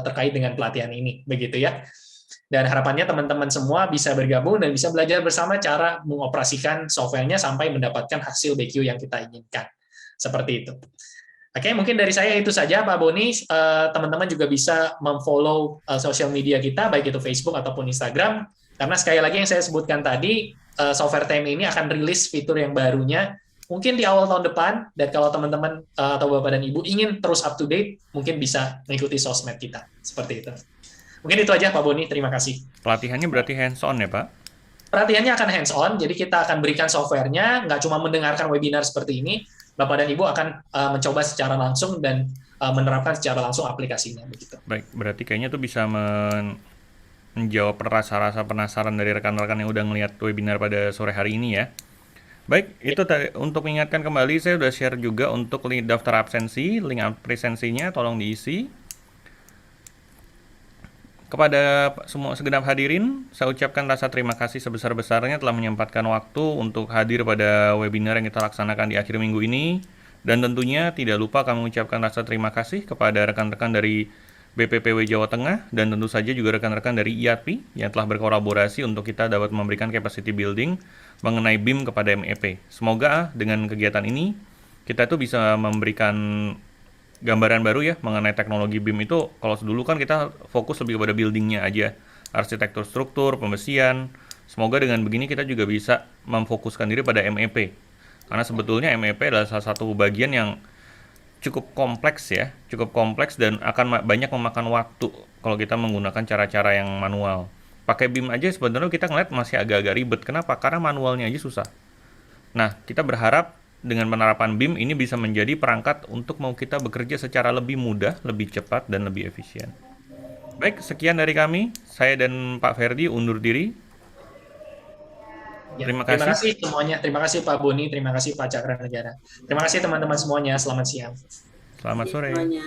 terkait dengan pelatihan ini, begitu ya. Dan harapannya teman-teman semua bisa bergabung dan bisa belajar bersama cara mengoperasikan software-nya sampai mendapatkan hasil BQ yang kita inginkan. Seperti itu. Oke, mungkin dari saya itu saja, Pak Boni. Teman-teman juga bisa memfollow sosial media kita, baik itu Facebook ataupun Instagram. Karena sekali lagi yang saya sebutkan tadi, software TM ini akan rilis fitur yang barunya mungkin di awal tahun depan. Dan kalau teman-teman atau Bapak dan Ibu ingin terus up to date, mungkin bisa mengikuti sosmed kita. Seperti itu. Mungkin itu aja, Pak Boni. Terima kasih. Pelatihannya berarti hands-on ya, Pak? Pelatihannya akan hands-on, jadi kita akan berikan software-nya, nggak cuma mendengarkan webinar seperti ini, Bapak dan Ibu akan mencoba secara langsung dan menerapkan secara langsung aplikasinya. Begitu. Baik, berarti kayaknya tuh bisa menjawab rasa-rasa penasaran dari rekan-rekan yang udah ngeliat webinar pada sore hari ini ya. Baik, itu untuk mengingatkan kembali, saya udah share juga untuk link daftar absensi, link presensinya tolong diisi. Kepada semua segenap hadirin, saya ucapkan rasa terima kasih sebesar-besarnya telah menyempatkan waktu untuk hadir pada webinar yang kita laksanakan di akhir minggu ini. Dan tentunya tidak lupa kami mengucapkan rasa terima kasih kepada rekan-rekan dari BPPW Jawa Tengah dan tentu saja juga rekan-rekan dari IATPI yang telah berkolaborasi untuk kita dapat memberikan capacity building mengenai BIM kepada MEP. Semoga dengan kegiatan ini kita tuh bisa memberikan gambaran baru ya mengenai teknologi BIM itu. Kalau dulu kan kita fokus lebih kepada buildingnya aja, arsitektur struktur, pembesian. Semoga dengan begini kita juga bisa memfokuskan diri pada MEP. Karena sebetulnya MEP adalah salah satu bagian yang cukup kompleks ya, cukup kompleks dan akan banyak memakan waktu kalau kita menggunakan cara-cara yang manual. Pakai BIM aja sebenarnya kita ngeliat masih agak-agak ribet. Kenapa? Karena manualnya aja susah. Nah, kita berharap dengan penerapan BIM ini bisa menjadi perangkat untuk mau kita bekerja secara lebih mudah, lebih cepat, dan lebih efisien. Baik, sekian dari kami. Saya dan Pak Ferdi undur diri. Ya, Terima terima kasih. kasih semuanya. Terima kasih Pak Boni, terima kasih Pak Cakra Negara. Terima kasih teman-teman semuanya. Selamat siang. Selamat sore. Semuanya.